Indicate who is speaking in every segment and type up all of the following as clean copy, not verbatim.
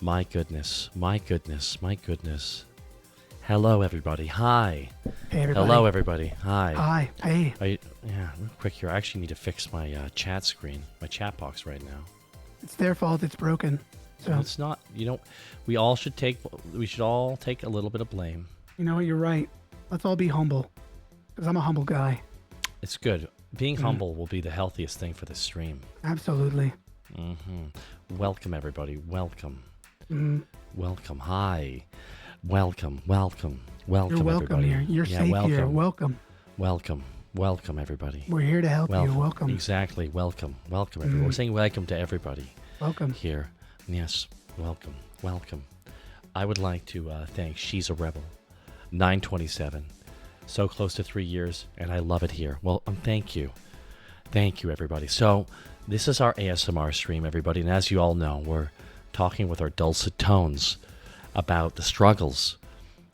Speaker 1: My goodness, my goodness, my goodness. Hello, everybody. Hi.
Speaker 2: Hey, everybody.
Speaker 1: Hello, everybody. Hi.
Speaker 2: Hi. Hey.
Speaker 1: Yeah, real quick here. I actually need to fix my chat screen, my chat box right now.
Speaker 2: It's their fault. It's broken. So
Speaker 1: No, it's not. We should all take a little bit of blame.
Speaker 2: you know what? You're right. Let's all be humble, because I'm a humble guy.
Speaker 1: It's good. Being humble will be the healthiest thing for this stream.
Speaker 2: Absolutely.
Speaker 1: Welcome, everybody. Welcome.
Speaker 2: Mm-hmm.
Speaker 1: Welcome. Hi. Welcome.
Speaker 2: You're welcome
Speaker 1: everybody.
Speaker 2: here. You're safe here. Welcome.
Speaker 1: Welcome, everybody.
Speaker 2: We're here to help you. Welcome.
Speaker 1: Exactly. Welcome, everybody. We're saying welcome to everybody.
Speaker 2: Welcome.
Speaker 1: Here. Yes. Welcome. I would like to thank She's a Rebel, 927. So close to 3 years, and I love it here. Well, thank you. Thank you, everybody. So, this is our ASMR stream, everybody. And as you all know, we're talking with our dulcet tones about the struggles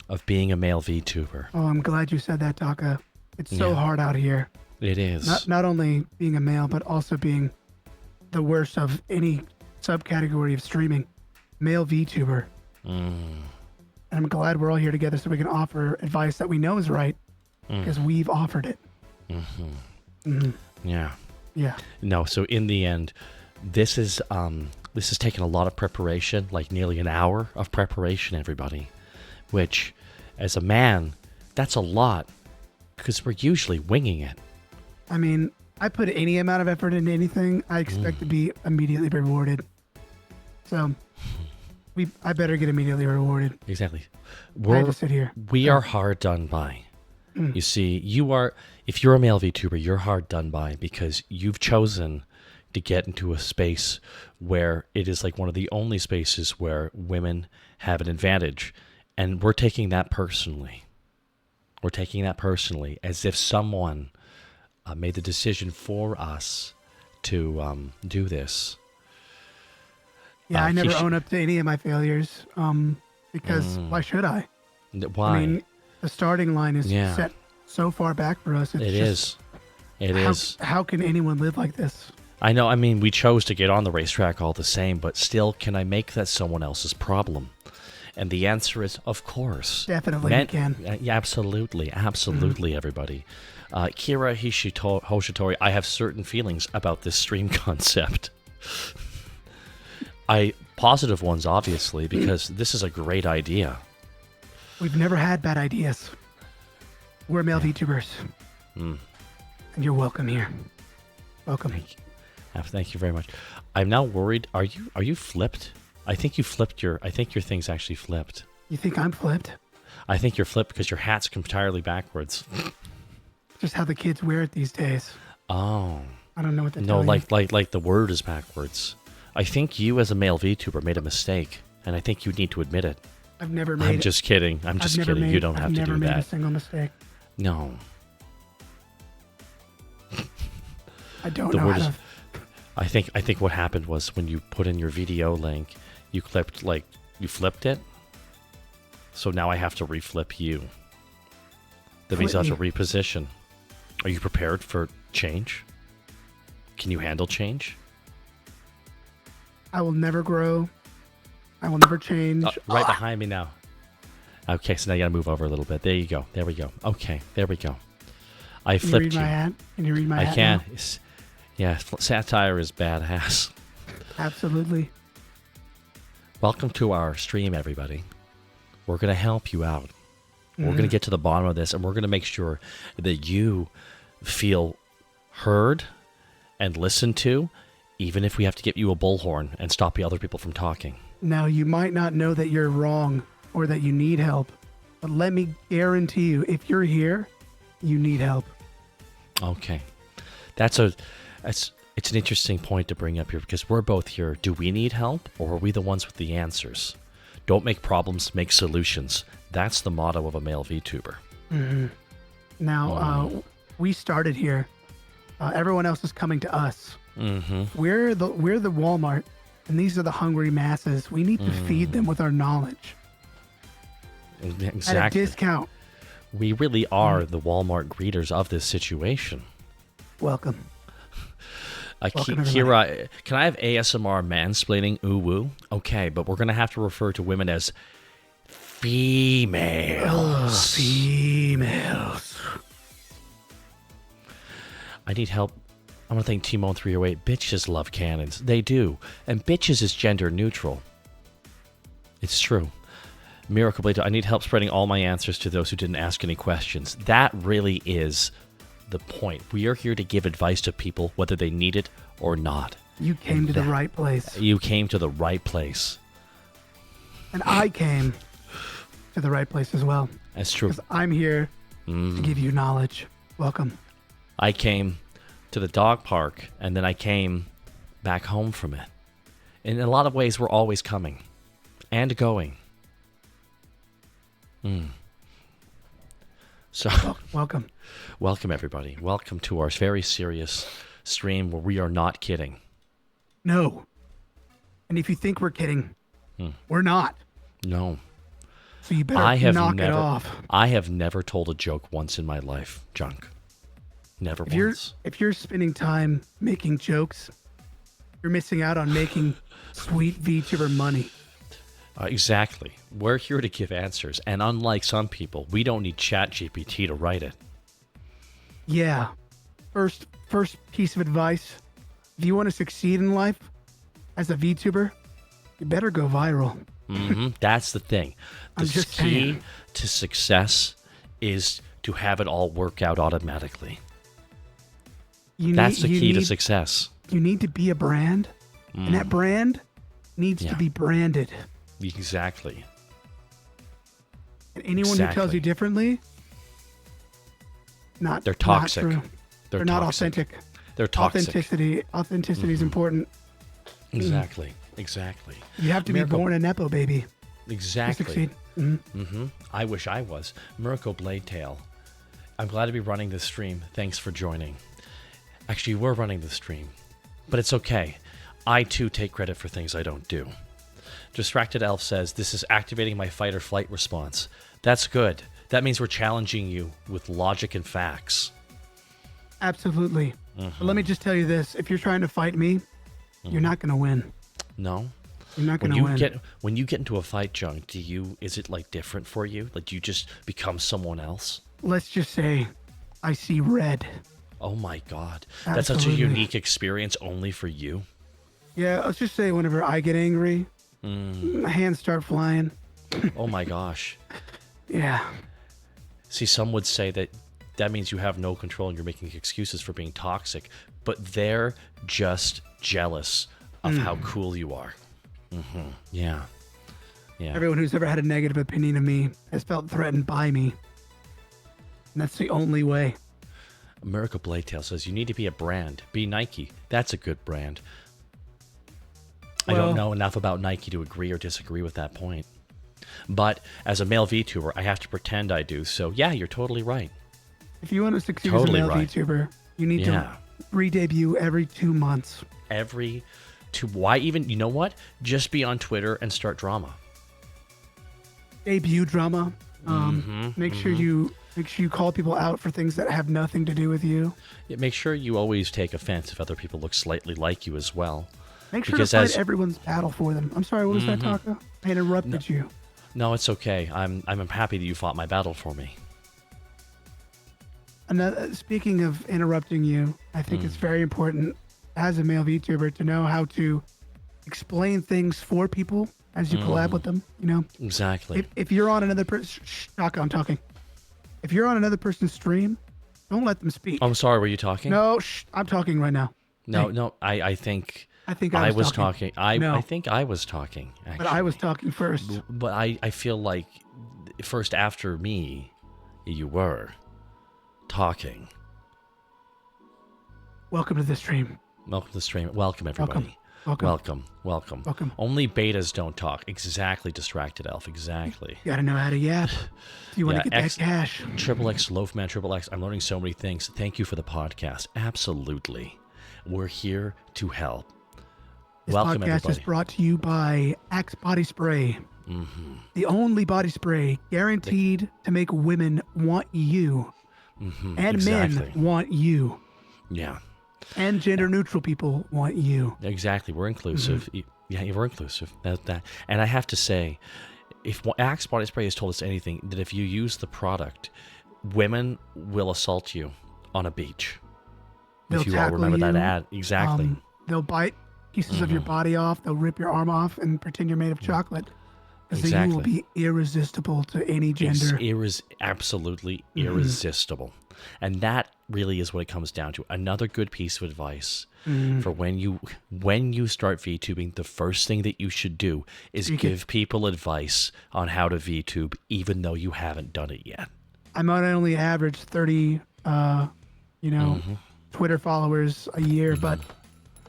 Speaker 1: of being a male VTuber.
Speaker 2: Oh, I'm glad you said that, Taka. It's so hard out here.
Speaker 1: It is.
Speaker 2: Not only being a male, but also being the worst of any subcategory of streaming. Male VTuber. And I'm glad we're all here together so we can offer advice that we know is right because we've offered it.
Speaker 1: Yeah.
Speaker 2: Yeah.
Speaker 1: No, so in the end, this has taken a lot of preparation, like nearly an hour of preparation, everybody. Which, as a man, that's a lot because we're usually winging it.
Speaker 2: I mean, I put any amount of effort into anything, I expect to be immediately rewarded. So, I better get immediately rewarded.
Speaker 1: Exactly.
Speaker 2: I had to sit here.
Speaker 1: We are hard done by. You see, if you're a male VTuber, you're hard done by because you've chosen to get into a space where it is like one of the only spaces where women have an advantage. And we're taking that personally. We're taking that personally as if someone made the decision for us to do this.
Speaker 2: Yeah, I never own up to any of my failures because why should I?
Speaker 1: Why?
Speaker 2: I mean, the starting line is set so far back for us.
Speaker 1: It is.
Speaker 2: How can anyone live like this?
Speaker 1: I know. I mean, we chose to get on the racetrack all the same, but still, can I make that someone else's problem? And the answer is, of course.
Speaker 2: Definitely you can.
Speaker 1: Yeah, absolutely, everybody. Kira Hoshitori, I have certain feelings about this stream concept. Positive ones, obviously, because this is a great idea.
Speaker 2: We've never had bad ideas. We're male VTubers. And you're welcome here. Welcome.
Speaker 1: Thank you very much. I'm now worried. Are you flipped? I think your thing's actually flipped.
Speaker 2: You think I'm flipped?
Speaker 1: I think you're flipped because your hat's entirely backwards.
Speaker 2: Just how the kids wear it these days.
Speaker 1: Oh.
Speaker 2: I don't know what to
Speaker 1: tell
Speaker 2: you.
Speaker 1: like the word is backwards. I think you as a male VTuber made a mistake, and I think you need to admit it.
Speaker 2: I've never made
Speaker 1: I'm just kidding. I'm just kidding. You don't have to do that.
Speaker 2: I've never made a single mistake.
Speaker 1: No.
Speaker 2: I don't know how to...
Speaker 1: I think what happened was when you put in your video link, you flipped it. So now I have to reflip you. That means I have to reposition. Are you prepared for change? Can you handle change?
Speaker 2: I will never grow. I will never change.
Speaker 1: Right behind me now. Okay, so now you gotta move over a little bit. There you go. There we go. Okay, there we go. I flipped you.
Speaker 2: Can you read my hat? Can you read my hat?
Speaker 1: I can. Yeah, satire is badass.
Speaker 2: Absolutely.
Speaker 1: Welcome to our stream, everybody. We're gonna help you out. We're gonna get to the bottom of this, and we're gonna make sure that you feel heard and listened to, even if we have to get you a bullhorn and stop the other people from talking.
Speaker 2: Now, you might not know that you're wrong or that you need help, but let me guarantee you, if you're here, you need help.
Speaker 1: Okay. It's an interesting point to bring up here because we're both here. Do we need help or are we the ones with the answers? Don't make problems, make solutions. That's the motto of a male VTuber.
Speaker 2: Now, we started here. Everyone else is coming to us. We're the Walmart, and these are the hungry masses. We need to feed them with our knowledge.
Speaker 1: Exactly.
Speaker 2: At a discount.
Speaker 1: We really are the Walmart greeters of this situation.
Speaker 2: Welcome. Welcome,
Speaker 1: Kira, can I have ASMR mansplaining ooh woo? Okay, but we're going to have to refer to women as females.
Speaker 2: Females.
Speaker 1: I need help. I want to thank Timon308. Bitches love cannons. They do. And bitches is gender neutral. It's true. Miracle Blade, I need help spreading all my answers to those who didn't ask any questions. That really is the point. We are here to give advice to people, whether they need it or not.
Speaker 2: You came to the right place.
Speaker 1: You came to the right place.
Speaker 2: And I came to the right place as well.
Speaker 1: That's true.
Speaker 2: Because I'm here to give you knowledge. Welcome.
Speaker 1: I came to the dog park, and then I came back home from it. In a lot of ways, we're always coming and going. So,
Speaker 2: welcome.
Speaker 1: Welcome, everybody. Welcome to our very serious stream where we are not kidding.
Speaker 2: No. And if you think we're kidding, we're not.
Speaker 1: No.
Speaker 2: So you better knock it off.
Speaker 1: I have never told a joke once in my life, Junk. Never once.
Speaker 2: If you're spending time making jokes, you're missing out on making sweet VTuber money.
Speaker 1: Exactly. We're here to give answers. And unlike some people, we don't need ChatGPT to write it.
Speaker 2: Yeah. First piece of advice. If you want to succeed in life as a VTuber, you better go viral.
Speaker 1: That's the thing. The key to success is to have it all work out automatically. That's the key to success.
Speaker 2: You need to be a brand, and that brand needs to be branded.
Speaker 1: Exactly.
Speaker 2: And anyone who tells you differently, they're
Speaker 1: toxic.
Speaker 2: Not true. They're not authentic.
Speaker 1: They're toxic.
Speaker 2: Authenticity is important.
Speaker 1: Exactly.
Speaker 2: You have to be born a Nepo baby.
Speaker 1: Exactly.
Speaker 2: To succeed.
Speaker 1: I wish I was. Miracle Blade Tail. I'm glad to be running this stream. Thanks for joining. Actually, we're running the stream. But it's okay. I, too, take credit for things I don't do. Distracted Elf says, this is activating my fight or flight response. That's good. That means we're challenging you with logic and facts.
Speaker 2: Absolutely. But let me just tell you this. If you're trying to fight me, you're not going to win.
Speaker 1: No?
Speaker 2: You're not going to win.
Speaker 1: When you get into a fight, Junk, is it like different for you? Like, do you just become someone else?
Speaker 2: Let's just say I see red.
Speaker 1: Oh my God. Absolutely. That's such a unique experience only for you.
Speaker 2: Yeah, let's just say whenever I get angry, my hands start flying.
Speaker 1: Oh my gosh.
Speaker 2: Yeah.
Speaker 1: See, some would say that means you have no control and you're making excuses for being toxic, but they're just jealous of how cool you are. Yeah.
Speaker 2: Everyone who's ever had a negative opinion of me has felt threatened by me. And that's the only way.
Speaker 1: Miracle Blade Tail says, you need to be a brand. Be Nike. That's a good brand. I don't know enough about Nike to agree or disagree with that point. But as a male VTuber, I have to pretend I do. So, yeah, you're totally right.
Speaker 2: If you want to succeed as a male VTuber, you need to re-debut every 2 months.
Speaker 1: Why even, you know what? Just be on Twitter and start drama.
Speaker 2: Debut drama. Make sure you call people out for things that have nothing to do with you.
Speaker 1: Yeah, make sure you always take offense if other people look slightly like you as well.
Speaker 2: Make sure to fight everyone's battle for them. I'm sorry, what was that, Taka? I interrupted you.
Speaker 1: No, it's okay. I'm happy that you fought my battle for me.
Speaker 2: Speaking of interrupting you, I think it's very important as a male VTuber to know how to explain things for people as you collab with them. You know,
Speaker 1: exactly.
Speaker 2: If you're on another person, Taka, I'm talking. If you're on another person's stream, don't let them speak.
Speaker 1: I'm sorry. Were you talking?
Speaker 2: No, I'm talking right now.
Speaker 1: No. I think
Speaker 2: I was talking.
Speaker 1: I think I was talking. Actually.
Speaker 2: But I was talking first.
Speaker 1: But I feel like first after me, you were talking.
Speaker 2: Welcome to the stream.
Speaker 1: Welcome to the stream. Welcome, everybody. Welcome. Only betas don't talk. Exactly, Distracted Elf. Exactly.
Speaker 2: You gotta know how to yap. You want to get that cash.
Speaker 1: XXX, Loafman, XXX. I'm learning so many things. Thank you for the podcast. Absolutely. We're here to help.
Speaker 2: This
Speaker 1: Welcome,
Speaker 2: podcast
Speaker 1: everybody.
Speaker 2: is brought to you by Axe Body Spray. The only body spray guaranteed to make women want you. And men want you.
Speaker 1: Yeah.
Speaker 2: And gender neutral people want you.
Speaker 1: Exactly. We're inclusive. Yeah, we're inclusive. That. And I have to say, if Axe Body Spray has told us anything, that if you use the product, women will assault you on a beach.
Speaker 2: They'll
Speaker 1: if you all
Speaker 2: tackle
Speaker 1: remember that
Speaker 2: you,
Speaker 1: ad. Exactly.
Speaker 2: They'll bite pieces of your body off. They'll rip your arm off and pretend you're made of chocolate. Because you will be irresistible to any gender.
Speaker 1: Absolutely irresistible. And that really is what it comes down to. Another good piece of advice for when you start VTubing, the first thing that you should do is give people advice on how to VTube, even though you haven't done it yet.
Speaker 2: I might only average 30, Twitter followers a year, but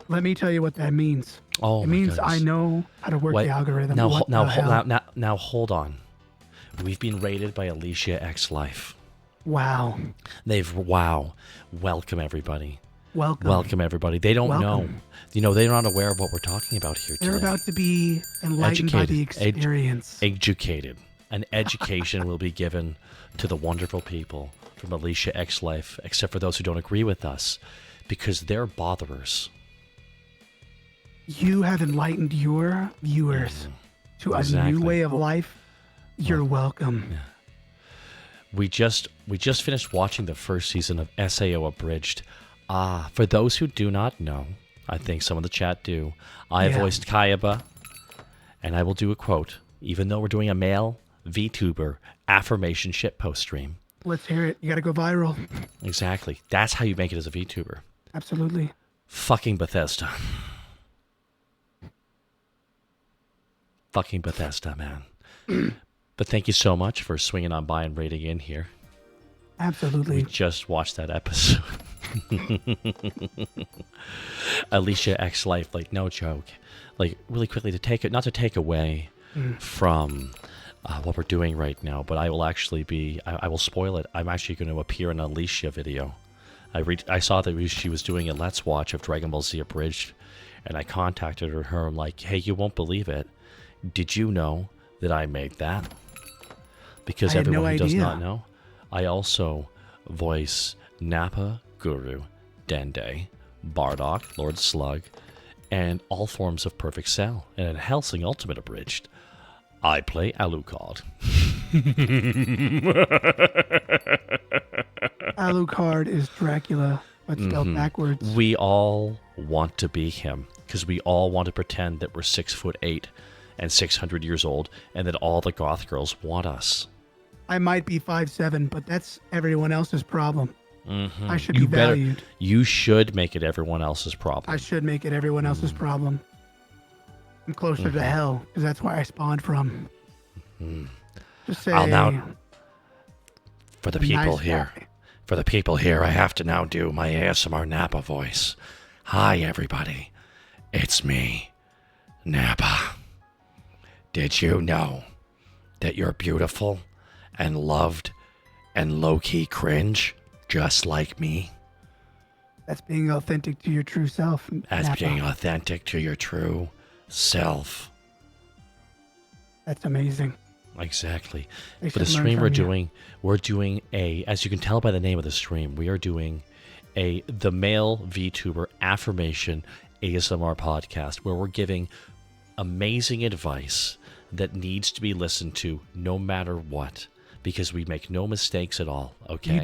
Speaker 2: let me tell you what that means.
Speaker 1: Oh,
Speaker 2: it means I know how to work the algorithm.
Speaker 1: Now hold on. We've been rated by Alicia X Life.
Speaker 2: Wow.
Speaker 1: Welcome everybody.
Speaker 2: Welcome
Speaker 1: everybody. They don't know. They're not aware of what we're talking about here today.
Speaker 2: They're about to be enlightened by the experience.
Speaker 1: Educated. An education will be given to the wonderful people from Alicia X Life, except for those who don't agree with us, because they're botherers.
Speaker 2: You have enlightened your viewers to a new way of life. You're welcome.
Speaker 1: Yeah. We just finished watching the first season of SAO Abridged. For those who do not know, I think some of the chat do, I voiced Kayaba, and I will do a quote, even though we're doing a male VTuber affirmation shitpost stream.
Speaker 2: Let's hear it. You gotta go viral.
Speaker 1: Exactly. That's how you make it as a VTuber.
Speaker 2: Absolutely.
Speaker 1: Fucking Bethesda. Fucking Bethesda, man. But thank you so much for swinging on by and raiding in here.
Speaker 2: Absolutely.
Speaker 1: We just watched that episode. Alicia X Life, like, no joke. Like, really quickly, not to take away from what we're doing right now, but I will actually I will spoil it. I'm actually going to appear in an Alicia video. I saw that she was doing a Let's Watch of Dragon Ball Z Abridged, and I contacted her. I'm like, hey, you won't believe it. Did you know that I made that? Because everyone who does not know, I also voice Nappa, Guru, Dende, Bardock, Lord Slug, and all forms of Perfect Cell. And in Helsing Ultimate Abridged, I play Alucard.
Speaker 2: Alucard is Dracula, but spelled backwards.
Speaker 1: We all want to be him, because we all want to pretend that we're 6'8" and 600 years old, and that all the goth girls want us.
Speaker 2: I might be 5'7", but that's everyone else's problem. I should be valued.
Speaker 1: You should make it everyone else's problem.
Speaker 2: I should make it everyone else's problem. I'm closer to hell, because that's where I spawned from. Just say...
Speaker 1: For the people here, I have to now do my ASMR Nappa voice. Hi, everybody. It's me, Nappa. Did you know that you're beautiful and loved and low-key cringe just like me?
Speaker 2: That's being authentic to your true self.
Speaker 1: That's being authentic to your true self.
Speaker 2: That's amazing.
Speaker 1: Exactly. For the stream we're doing a, as you can tell by the name of the stream, we are doing the male VTuber affirmation ASMR podcast, where we're giving amazing advice that needs to be listened to no matter what, because we make no mistakes at all. Okay.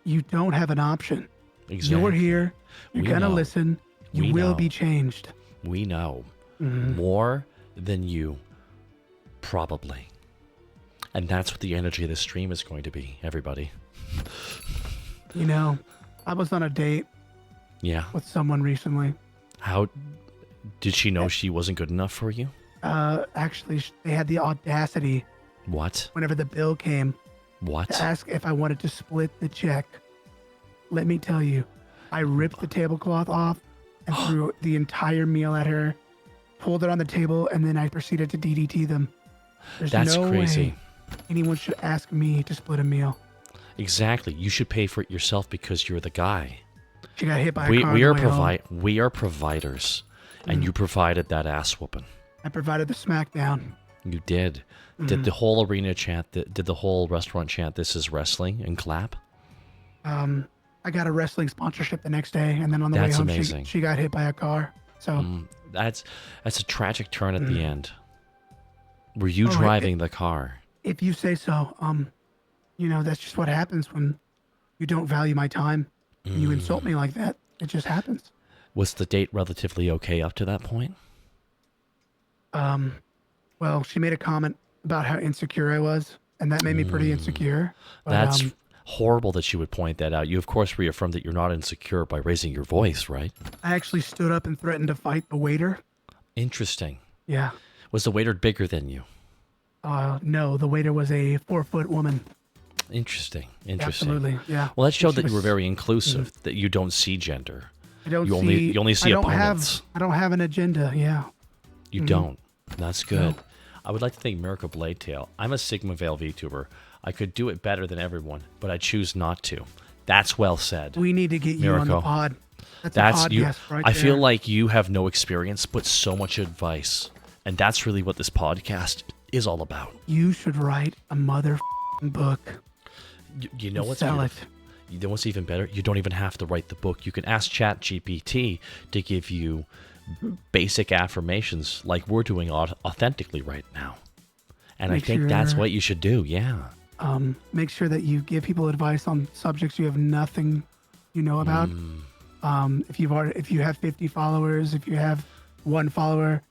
Speaker 2: You don't have an option.
Speaker 1: Exactly.
Speaker 2: You're here. You're gonna listen. You will be changed.
Speaker 1: We know more than you, probably. And that's what the energy of this stream is going to be, everybody.
Speaker 2: You know, I was on a date with someone recently.
Speaker 1: How did she know she wasn't good enough for you?
Speaker 2: Actually, they had the audacity.
Speaker 1: What?
Speaker 2: Whenever the bill came.
Speaker 1: What?
Speaker 2: To ask if I wanted to split the check. Let me tell you, I ripped the tablecloth off and threw the entire meal at her, pulled it on the table, and then I proceeded to DDT them. That's no crazy. Way anyone should ask me to split a meal.
Speaker 1: Exactly. You should pay for it yourself because you're the guy.
Speaker 2: She got hit by a car.
Speaker 1: We are providers, and you provided that ass whooping.
Speaker 2: I provided the smackdown.
Speaker 1: You did. Did the whole arena chant? Did the whole restaurant chant "This is wrestling" and clap?
Speaker 2: I got a wrestling sponsorship the next day, and then on the way
Speaker 1: That's
Speaker 2: home,
Speaker 1: amazing.
Speaker 2: she got hit by a car. So
Speaker 1: That's a tragic turn at the end. Were you
Speaker 2: Oh,
Speaker 1: driving the car?
Speaker 2: if you say so, that's just what happens when you don't value my time and you insult me like that. It just happens.
Speaker 1: Was the date relatively okay up to that point?
Speaker 2: Well, she made a comment about how insecure I was, and that made me pretty insecure. But,
Speaker 1: That's horrible that she would point that out. You, of course, reaffirmed that you're not insecure by raising your voice, right?
Speaker 2: I actually stood up and threatened to fight the waiter.
Speaker 1: Interesting.
Speaker 2: Yeah.
Speaker 1: Was the waiter bigger than you?
Speaker 2: No, the waiter was a 4-foot woman.
Speaker 1: Interesting.
Speaker 2: Absolutely, yeah.
Speaker 1: Well, that showed
Speaker 2: She
Speaker 1: that you were
Speaker 2: was-
Speaker 1: very inclusive, that you don't see gender.
Speaker 2: I don't
Speaker 1: You
Speaker 2: see.
Speaker 1: only see
Speaker 2: I don't
Speaker 1: opponents.
Speaker 2: I don't have an agenda. Yeah.
Speaker 1: You don't. That's good.
Speaker 2: No.
Speaker 1: I would like to thank Miracle Bladetail. I'm a Sigma Veil VTuber. I could do it better than everyone, but I choose not to. That's well said.
Speaker 2: We need to get you on the
Speaker 1: Miracle.
Speaker 2: pod. That's
Speaker 1: That's
Speaker 2: a
Speaker 1: you.
Speaker 2: podcast right
Speaker 1: I feel
Speaker 2: there.
Speaker 1: like you have no experience, but so much advice, and that's really what this podcast is all about.
Speaker 2: You should write a mother book.
Speaker 1: You know what's
Speaker 2: Sell it.
Speaker 1: beautiful? You know what's even better? You don't even have to write the book. You can ask ChatGPT to give you basic affirmations like we're doing authentically right now. And I
Speaker 2: Make
Speaker 1: think that's
Speaker 2: sure-
Speaker 1: what you should do. Yeah.
Speaker 2: Make sure that you give people advice on subjects you have nothing you know about. If you have 50 followers, if you have 1 follower,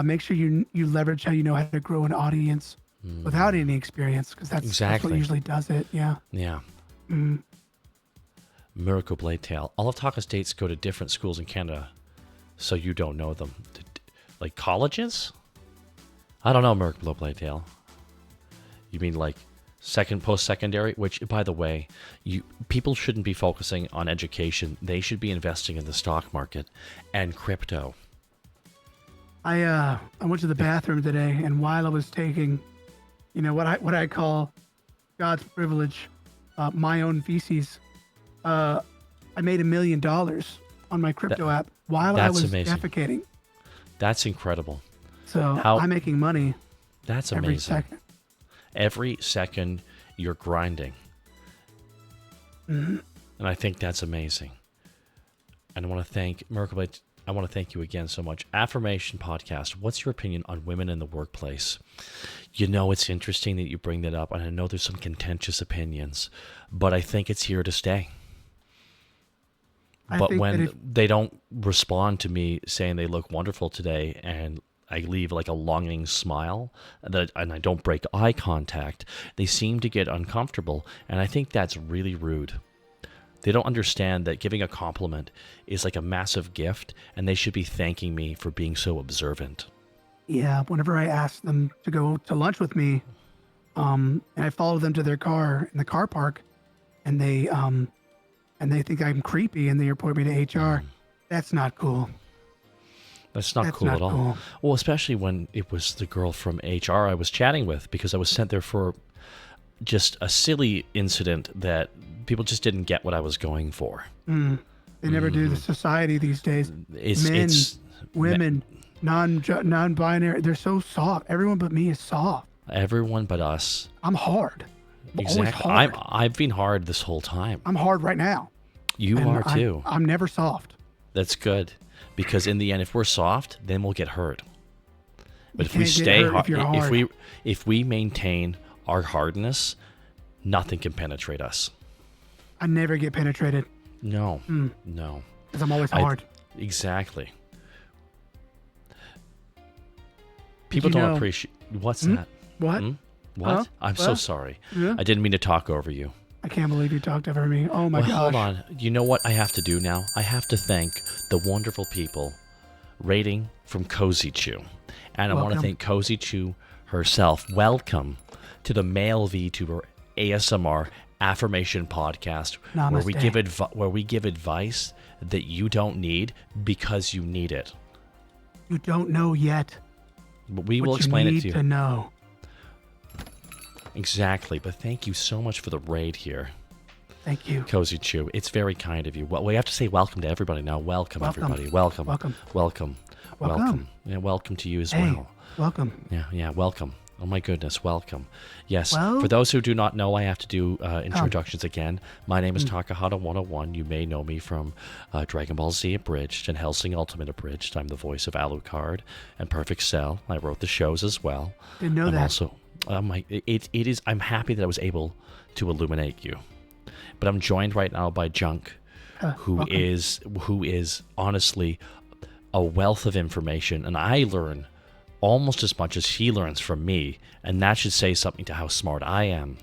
Speaker 2: make sure you leverage how you know how to grow an audience without any experience, because that's
Speaker 1: Exactly.
Speaker 2: what usually does it. Yeah.
Speaker 1: Yeah. Miracle Bladetail. All of Taka's dates go to different schools in Canada, so you don't know them. Like colleges? I don't know, Miracle Bladetail. You mean like post-secondary? Which, by the way, people shouldn't be focusing on education. They should be investing in the stock market and crypto.
Speaker 2: I went to the bathroom today, and while I was taking, what I call God's privilege, my own feces, I made $1 million on my crypto app while I
Speaker 1: that's
Speaker 2: was
Speaker 1: amazing.
Speaker 2: defecating.
Speaker 1: That's incredible.
Speaker 2: So
Speaker 1: How-
Speaker 2: I'm making money
Speaker 1: That's
Speaker 2: every
Speaker 1: amazing.
Speaker 2: second.
Speaker 1: Every second you're grinding. And I think that's amazing. And I want to thank Miracle Blade. I want to thank you again so much. Affirmation Podcast. What's your opinion on women in the workplace? It's interesting that you bring that up, and I know there's some contentious opinions, but I think it's here to stay.
Speaker 2: I
Speaker 1: But
Speaker 2: think that
Speaker 1: when
Speaker 2: if-
Speaker 1: they don't respond to me saying they look wonderful today, and I leave like a longing smile, and I don't break eye contact, they seem to get uncomfortable, and I think that's really rude. They don't understand that giving a compliment is like a massive gift, and they should be thanking me for being so observant.
Speaker 2: Yeah, whenever I ask them to go to lunch with me, and I follow them to their car in the car park, and they think I'm creepy and they report me to HR. That's not cool.
Speaker 1: That's not
Speaker 2: That's
Speaker 1: cool
Speaker 2: not
Speaker 1: at all.
Speaker 2: cool.
Speaker 1: Well, especially when it was the girl from HR I was chatting with, because I was sent there for just a silly incident that people just didn't get what I was going for.
Speaker 2: They never do. The society these days, men,
Speaker 1: It's
Speaker 2: women, non-binary, they're so soft. Everyone but me is soft.
Speaker 1: everyone but us.
Speaker 2: I'm hard. I'm always
Speaker 1: Exactly.
Speaker 2: hard.
Speaker 1: I've been hard this whole time.
Speaker 2: I'm hard right now.
Speaker 1: You
Speaker 2: And
Speaker 1: are too.
Speaker 2: I'm never soft.
Speaker 1: That's good, because in the end, if we're soft, then we'll get hurt. But if we
Speaker 2: can't get
Speaker 1: stay
Speaker 2: hurt if you're hard.
Speaker 1: if we maintain our hardness, nothing can penetrate us.
Speaker 2: I never get penetrated
Speaker 1: No, no.
Speaker 2: because I'm always hard.
Speaker 1: Exactly. People
Speaker 2: you
Speaker 1: don't
Speaker 2: know-
Speaker 1: appreciate. What's that?
Speaker 2: What?
Speaker 1: What?
Speaker 2: Huh?
Speaker 1: I'm so
Speaker 2: What?
Speaker 1: sorry.
Speaker 2: Yeah?
Speaker 1: I didn't mean to talk over you.
Speaker 2: I can't believe you talked over me. Oh my
Speaker 1: Well,
Speaker 2: gosh.
Speaker 1: hold on. You know what I have to do now? I have to thank the wonderful people rating from Cozy Chew. And I want to
Speaker 2: Welcome.
Speaker 1: thank Cozy Chew herself. Welcome to the Male VTuber ASMR Affirmation Podcast, where we
Speaker 2: Namaste.
Speaker 1: give advice that you don't need because you need it.
Speaker 2: You don't know yet.
Speaker 1: But we
Speaker 2: What
Speaker 1: will explain
Speaker 2: you
Speaker 1: it
Speaker 2: need
Speaker 1: to you.
Speaker 2: to know.
Speaker 1: Exactly. But thank you so much for the raid here,
Speaker 2: Thank you.
Speaker 1: Cozy Chew. It's very kind of you. Well, we have to say welcome to everybody now. Welcome. Everybody. Welcome.
Speaker 2: Welcome.
Speaker 1: Welcome.
Speaker 2: Welcome.
Speaker 1: Yeah, welcome to you as
Speaker 2: Hey,
Speaker 1: well.
Speaker 2: welcome.
Speaker 1: Yeah, welcome. Oh my goodness, welcome. Yes,
Speaker 2: Well-
Speaker 1: for those who do not know, I have to do introductions again. My name is Takahata101. You may know me from Dragon Ball Z Abridged and Hellsing Ultimate Abridged. I'm the voice of Alucard and Perfect Cell. I wrote the shows as well.
Speaker 2: Didn't know
Speaker 1: I'm
Speaker 2: that.
Speaker 1: also, I'm happy that I was able to illuminate you. But I'm joined right now by Junk, who
Speaker 2: welcome.
Speaker 1: is honestly a wealth of information, and I learn almost as much as he learns from me, and that should say something to how smart I am.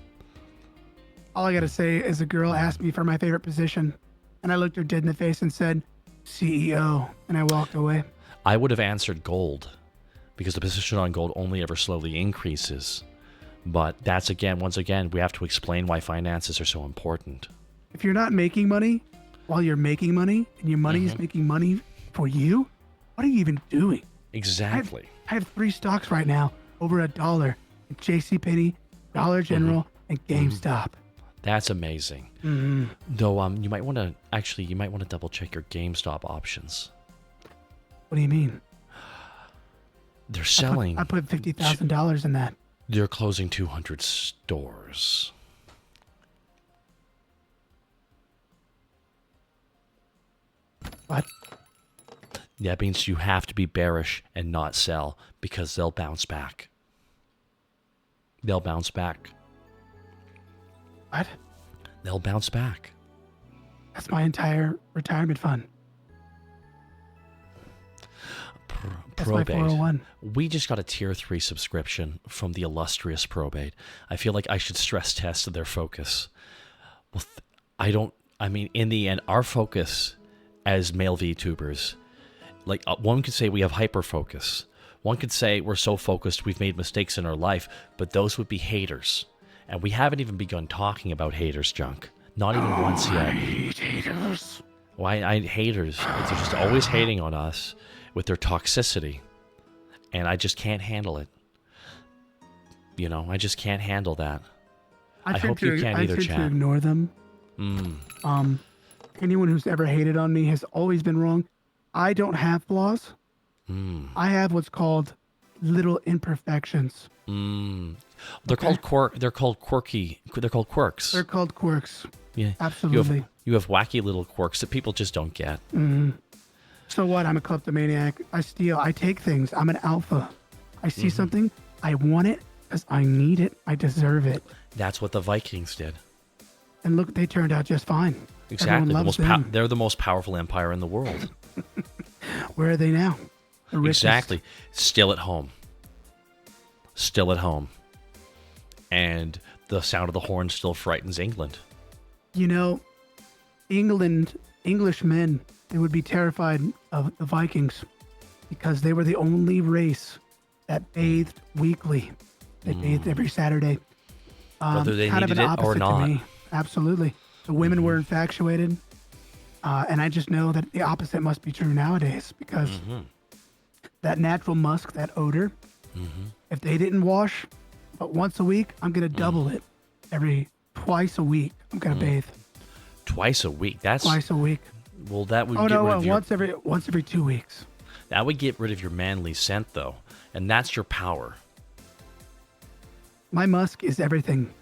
Speaker 2: All I gotta say is a girl asked me for my favorite position, and I looked her dead in the face and said, CEO, and I walked away.
Speaker 1: I would have answered gold, because the position on gold only ever slowly increases. But that's once again, we have to explain why finances are so important.
Speaker 2: If you're not making money while you're making money, and your money is making money for you, what are you even doing?
Speaker 1: Exactly.
Speaker 2: I have 3 stocks right now, over $1, at JCPenney, Dollar General, and GameStop.
Speaker 1: That's amazing. Though you might want to double check your GameStop options.
Speaker 2: What do you mean?
Speaker 1: They're selling.
Speaker 2: I put $50,000 in that.
Speaker 1: They're closing 200 stores.
Speaker 2: What?
Speaker 1: That means you have to be bearish and not sell, because they'll bounce back. They'll bounce back.
Speaker 2: What?
Speaker 1: They'll bounce back.
Speaker 2: That's my entire retirement fund. That's my
Speaker 1: Probate.
Speaker 2: 401.
Speaker 1: We just got a tier 3 subscription from the illustrious Probate. I feel like I should stress test their focus. Well, in the end, our focus as male VTubers, like one could say we have hyper focus. One could say we're so focused we've made mistakes in our life, but those would be haters. And we haven't even begun talking about haters, Junk. Not even once yet.
Speaker 2: I hate haters.
Speaker 1: Why haters? They're just always hating on us with their toxicity. And I just can't handle it. I just can't handle that. I hope you can either,
Speaker 2: I tend
Speaker 1: chat.
Speaker 2: to ignore them. Anyone who's ever hated on me has always been wrong. I don't have flaws. I have what's called little imperfections.
Speaker 1: They're called quirky. They're called quirks.
Speaker 2: They're called quirks.
Speaker 1: Yeah,
Speaker 2: Absolutely.
Speaker 1: You have wacky little quirks that people just don't get.
Speaker 2: So what? I'm a kleptomaniac. I steal. I take things. I'm an alpha. I see something. I want it because I need it. I deserve it.
Speaker 1: That's what the Vikings did.
Speaker 2: And look, they turned out just fine.
Speaker 1: Exactly.
Speaker 2: Everyone loves them.
Speaker 1: They're the most powerful empire in the world.
Speaker 2: Where are they now? The richest.
Speaker 1: Exactly. Still at home. Still at home. And the sound of the horn still frightens England.
Speaker 2: English men, they would be terrified of the Vikings because they were the only race that bathed weekly. They bathed every Saturday.
Speaker 1: Whether they
Speaker 2: kind of
Speaker 1: needed
Speaker 2: an
Speaker 1: it or
Speaker 2: opposite
Speaker 1: not.
Speaker 2: to me. Absolutely. The women were infatuated. And I just know that the opposite must be true nowadays because that natural musk, that odor, if they didn't wash but once a week, I'm going to double it. Twice a week, I'm going to bathe.
Speaker 1: Twice a week? That's
Speaker 2: Twice a week.
Speaker 1: Well, that would
Speaker 2: Oh
Speaker 1: get
Speaker 2: no,
Speaker 1: rid of
Speaker 2: once every 2 weeks.
Speaker 1: That would get rid of your manly scent, though, and that's your power.
Speaker 2: My musk is everything.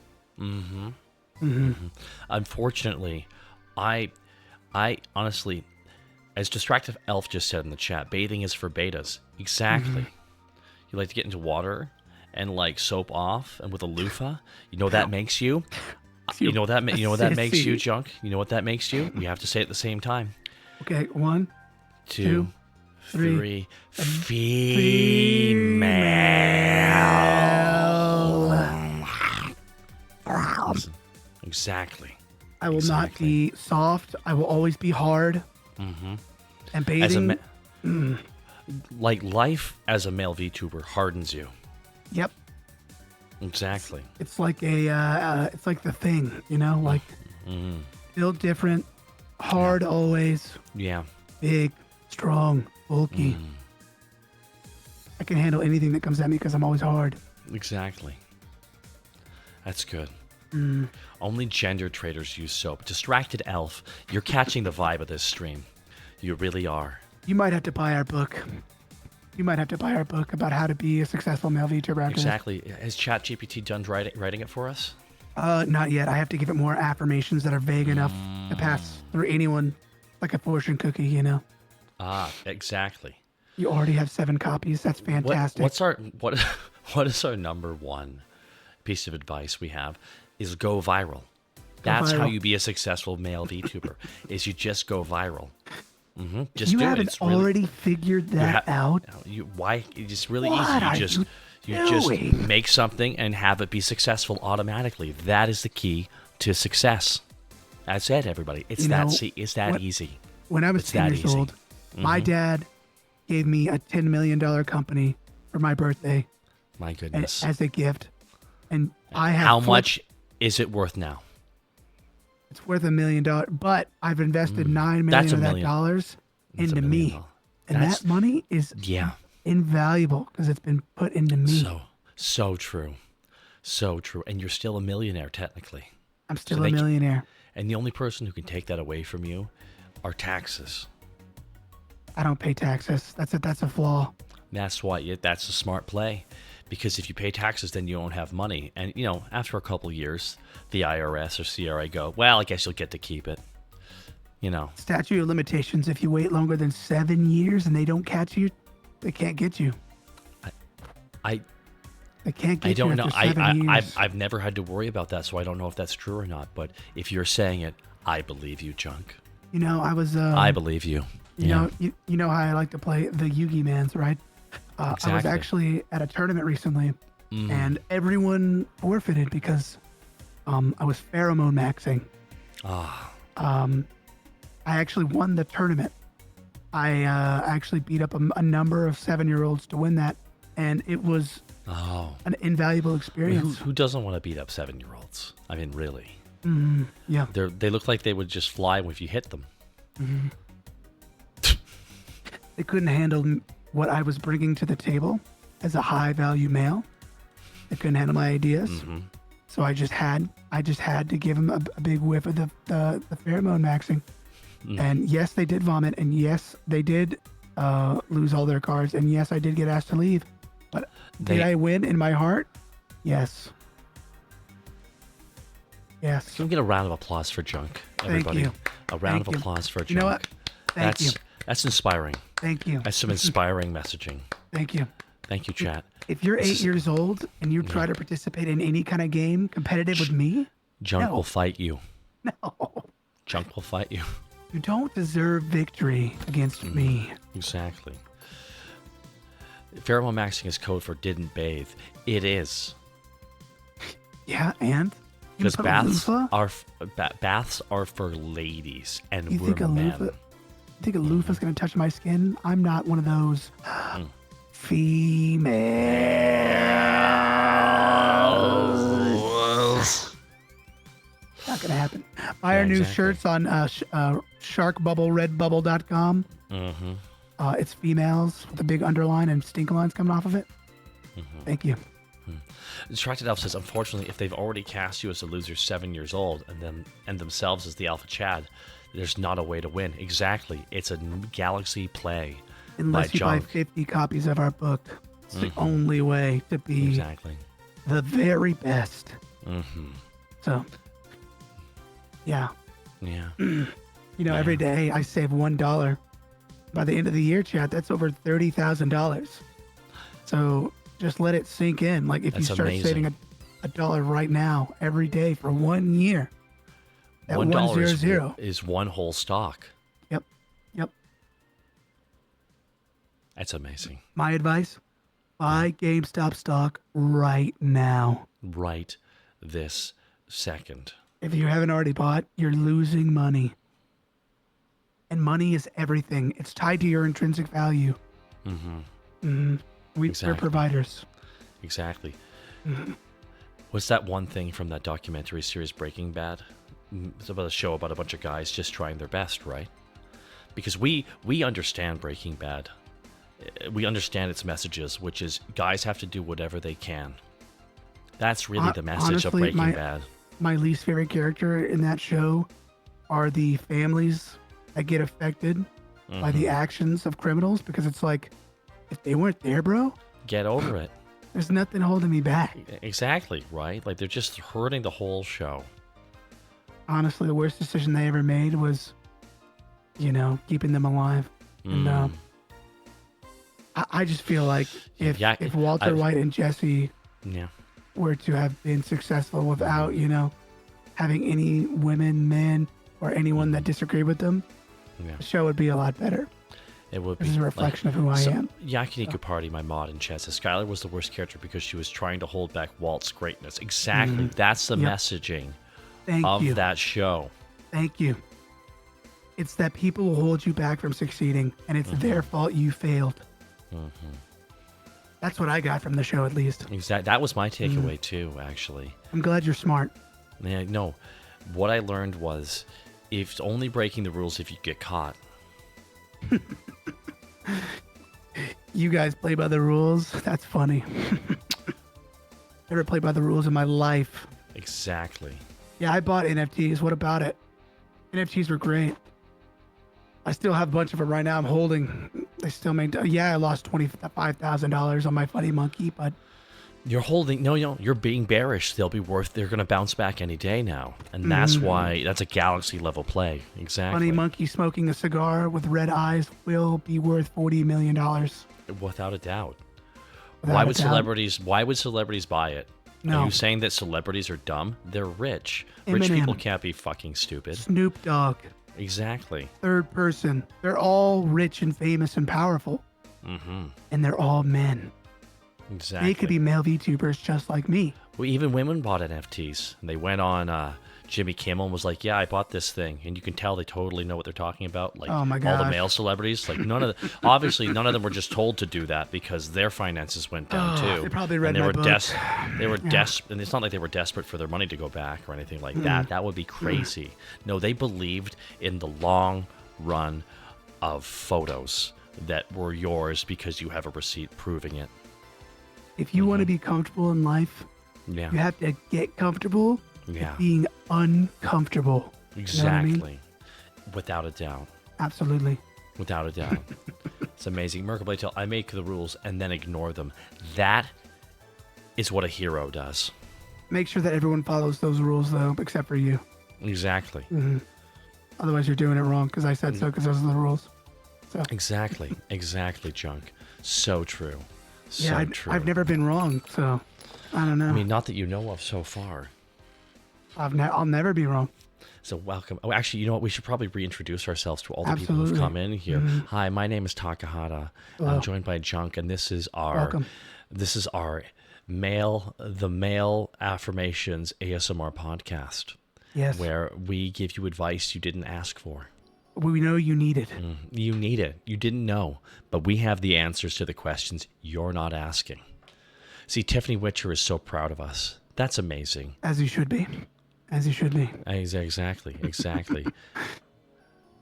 Speaker 1: Unfortunately, I honestly, as Distractive Elf just said in the chat, bathing is for betas. Exactly. You like to get into water and like soap off, and with a loofah. You know what that makes you. You know what that makes you, Junk. You know what that makes you. We have to say it at the same time.
Speaker 2: Okay, 1,
Speaker 1: 2,
Speaker 2: 3.
Speaker 1: Female. Exactly.
Speaker 2: I will not be soft. I will always be hard. And bathing.
Speaker 1: Like life as a male VTuber hardens you.
Speaker 2: Yep.
Speaker 1: Exactly.
Speaker 2: It's like it's like the thing, like built different, hard always.
Speaker 1: Yeah.
Speaker 2: Big, strong, bulky. I can handle anything that comes at me because I'm always hard.
Speaker 1: Exactly. That's good. Only gender traders use soap. Distracted Elf, you're catching the vibe of this stream. You really are.
Speaker 2: You might have to buy our book. You might have to buy our book about how to be a successful male VTuber after
Speaker 1: Exactly. Has ChatGPT done writing it for us?
Speaker 2: this. Not yet. I have to give it more affirmations that are vague enough to pass through anyone, like a fortune cookie, you know.
Speaker 1: Ah, exactly.
Speaker 2: You already have 7 copies. That's fantastic.
Speaker 1: What is our number one piece of advice we have? Is go viral. That's how
Speaker 2: viral.
Speaker 1: you be a successful male VTuber. Is you just go viral. Just
Speaker 2: You
Speaker 1: do it.
Speaker 2: haven't
Speaker 1: It's really,
Speaker 2: already figured that out?
Speaker 1: why? It's really
Speaker 2: What are
Speaker 1: easy. You
Speaker 2: you
Speaker 1: just
Speaker 2: doing?
Speaker 1: make something and have it be successful automatically. That is the key to success. That's it, everybody. It's it's that easy.
Speaker 2: When I was
Speaker 1: It's
Speaker 2: 10
Speaker 1: that
Speaker 2: years
Speaker 1: easy.
Speaker 2: old, my dad gave me a $10 million company for my birthday
Speaker 1: My goodness.
Speaker 2: as a gift. And I have
Speaker 1: How much is it worth now?
Speaker 2: It's worth $1 million, but I've invested $9 million
Speaker 1: That's
Speaker 2: of
Speaker 1: $1
Speaker 2: that
Speaker 1: million.
Speaker 2: dollars
Speaker 1: That's
Speaker 2: into
Speaker 1: $1
Speaker 2: me.
Speaker 1: million.
Speaker 2: And
Speaker 1: That's-
Speaker 2: that money is
Speaker 1: Yeah.
Speaker 2: invaluable because it's been put into me.
Speaker 1: So true. So true. And you're still a millionaire, technically.
Speaker 2: I'm still
Speaker 1: so
Speaker 2: a
Speaker 1: they-
Speaker 2: millionaire.
Speaker 1: And the only person who can take that away from you are taxes.
Speaker 2: I don't pay taxes. That's a flaw.
Speaker 1: That's why that's a smart play. Because if you pay taxes, then you won't have money. And, after a couple of years, the IRS or CRA go, well, I guess you'll get to keep it.
Speaker 2: Statute of limitations, if you wait longer than 7 years and they don't catch you, they can't get you.
Speaker 1: I
Speaker 2: They can't get
Speaker 1: I don't
Speaker 2: you
Speaker 1: know.
Speaker 2: after 7 years.
Speaker 1: I've never had to worry about that, so I don't know if that's true or not. But if you're saying it, I believe you, Junk.
Speaker 2: I was.
Speaker 1: I believe you.
Speaker 2: You know, you know how I like to play the Yugi Mans, right? I was
Speaker 1: Exactly.
Speaker 2: actually at a tournament recently, and everyone forfeited because I was pheromone maxing.
Speaker 1: Ah,
Speaker 2: I actually won the tournament. I actually beat up a number of 7-year-olds to win that, and it was an invaluable
Speaker 1: I mean,
Speaker 2: experience.
Speaker 1: who doesn't want to beat up 7-year-olds? I mean, really.
Speaker 2: Yeah.
Speaker 1: They look like they would just fly if you hit them.
Speaker 2: They couldn't handle what I was bringing to the table as a high-value male. They couldn't handle my ideas. So I just had to give them a big whiff of the pheromone maxing. And yes, they did vomit, and yes, they did lose all their cards, and yes, I did get asked to leave. But did I win in my heart? Yes. Yes.
Speaker 1: Can we get a round of applause for Junk, everybody?
Speaker 2: you.
Speaker 1: A round
Speaker 2: Thank
Speaker 1: of
Speaker 2: you.
Speaker 1: applause for Junk.
Speaker 2: You know what? Thank you.
Speaker 1: That's inspiring.
Speaker 2: Thank you.
Speaker 1: That's some inspiring messaging.
Speaker 2: Thank you.
Speaker 1: Thank you, chat.
Speaker 2: If you're
Speaker 1: This
Speaker 2: 8
Speaker 1: is-
Speaker 2: years old and you try to participate in any kind of game competitive with me,
Speaker 1: Junk
Speaker 2: No.
Speaker 1: will fight you.
Speaker 2: no,
Speaker 1: Junk will fight you.
Speaker 2: you don't deserve victory against me.
Speaker 1: Exactly. Pheromone maxing is code for didn't bathe. It is.
Speaker 2: Yeah, and you
Speaker 1: Because
Speaker 2: put a
Speaker 1: baths
Speaker 2: loofah?
Speaker 1: baths are for ladies and
Speaker 2: You
Speaker 1: we're
Speaker 2: think a
Speaker 1: men.
Speaker 2: loofah? You think a loofah's gonna touch my skin? I'm not one of those females. Not gonna happen. Buy
Speaker 1: Yeah,
Speaker 2: our new
Speaker 1: exactly.
Speaker 2: shirts on sharkbubbleredbubble.com.
Speaker 1: Mm-hmm.
Speaker 2: It's females with a big underline and stink lines coming off of it. Thank you.
Speaker 1: Distracted Elf says, unfortunately, if they've already cast you as a loser 7 years old and themselves as the Alpha Chad, there's not a way to win. Exactly. It's a galaxy play
Speaker 2: Unless
Speaker 1: by
Speaker 2: you buy
Speaker 1: Junk.
Speaker 2: 50 copies of our book. It's the only way to be
Speaker 1: Exactly.
Speaker 2: the very best.
Speaker 1: Mm-hmm.
Speaker 2: So, yeah.
Speaker 1: Yeah.
Speaker 2: Every day I save $1. By the end of the year, chat, that's over $30,000. So just let it sink in. Like if
Speaker 1: That's
Speaker 2: you start
Speaker 1: amazing.
Speaker 2: saving a dollar right now, every day for 1 year, at
Speaker 1: $1
Speaker 2: 100.
Speaker 1: is one whole stock.
Speaker 2: Yep.
Speaker 1: That's amazing.
Speaker 2: My advice: buy GameStop stock right now.
Speaker 1: Right this second.
Speaker 2: If you haven't already bought, you're losing money. And money is everything. It's tied to your intrinsic value. We're
Speaker 1: Exactly.
Speaker 2: providers.
Speaker 1: Exactly. What's that one thing from that documentary series Breaking Bad? It's about a show about a bunch of guys just trying their best, right? Because we understand Breaking Bad. We understand its messages, which is guys have to do whatever they can. That's really the message of
Speaker 2: honestly,
Speaker 1: Breaking Bad.
Speaker 2: My least favorite character in that show are the families that get affected by the actions of criminals, because it's like if they weren't there, bro,
Speaker 1: Get over it.
Speaker 2: there's nothing holding me back.
Speaker 1: Exactly, right? Like, they're just hurting the whole show.
Speaker 2: Honestly, the worst decision they ever made was, keeping them alive. And I just feel like if Walter White and Jesse were to have been successful without, having any women, men, or anyone that disagreed with them, the show would be a lot better.
Speaker 1: It would be.
Speaker 2: This is a reflection of who I am.
Speaker 1: Yakiniku Party, my mod in chat, says Skylar was the worst character because she was trying to hold back Walt's greatness. Exactly. That's the messaging of that show.
Speaker 2: Thank you. It's that people will hold you back from succeeding, and it's their fault you failed. That's what I got from the show, at least.
Speaker 1: Exactly. That was my takeaway, too, actually.
Speaker 2: I'm glad you're smart.
Speaker 1: Yeah, no. What I learned was it's only breaking the rules if you get caught.
Speaker 2: You guys play by the rules? That's funny. Never played by the rules in my life.
Speaker 1: Exactly.
Speaker 2: Yeah, I bought NFTs. What about it? NFTs were great. I still have a bunch of them right now. I'm holding. They still maintain. Yeah, I lost $25,000 on my funny monkey, but
Speaker 1: you're holding. No, you're being bearish. They're going to bounce back any day now, and that's why that's a galaxy level play. Exactly.
Speaker 2: Funny monkey smoking a cigar with red eyes will be worth $40 million.
Speaker 1: Without a doubt. Why would celebrities buy it?
Speaker 2: No.
Speaker 1: Are you saying that celebrities are dumb? They're rich.
Speaker 2: Eminem.
Speaker 1: Rich people can't be fucking stupid.
Speaker 2: Snoop Dogg.
Speaker 1: Exactly.
Speaker 2: Third person. They're all rich and famous and powerful. And they're all men.
Speaker 1: Exactly.
Speaker 2: They could be male VTubers just like me.
Speaker 1: Well, even women bought NFTs. And they went on Jimmy Kimmel and was like, yeah, I bought this thing. And you can tell they totally know what they're talking about. Like,
Speaker 2: oh my
Speaker 1: all the male celebrities. Like, obviously, none of them were just told to do that because their finances went down, too.
Speaker 2: They probably read
Speaker 1: and
Speaker 2: my book.
Speaker 1: They were desperate. And it's not like they were desperate for their money to go back or anything like that. That would be crazy. No, they believed in the long run of photos that were yours because you have a receipt proving it.
Speaker 2: If you want to be comfortable in life, you have to get comfortable with being uncomfortable.
Speaker 1: Exactly.
Speaker 2: You know what I mean?
Speaker 1: Without a doubt.
Speaker 2: Absolutely.
Speaker 1: Without a doubt. It's amazing. Merkleblade tell I make the rules and then ignore them. That is what a hero does.
Speaker 2: Make sure that everyone follows those rules, though, except for you.
Speaker 1: Exactly.
Speaker 2: Otherwise, you're doing it wrong because I said so because those are the rules. So.
Speaker 1: Exactly. Exactly, Junk. So true. So true.
Speaker 2: I've never been wrong, so I don't know.
Speaker 1: I mean, not that you know of so far.
Speaker 2: I'll never be wrong.
Speaker 1: So welcome. Oh, actually, you know what? We should probably reintroduce ourselves to all the people who've come in here. Hi, my name is Takahata.
Speaker 2: Hello.
Speaker 1: I'm joined by Junk, and this is our male affirmations ASMR podcast.
Speaker 2: Yes.
Speaker 1: Where we give you advice you didn't ask for.
Speaker 2: We know you need it.
Speaker 1: You need it. You didn't know, but we have the answers to the questions you're not asking. See, Tiffany Witcher is so proud of us. That's amazing.
Speaker 2: As you should be. As you should be.
Speaker 1: Exactly.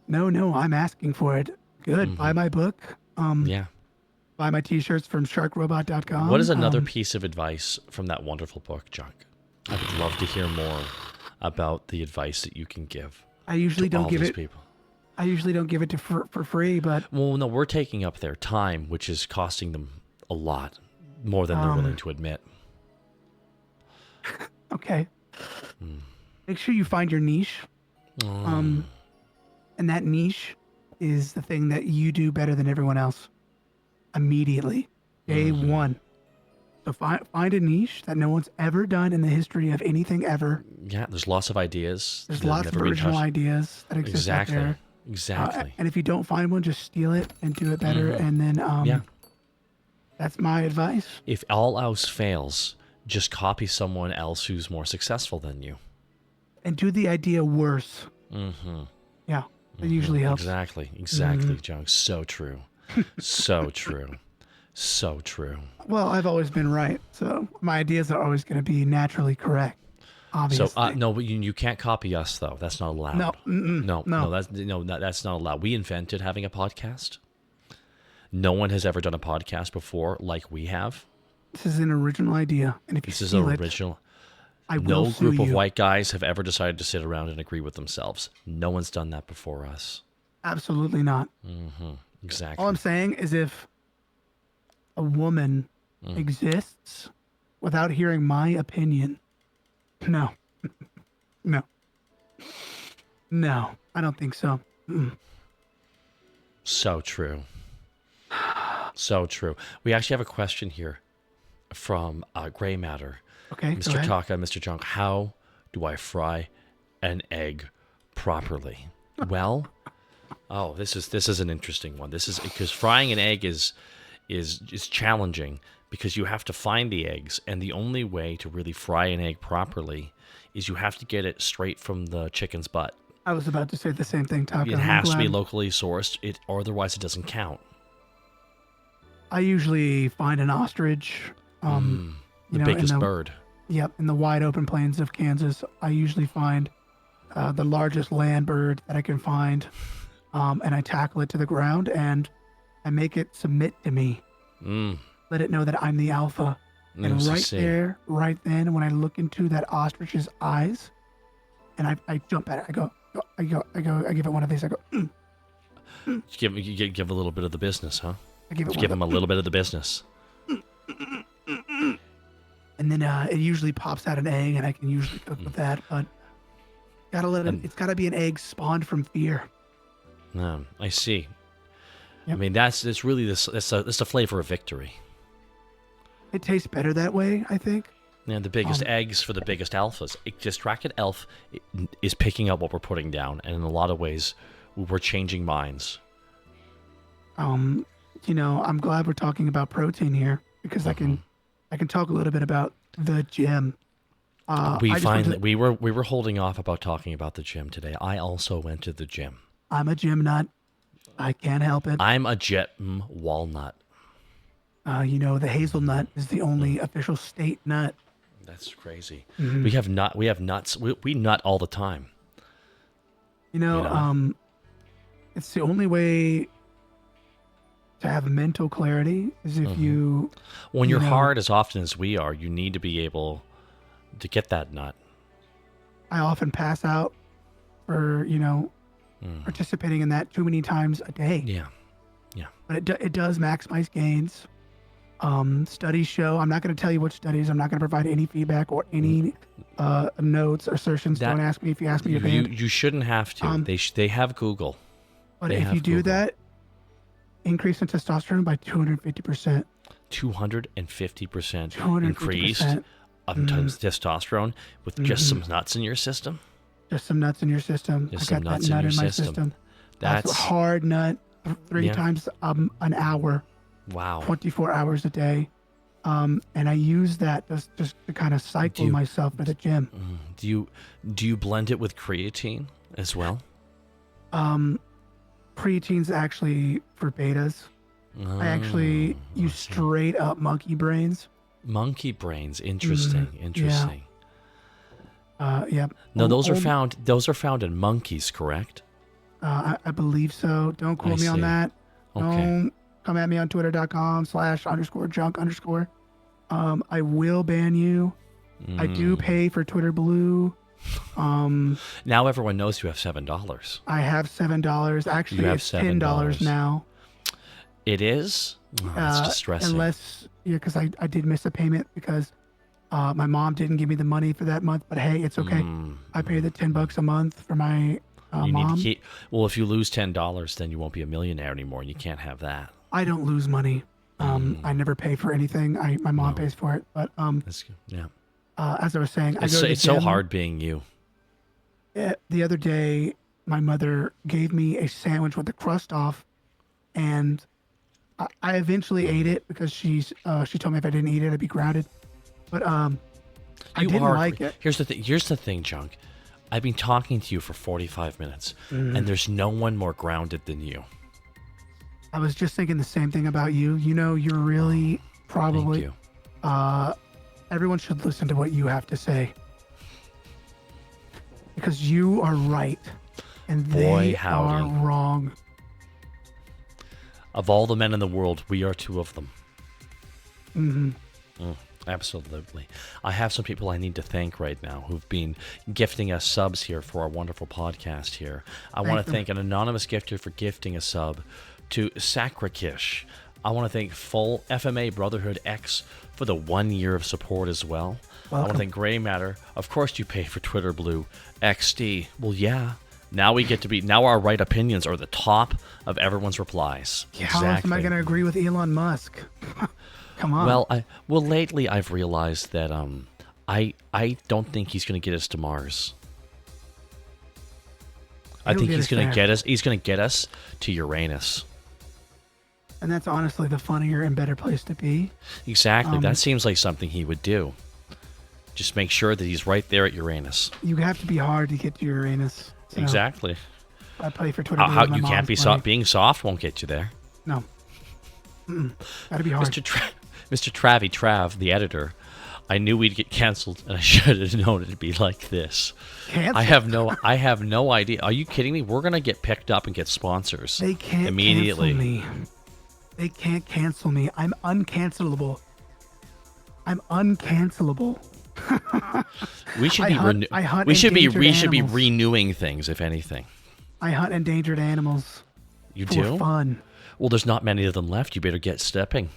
Speaker 2: No, I'm asking for it. Good. Buy my book. Buy my t-shirts from sharkrobot.com.
Speaker 1: What is another piece of advice from that wonderful book, Junk? I would love to hear more about the advice that you can give.
Speaker 2: I usually don't give it.
Speaker 1: People.
Speaker 2: I usually don't give it for free, but...
Speaker 1: Well, no, we're taking up their time, which is costing them a lot, more than they're willing to admit.
Speaker 2: Okay. Make sure you find your niche. And that niche is the thing that you do better than everyone else. Immediately. Day one. So find a niche that no one's ever done in the history of anything ever.
Speaker 1: Yeah, there's lots of ideas.
Speaker 2: There's lots of original ideas that exist out there.
Speaker 1: Exactly.
Speaker 2: And if you don't find one, just steal it and do it better. And then, that's my advice.
Speaker 1: If all else fails, just copy someone else who's more successful than you.
Speaker 2: And do the idea worse. Yeah, it usually helps.
Speaker 1: Exactly, Junk. So true. So true. So true.
Speaker 2: Well, I've always been right, so my ideas are always going to be naturally correct. Obviously.
Speaker 1: So no, but you can't copy us though. That's not allowed. No, that's not allowed. We invented having a podcast. No one has ever done a podcast before like we have.
Speaker 2: This is an original idea, and if you steal it,
Speaker 1: no group of white guys have ever decided to sit around and agree with themselves. No one's done that before us.
Speaker 2: Absolutely not.
Speaker 1: Exactly.
Speaker 2: All I'm saying is if a woman exists without hearing my opinion. No. No. No, I don't think so.
Speaker 1: So true. So true. We actually have a question here from Gray Matter.
Speaker 2: Okay, go
Speaker 1: Mr.
Speaker 2: ahead.
Speaker 1: Taka, Mr. Junk, how do I fry an egg properly? Well, this is an interesting one. This is because frying an egg is challenging because you have to find the eggs, and the only way to really fry an egg properly is you have to get it straight from the chicken's butt.
Speaker 2: I was about to say the same thing, Taco.
Speaker 1: It has to be locally sourced, or otherwise it doesn't count.
Speaker 2: I usually find an ostrich.
Speaker 1: The biggest bird.
Speaker 2: Yep, in the wide open plains of Kansas, I usually find the largest land bird that I can find, and I tackle it to the ground, and I make it submit to me. Let it know that I'm the alpha. And right then, when I look into that ostrich's eyes, and I jump at it, I give it one of these. I go.
Speaker 1: You give a little bit of the business, huh?
Speaker 2: Give
Speaker 1: him a little bit of the business.
Speaker 2: And then it usually pops out an egg, and I can usually cook with that. But gotta let it. It's gotta be an egg spawned from fear.
Speaker 1: I see.
Speaker 2: Yep.
Speaker 1: I mean, that's really that's the flavor of victory.
Speaker 2: It tastes better that way, I think.
Speaker 1: And the biggest eggs for the biggest alphas. A distracted elf is picking up what we're putting down, and in a lot of ways, we're changing minds.
Speaker 2: I'm glad we're talking about protein here because I can talk a little bit about the gym.
Speaker 1: We were holding off about talking about the gym today. I also went to the gym.
Speaker 2: I'm a gym nut. I can't help it.
Speaker 1: I'm a walnut.
Speaker 2: The hazelnut is the only official state nut.
Speaker 1: That's crazy. Mm-hmm. We have nuts. We nut all the time.
Speaker 2: It's the only way to have mental clarity is if you...
Speaker 1: When you're hard as often as we are, you need to be able to get that nut.
Speaker 2: I often pass out for, participating in that too many times a day.
Speaker 1: Yeah.
Speaker 2: But it does maximize gains. Studies show, I'm not going to tell you which studies, I'm not going to provide any feedback or any notes or assertions. Don't ask me if you ask me.
Speaker 1: You shouldn't have to. They have Google.
Speaker 2: But if you do that, increase in testosterone by 250%.
Speaker 1: 250% increase of testosterone with just some nuts in your system?
Speaker 2: Just some nuts in your system.
Speaker 1: Just
Speaker 2: I
Speaker 1: some
Speaker 2: got
Speaker 1: nuts
Speaker 2: that nut
Speaker 1: in
Speaker 2: in
Speaker 1: your
Speaker 2: my
Speaker 1: system.
Speaker 2: That's a hard nut 3 times an hour.
Speaker 1: Wow.
Speaker 2: 24 hours a day. And I use that just to kind of cycle myself to the gym.
Speaker 1: Do you blend it with creatine as well?
Speaker 2: Creatine's actually for betas. I actually use straight up monkey brains.
Speaker 1: Monkey brains, interesting. Interesting.
Speaker 2: Yeah.
Speaker 1: No, those are found in monkeys, correct?
Speaker 2: I believe so. Don't quote me on that.
Speaker 1: Okay.
Speaker 2: Don't come at me on twitter.com/_junk_. I will ban you. I do pay for Twitter Blue.
Speaker 1: Now everyone knows you have $7.
Speaker 2: I have $7. Actually, it's $10 now.
Speaker 1: It is? Oh, that's distressing.
Speaker 2: Unless, because I did miss a payment because my mom didn't give me the money for that month. But hey, it's okay. I pay the $10 a month for my mom.
Speaker 1: Need to keep, well, if you lose $10, then you won't be a millionaire anymore, and you can't have that.
Speaker 2: I don't lose money. I never pay for anything. My mom pays for it. But
Speaker 1: that's good. Yeah.
Speaker 2: As I was saying,
Speaker 1: it's so hard being you.
Speaker 2: The other day, my mother gave me a sandwich with the crust off, and I eventually ate it because she told me if I didn't eat it, I'd be grounded. But I didn't like it.
Speaker 1: Here's the thing, Junk. I've been talking to you for 45 minutes, and there's no one more grounded than you.
Speaker 2: I was just thinking the same thing about you. You're really probably...
Speaker 1: Thank you.
Speaker 2: Everyone should listen to what you have to say. Because you are right, and they are wrong.
Speaker 1: Of all the men in the world, we are two of them. Absolutely. I have some people I need to thank right now who've been gifting us subs here for our wonderful podcast here. I want to thank an anonymous gifter for gifting a sub to Sakrakish, I want to thank Full FMA Brotherhood X for the 1 year of support as well. I want to thank Gray Matter. Of course, you pay for Twitter Blue XD. Well, yeah. Now we get to be. Now our right opinions are the top of everyone's replies.
Speaker 2: Yeah, how else am I going to agree with Elon Musk? Come on.
Speaker 1: Well, lately I've realized that I don't think he's going to get us to Mars. I think he's going to get us. He's going to get us to Uranus.
Speaker 2: And that's honestly the funnier and better place to be.
Speaker 1: Exactly. That seems like something he would do. Just make sure that he's right there at Uranus.
Speaker 2: You have to be hard to get to Uranus. So
Speaker 1: exactly.
Speaker 2: I play for Twitter.
Speaker 1: How you can't be soft. Being soft won't get you there.
Speaker 2: No. Gotta be hard.
Speaker 1: Mr. Travie Trav, the editor, I knew we'd get canceled, and I should have known it'd be like this.
Speaker 2: Canceled?
Speaker 1: I have no idea. Are you kidding me? We're gonna get picked up and get sponsors.
Speaker 2: They can't
Speaker 1: immediately.
Speaker 2: Cancel me. They can't cancel me. I'm uncancelable. I'm uncancelable.
Speaker 1: We should be renewing things, if anything.
Speaker 2: I hunt endangered animals.
Speaker 1: You do?
Speaker 2: For fun.
Speaker 1: Well, there's not many of them left. You better get stepping.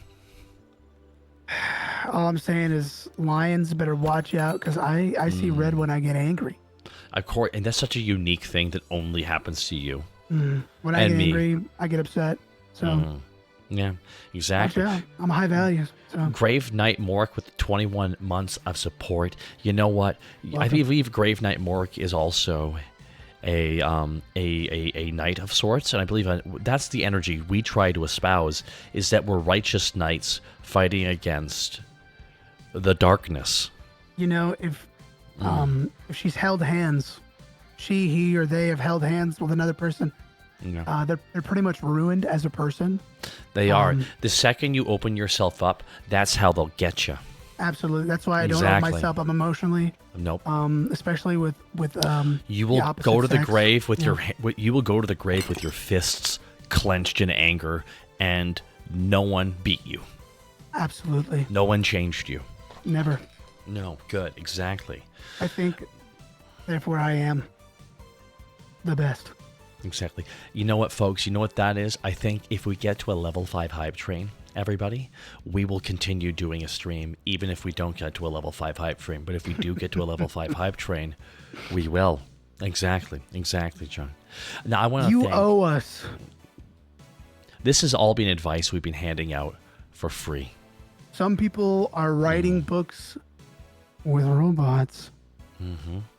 Speaker 2: All I'm saying is lions better watch out, because I see red when I get angry.
Speaker 1: Of course, and that's such a unique thing that only happens to you.
Speaker 2: When I get angry, I get upset. So
Speaker 1: yeah, exactly.
Speaker 2: Watch out. I'm high value. So.
Speaker 1: Grave Knight Mork with 21 months of support. You know what? Welcome. I believe Grave Knight Mork is also a knight of sorts, and I believe that's the energy we try to espouse, is that we're righteous knights fighting against the darkness.
Speaker 2: You know, if she's held hands, she, he, or they have held hands with another person, they're pretty much ruined as a person. They
Speaker 1: are. The second you open yourself up, that's how they'll get you.
Speaker 2: Absolutely. That's why I don't open myself up emotionally.
Speaker 1: Nope.
Speaker 2: Especially with
Speaker 1: you will go to the grave with you will go to the grave with your fists clenched in anger, and no one beat you.
Speaker 2: Absolutely.
Speaker 1: No one changed you.
Speaker 2: Never.
Speaker 1: No. Good. Exactly.
Speaker 2: I think, therefore, I am the best.
Speaker 1: Exactly. You know what, folks? You know what that is? I think if we get to a level 5 hype train, everybody, we will continue doing a stream, even if we don't get to a level 5 hype train. But if we do get to a level 5 hype train, we will. Exactly. Exactly, John. Now, I want to
Speaker 2: You owe us.
Speaker 1: This has all been advice we've been handing out for free.
Speaker 2: Some people are writing books with robots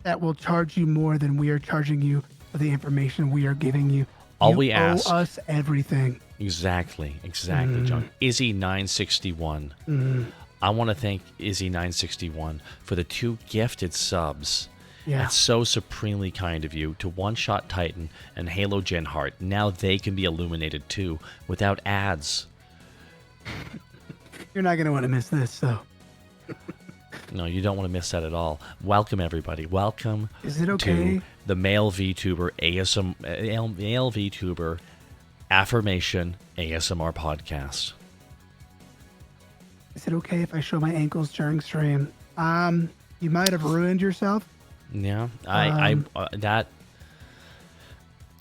Speaker 2: that will charge you more than we are charging you for the information we are giving you.
Speaker 1: All we ask.
Speaker 2: You owe us everything.
Speaker 1: Exactly, John. Izzy961. I want to thank Izzy961 for the 2 gifted subs.
Speaker 2: Yeah.
Speaker 1: That's so supremely kind of you. To One Shot Titan and Halo Gen Heart. Now they can be illuminated too, without ads.
Speaker 2: You're not going to want to miss this, though.
Speaker 1: No, you don't want to miss that at all. Welcome, everybody. Welcome
Speaker 2: to
Speaker 1: the Male VTuber Male VTuber Affirmation ASMR podcast.
Speaker 2: Is it okay if I show my ankles during stream? You might have ruined yourself.
Speaker 1: Yeah, that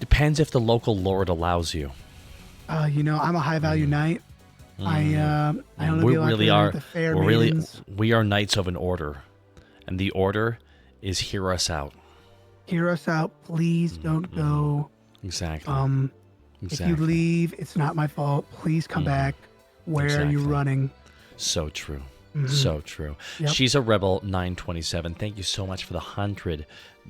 Speaker 1: depends if the local lord allows you.
Speaker 2: I'm a high value knight. I only
Speaker 1: we are knights of an order, and the order is hear us out.
Speaker 2: Hear us out, please don't go.
Speaker 1: Exactly.
Speaker 2: If you leave, it's not my fault. Please come back. Where are you running?
Speaker 1: So true. So true. Yep. She's a Rebel 927. Thank you so much for the 100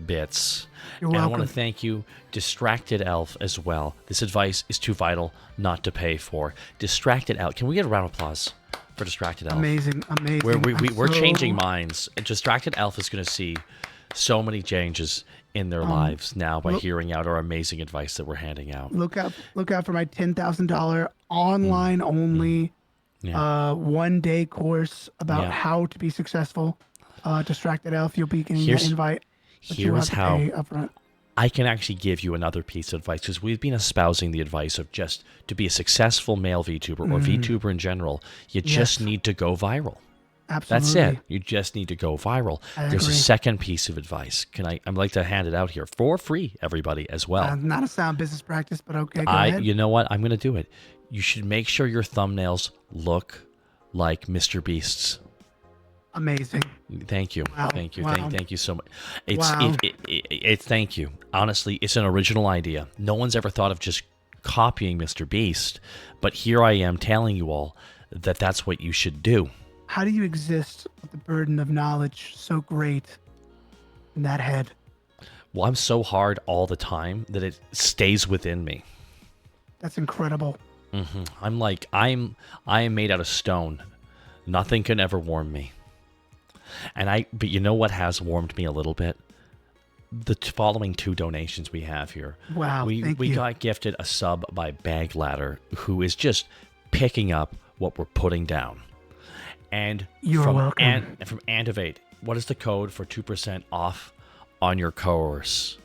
Speaker 1: bits.
Speaker 2: You're welcome.
Speaker 1: I want to thank you, Distracted Elf, as well. This advice is too vital not to pay for. Distracted Elf. Can we get a round of applause for Distracted Elf?
Speaker 2: Amazing.
Speaker 1: We're changing minds. And Distracted Elf is going to see so many changes in their lives now by hearing out our amazing advice that we're handing out.
Speaker 2: Look out for my $10,000 online only 1-day course about how to be successful. Distracted Elf, you'll be getting that invite.
Speaker 1: Here's how I can actually give you another piece of advice, because we've been espousing the advice of just to be a successful male VTuber or VTuber in general, you just need to go viral.
Speaker 2: Absolutely.
Speaker 1: That's it. You just need to go viral. There's a second piece of advice. I'd like to hand it out here for free, everybody, as well.
Speaker 2: Not a sound business practice, but okay, go ahead.
Speaker 1: You know what? I'm going to do it. you should make sure your thumbnails look like Mr. Beast's.
Speaker 2: Amazing.
Speaker 1: Thank you.
Speaker 2: Wow.
Speaker 1: Thank you.
Speaker 2: Wow.
Speaker 1: Thank you so much.
Speaker 2: Wow.
Speaker 1: Thank you. Honestly, it's an original idea. No one's ever thought of just copying Mr. Beast, but here I am telling you all that that's what you should do.
Speaker 2: How do you exist with the burden of knowledge so great in that head?
Speaker 1: Well, I'm so hard all the time that it stays within me.
Speaker 2: That's incredible.
Speaker 1: I am made out of stone. Nothing can ever warm me. But you know what has warmed me a little bit? The following 2 donations we have here.
Speaker 2: Wow,
Speaker 1: we
Speaker 2: thank you.
Speaker 1: got gifted a sub by Bag Ladder, who is just picking up what we're putting down. And
Speaker 2: You're welcome.
Speaker 1: From Antivate, what is the code for 2% off on your course?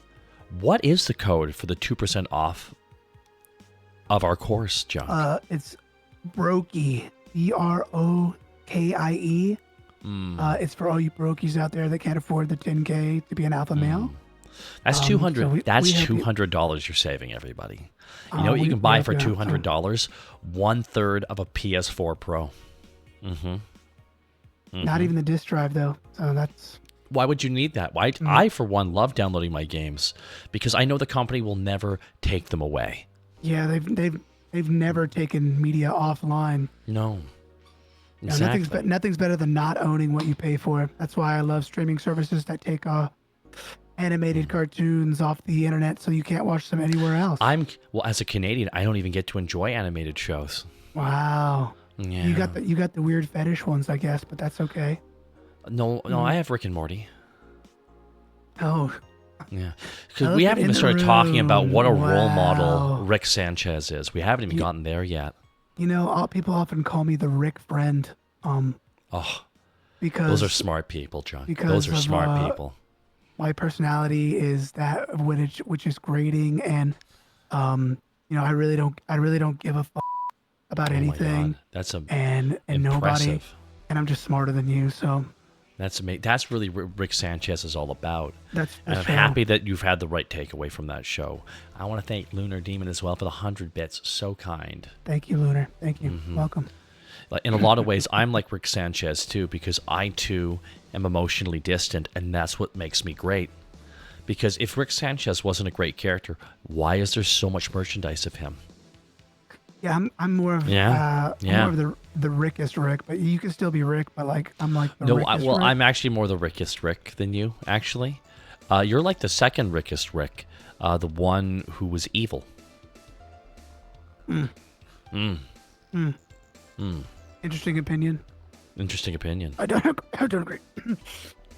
Speaker 1: What is the code for the 2% off of our course, John?
Speaker 2: It's Brokey. BROKIE. It's for all you brokies out there that can't afford the 10K to be an alpha male.
Speaker 1: That's $200.
Speaker 2: so
Speaker 1: That's
Speaker 2: we have you-
Speaker 1: $200 you're saving, everybody. You know what you can buy for $200? 1/3 of a PS4 Pro.
Speaker 2: Not even the disc drive though. So that's
Speaker 1: Why would you need that? Why? I, for one, love downloading my games because I know the company will never take them away.
Speaker 2: yeah. They've never taken media offline.
Speaker 1: No.
Speaker 2: No,
Speaker 1: Exactly.
Speaker 2: nothing's better than not owning what you pay for. That's why I love streaming services that take animated cartoons off the internet so you can't watch them anywhere else.
Speaker 1: Well, as a Canadian, I don't even get to enjoy animated shows.
Speaker 2: Wow.
Speaker 1: Yeah.
Speaker 2: You got the weird fetish ones, I guess, but that's okay.
Speaker 1: No, I have Rick and Morty.
Speaker 2: Oh,
Speaker 1: Yeah. Because we
Speaker 2: Elephant
Speaker 1: haven't
Speaker 2: in
Speaker 1: even
Speaker 2: the
Speaker 1: started talking about what a role
Speaker 2: room.
Speaker 1: model
Speaker 2: Wow.
Speaker 1: Rick Sanchez is. We haven't even gotten there yet.
Speaker 2: you know, people often call me the Rick friend,
Speaker 1: Oh,
Speaker 2: because
Speaker 1: those are smart people, John.
Speaker 2: because
Speaker 1: Those are
Speaker 2: of,
Speaker 1: smart people.
Speaker 2: my personality is that of which is grating, and you know, I really don't give a fuck about
Speaker 1: Oh my
Speaker 2: anything,
Speaker 1: God. That's
Speaker 2: and nobody,
Speaker 1: impressive.
Speaker 2: and I'm just smarter than you, so
Speaker 1: That's amazing. That's really what Rick Sanchez is all about.
Speaker 2: that's
Speaker 1: And I'm
Speaker 2: show.
Speaker 1: happy that you've had the right takeaway from that show. I want to thank Lunar Demon as well for the 100 bits. So kind.
Speaker 2: Thank you, Lunar. Thank you.
Speaker 1: Mm-hmm.
Speaker 2: Welcome.
Speaker 1: In a lot of ways, I'm like Rick Sanchez too, because I too am emotionally distant, and that's what makes me great. Because if Rick Sanchez wasn't a great character, why is there so much merchandise of him?
Speaker 2: Yeah, I'm more of
Speaker 1: Yeah,
Speaker 2: I'm
Speaker 1: yeah.
Speaker 2: more of the Rickest Rick, but you can still be Rick, but like I'm like the
Speaker 1: No,
Speaker 2: Rickest Rick.
Speaker 1: I'm actually more the Rickest Rick than you, actually. You're like the second Rickest Rick, the one who was evil.
Speaker 2: Interesting opinion.
Speaker 1: Interesting opinion.
Speaker 2: I don't agree.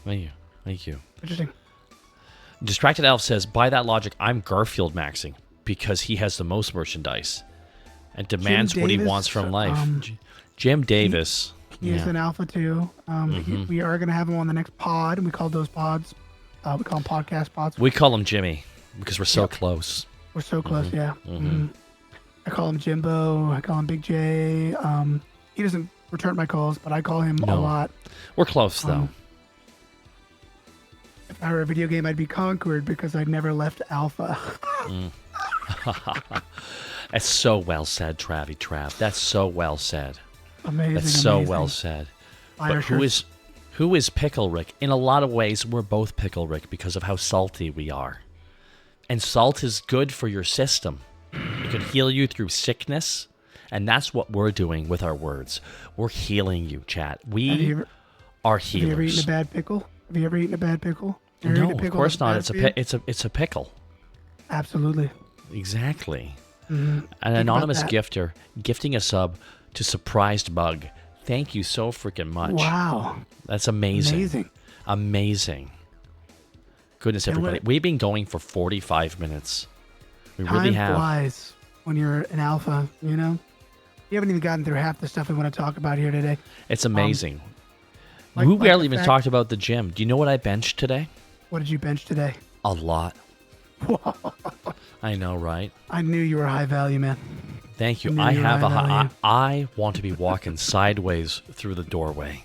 Speaker 1: Thank you. Thank you.
Speaker 2: Interesting.
Speaker 1: Distracted Elf says, by that logic, I'm Garfield maxing because he has the most merchandise and demands what he
Speaker 2: Davis,
Speaker 1: wants from life. Jim Davis.
Speaker 2: He is an alpha too. We are going to have him on the next pod, and we call those pods. We call them podcast pods.
Speaker 1: We call him Jimmy because we're so close.
Speaker 2: We're so close, yeah. I call him Jimbo. I call him Big J. He doesn't return my calls, but I call him a
Speaker 1: No.
Speaker 2: lot.
Speaker 1: We're close, though.
Speaker 2: If I were a video game, I'd be Conquered because I'd never left Alpha.
Speaker 1: That's so well said, Travie Trav. That's so well said.
Speaker 2: Amazing.
Speaker 1: That's so
Speaker 2: amazing.
Speaker 1: well said.
Speaker 2: Fire
Speaker 1: But who is Pickle Rick? In a lot of ways, we're both Pickle Rick because of how salty we are. And salt is good for your system. It can heal you through sickness. And that's what we're doing with our words. We're healing you, chat. We are
Speaker 2: Have you ever
Speaker 1: healers.
Speaker 2: eaten a bad pickle? Have you ever eaten a bad pickle? You ever
Speaker 1: No,
Speaker 2: eaten a
Speaker 1: of
Speaker 2: pickle
Speaker 1: course
Speaker 2: that's
Speaker 1: not.
Speaker 2: bad for you?
Speaker 1: It's a pickle.
Speaker 2: Absolutely.
Speaker 1: Exactly.
Speaker 2: Mm-hmm.
Speaker 1: An anonymous
Speaker 2: that.
Speaker 1: gifter gifting a sub to Surprised Bug. Thank you so freaking much.
Speaker 2: Wow.
Speaker 1: That's amazing.
Speaker 2: Amazing.
Speaker 1: Amazing. Goodness,
Speaker 2: And
Speaker 1: everybody.
Speaker 2: what-
Speaker 1: We've been going for 45 minutes. We
Speaker 2: Time
Speaker 1: really have.
Speaker 2: flies when you're an alpha, you know? You haven't even gotten through half the stuff we want to talk about here today.
Speaker 1: It's amazing.
Speaker 2: like-
Speaker 1: we
Speaker 2: like
Speaker 1: barely
Speaker 2: the
Speaker 1: even
Speaker 2: fact-
Speaker 1: talked about the gym. Do you know what I benched today?
Speaker 2: What did you bench today?
Speaker 1: A lot. I know, right?
Speaker 2: I knew you were high value, man.
Speaker 1: Thank you.
Speaker 2: I knew
Speaker 1: I
Speaker 2: you were
Speaker 1: have a.
Speaker 2: high value.
Speaker 1: I want to be walking sideways through the doorway.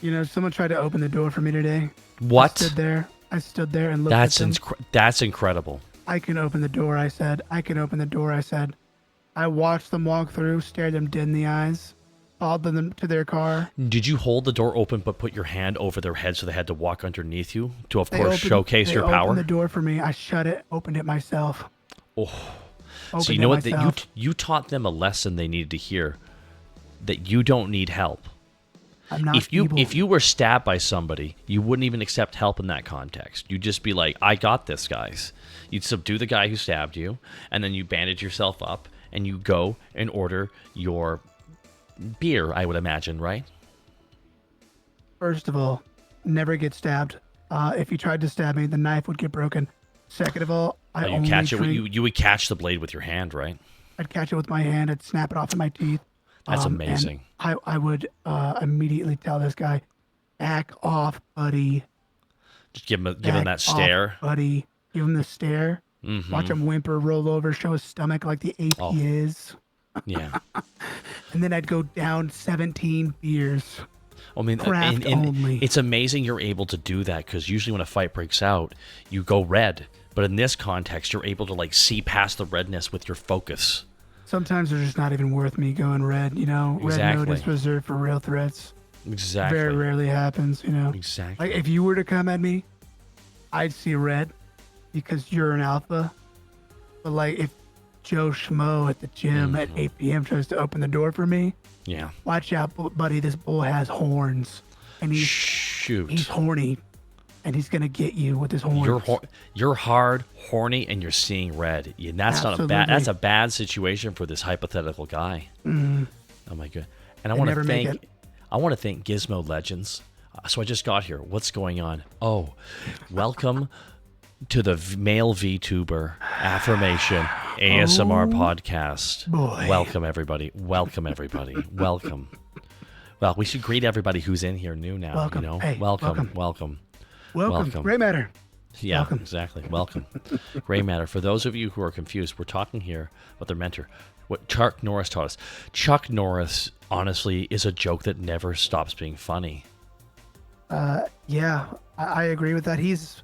Speaker 2: You know, someone tried to open the door for me today.
Speaker 1: What?
Speaker 2: I stood there and looked
Speaker 1: That's
Speaker 2: at them.
Speaker 1: that's incredible.
Speaker 2: I can open the door, I said. I can open the door, I said. I watched them walk through, stared them dead in the eyes, followed them to their car.
Speaker 1: Did you hold the door open but put your hand over their head so they had to walk underneath you to, of course, showcase your
Speaker 2: They
Speaker 1: power?
Speaker 2: opened the door for me. I shut it, opened it myself.
Speaker 1: Oh, so you know what? You taught them a lesson they needed to hear, that you don't need help.
Speaker 2: I'm not
Speaker 1: if you were stabbed by somebody, you wouldn't even accept help in that context. You'd just be like, I got this, guys. You'd subdue the guy who stabbed you, and then you bandage yourself up, and you go and order your beer, I would imagine, right?
Speaker 2: First of all, never get stabbed. If you tried to stab me, the knife would get broken. Second of all,
Speaker 1: you would catch the blade with your hand, right?
Speaker 2: I'd catch it with my hand. I'd snap it off in my teeth.
Speaker 1: That's amazing.
Speaker 2: I would immediately tell this guy, back off, buddy.
Speaker 1: Just give him that stare.
Speaker 2: Off, buddy. Give him the stare.
Speaker 1: Mm-hmm.
Speaker 2: Watch him whimper, roll over, show his stomach like the ape he is.
Speaker 1: Yeah.
Speaker 2: And then I'd go down 17 beers.
Speaker 1: I mean,
Speaker 2: only.
Speaker 1: It's amazing you're able to do that, because usually when a fight breaks out, you go red. But in this context, you're able to like see past the redness with your focus.
Speaker 2: Sometimes they're just not even worth me going red, you know?
Speaker 1: Exactly.
Speaker 2: Red mode is reserved for real threats.
Speaker 1: Exactly.
Speaker 2: Very rarely happens, you know?
Speaker 1: Exactly.
Speaker 2: Like, if you were to come at me, I'd see red because you're an alpha. But, like, if Joe Schmo at the gym at 8 p.m. tries to open the door for me,
Speaker 1: yeah,
Speaker 2: watch out, buddy. This bull has horns. And he's horny. And he's going to get you with his horns.
Speaker 1: You're hard, horny, and you're seeing red. And that's
Speaker 2: Absolutely.
Speaker 1: that's a bad situation for this hypothetical guy.
Speaker 2: Mm.
Speaker 1: Oh my god. And I want to thank Gizmo Legends. So I just got here. What's going on? Oh, welcome to the male VTuber affirmation ASMR podcast.
Speaker 2: Boy.
Speaker 1: Welcome everybody. Welcome everybody. Welcome. Well, we should greet everybody who's in here new now.
Speaker 2: Welcome.
Speaker 1: You know,
Speaker 2: Hey,
Speaker 1: welcome.
Speaker 2: Welcome. Gray matter.
Speaker 1: Yeah,
Speaker 2: Welcome.
Speaker 1: Exactly. Welcome. Gray matter. For those of you who are confused, we're talking here about their mentor, what Chuck Norris taught us. Chuck Norris, honestly, is a joke that never stops being funny.
Speaker 2: Yeah, I agree with that. He's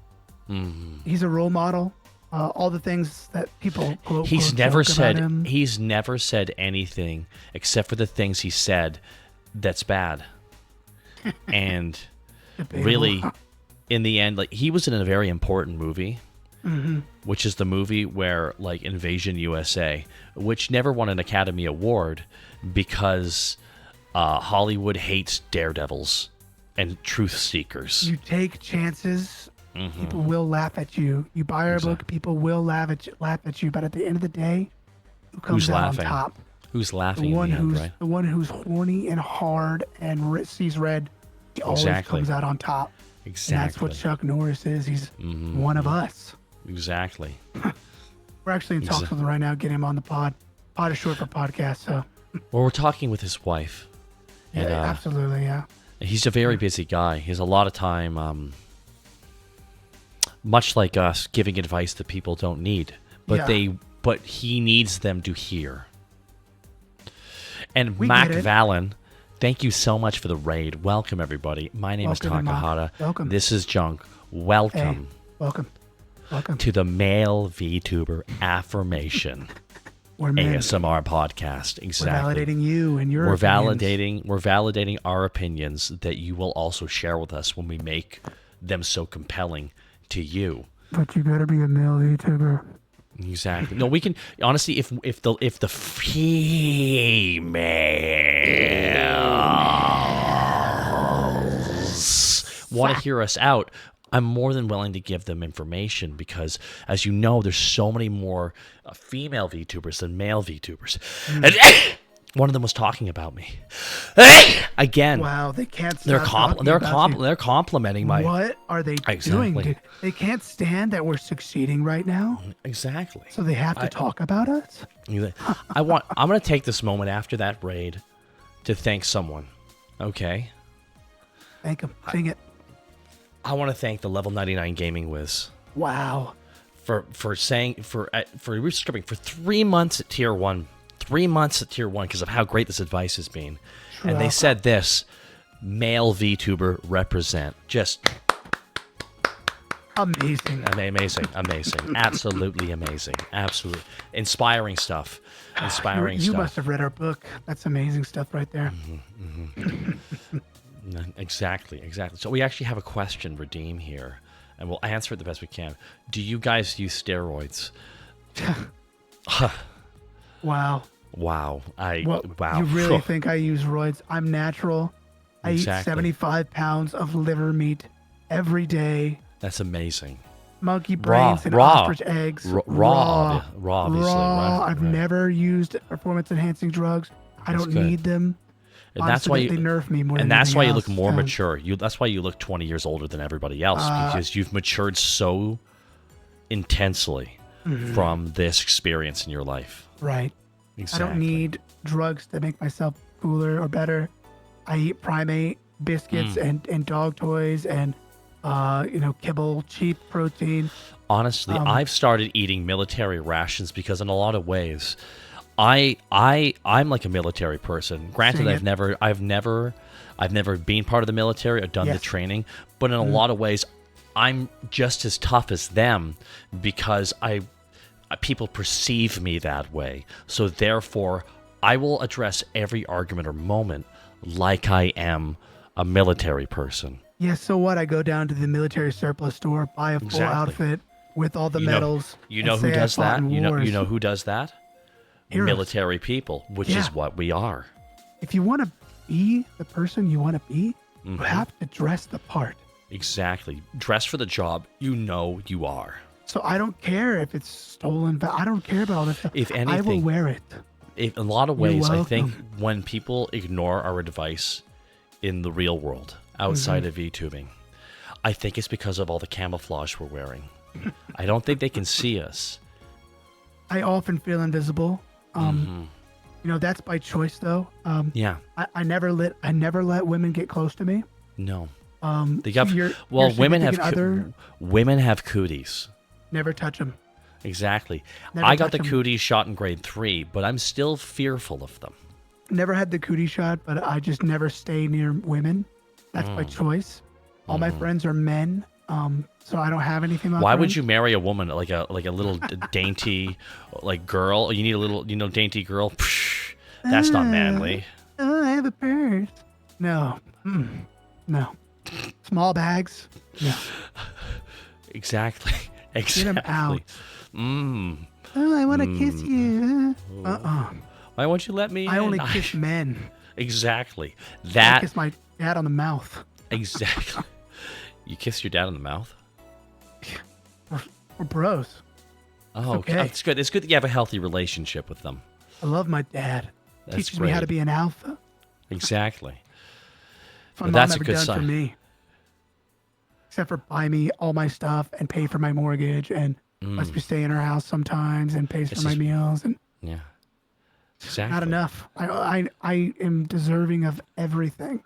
Speaker 2: a role model. All the things that people quote.
Speaker 1: He's
Speaker 2: quote,
Speaker 1: never
Speaker 2: joke
Speaker 1: said
Speaker 2: about him.
Speaker 1: he's never said anything except for the things he said that's bad. And really, in the end, like, he was in a very important movie, which is the movie where, like, Invasion USA, which never won an Academy Award because Hollywood hates daredevils and truth seekers.
Speaker 2: You take chances. People will laugh at you. You buy our book, people will laugh at you. But at the end of the day, who comes out on top?
Speaker 1: Who's laughing?
Speaker 2: The one
Speaker 1: in the end,
Speaker 2: who's
Speaker 1: right?
Speaker 2: the one who's horny and hard and sees red. He always comes out on top.
Speaker 1: Exactly.
Speaker 2: And that's what Chuck Norris is. He's one of us.
Speaker 1: Exactly.
Speaker 2: We're actually in talks with him right now. Get him on the pod. Pod is short for podcast, so.
Speaker 1: Well, we're talking with his wife.
Speaker 2: Yeah, absolutely, yeah.
Speaker 1: He's a very busy guy. He has a lot of time, much like us, giving advice that people don't need, but he needs them to hear. And Mac Valen, thank you so much for the raid. Welcome everybody. My name is Takahata.
Speaker 2: Welcome.
Speaker 1: This is Junk. Welcome.
Speaker 2: Hey, welcome
Speaker 1: to the male VTuber affirmation. ASMR podcast. Exactly.
Speaker 2: We're validating you and your opinions.
Speaker 1: We're validating our opinions that you will also share with us when we make them so compelling to you.
Speaker 2: But you better be a male VTuber.
Speaker 1: Exactly. No, we can honestly, if the females want to hear us out, I'm more than willing to give them information because, as you know, there's so many more female VTubers than male VTubers. And one of them was talking about me. Again.
Speaker 2: Wow, they can't
Speaker 1: They're
Speaker 2: stop
Speaker 1: complimenting my.
Speaker 2: What are they doing? Dude? They can't stand that we're succeeding right now.
Speaker 1: Exactly.
Speaker 2: So they have to talk about us.
Speaker 1: I'm going to take this moment after that raid to thank someone. Okay.
Speaker 2: Thank them. Sing it.
Speaker 1: I want to thank the Level 99 Gaming Wiz.
Speaker 2: Wow.
Speaker 1: For restripping for 3 months at Tier 1. 3 months at Tier 1 because of how great this advice has been. And they said this, male VTuber represent. Just
Speaker 2: Amazing.
Speaker 1: Amazing. Absolutely amazing. Absolutely. Inspiring stuff.
Speaker 2: You must have read our book. That's amazing stuff right there.
Speaker 1: Exactly. So we actually have a question, Redeem, here, and we'll answer it the best we can. Do you guys use steroids?
Speaker 2: Wow.
Speaker 1: Wow. Wow.
Speaker 2: You really think I use roids? I'm natural. I eat 75 pounds of liver meat every day.
Speaker 1: That's amazing.
Speaker 2: Monkey brains and ostrich eggs.
Speaker 1: Raw, obviously. Right?
Speaker 2: I've never used performance-enhancing drugs. I don't need them.
Speaker 1: And
Speaker 2: honestly,
Speaker 1: that's why
Speaker 2: they nerf me more.
Speaker 1: And
Speaker 2: than
Speaker 1: that's why you
Speaker 2: else.
Speaker 1: look more mature. That's why you look 20 years older than everybody else, because you've matured so intensely from this experience in your life.
Speaker 2: Right.
Speaker 1: Exactly.
Speaker 2: I don't need drugs to make myself cooler or better. I eat primate biscuits and dog toys and kibble, cheap protein.
Speaker 1: Honestly, I've started eating military rations because in a lot of ways, I'm like a military person. Granted, I've never been part of the military or done the training, but in a lot of ways, I'm just as tough as them because people perceive me that way. So therefore, I will address every argument or moment like I am a military person.
Speaker 2: Yeah, so what? I go down to the military surplus store, buy a full outfit with all the medals.
Speaker 1: You know who does that? You know who does that?
Speaker 2: Heroes.
Speaker 1: Military people, which is what we are.
Speaker 2: If you want to be the person you want to be, you have to dress the part.
Speaker 1: Exactly. Dress for the job you are.
Speaker 2: So I don't care if it's stolen, but I don't care about all this stuff.
Speaker 1: If anything,
Speaker 2: I will wear it.
Speaker 1: In a lot of ways, I think when people ignore our advice in the real world, outside of VTubing, I think it's because of all the camouflage we're wearing. I don't think they can see us.
Speaker 2: I often feel invisible. That's by choice, though. I never let women get close to me.
Speaker 1: No. Women have cooties.
Speaker 2: Never touch them.
Speaker 1: Exactly. I got the cooties shot in grade 3, but I'm still fearful of them.
Speaker 2: Never had the cootie shot, but I just never stay near women. That's by choice. All my friends are men, so I don't have anything like that.
Speaker 1: Why would you marry a woman like a little dainty girl? You need a little dainty girl. Psh, that's not manly.
Speaker 2: Oh, I have a purse. No. No. Small bags. No.
Speaker 1: Exactly.
Speaker 2: Get them out.
Speaker 1: Oh,
Speaker 2: I want to kiss you.
Speaker 1: Why won't you let me in?
Speaker 2: I only kiss men.
Speaker 1: Exactly.
Speaker 2: I kiss my dad on the mouth.
Speaker 1: Exactly. You kiss your dad on the mouth?
Speaker 2: We're bros.
Speaker 1: Oh, okay. It's good. It's good that you have a healthy relationship with them.
Speaker 2: I love my dad.
Speaker 1: That's
Speaker 2: Teaches me how to be an alpha.
Speaker 1: Exactly.
Speaker 2: Well, that's a good sign. For me. Except for buy me all my stuff and pay for my mortgage and lets me stay in her house sometimes and pays for my meals and
Speaker 1: exactly.
Speaker 2: Not enough. I am deserving of everything.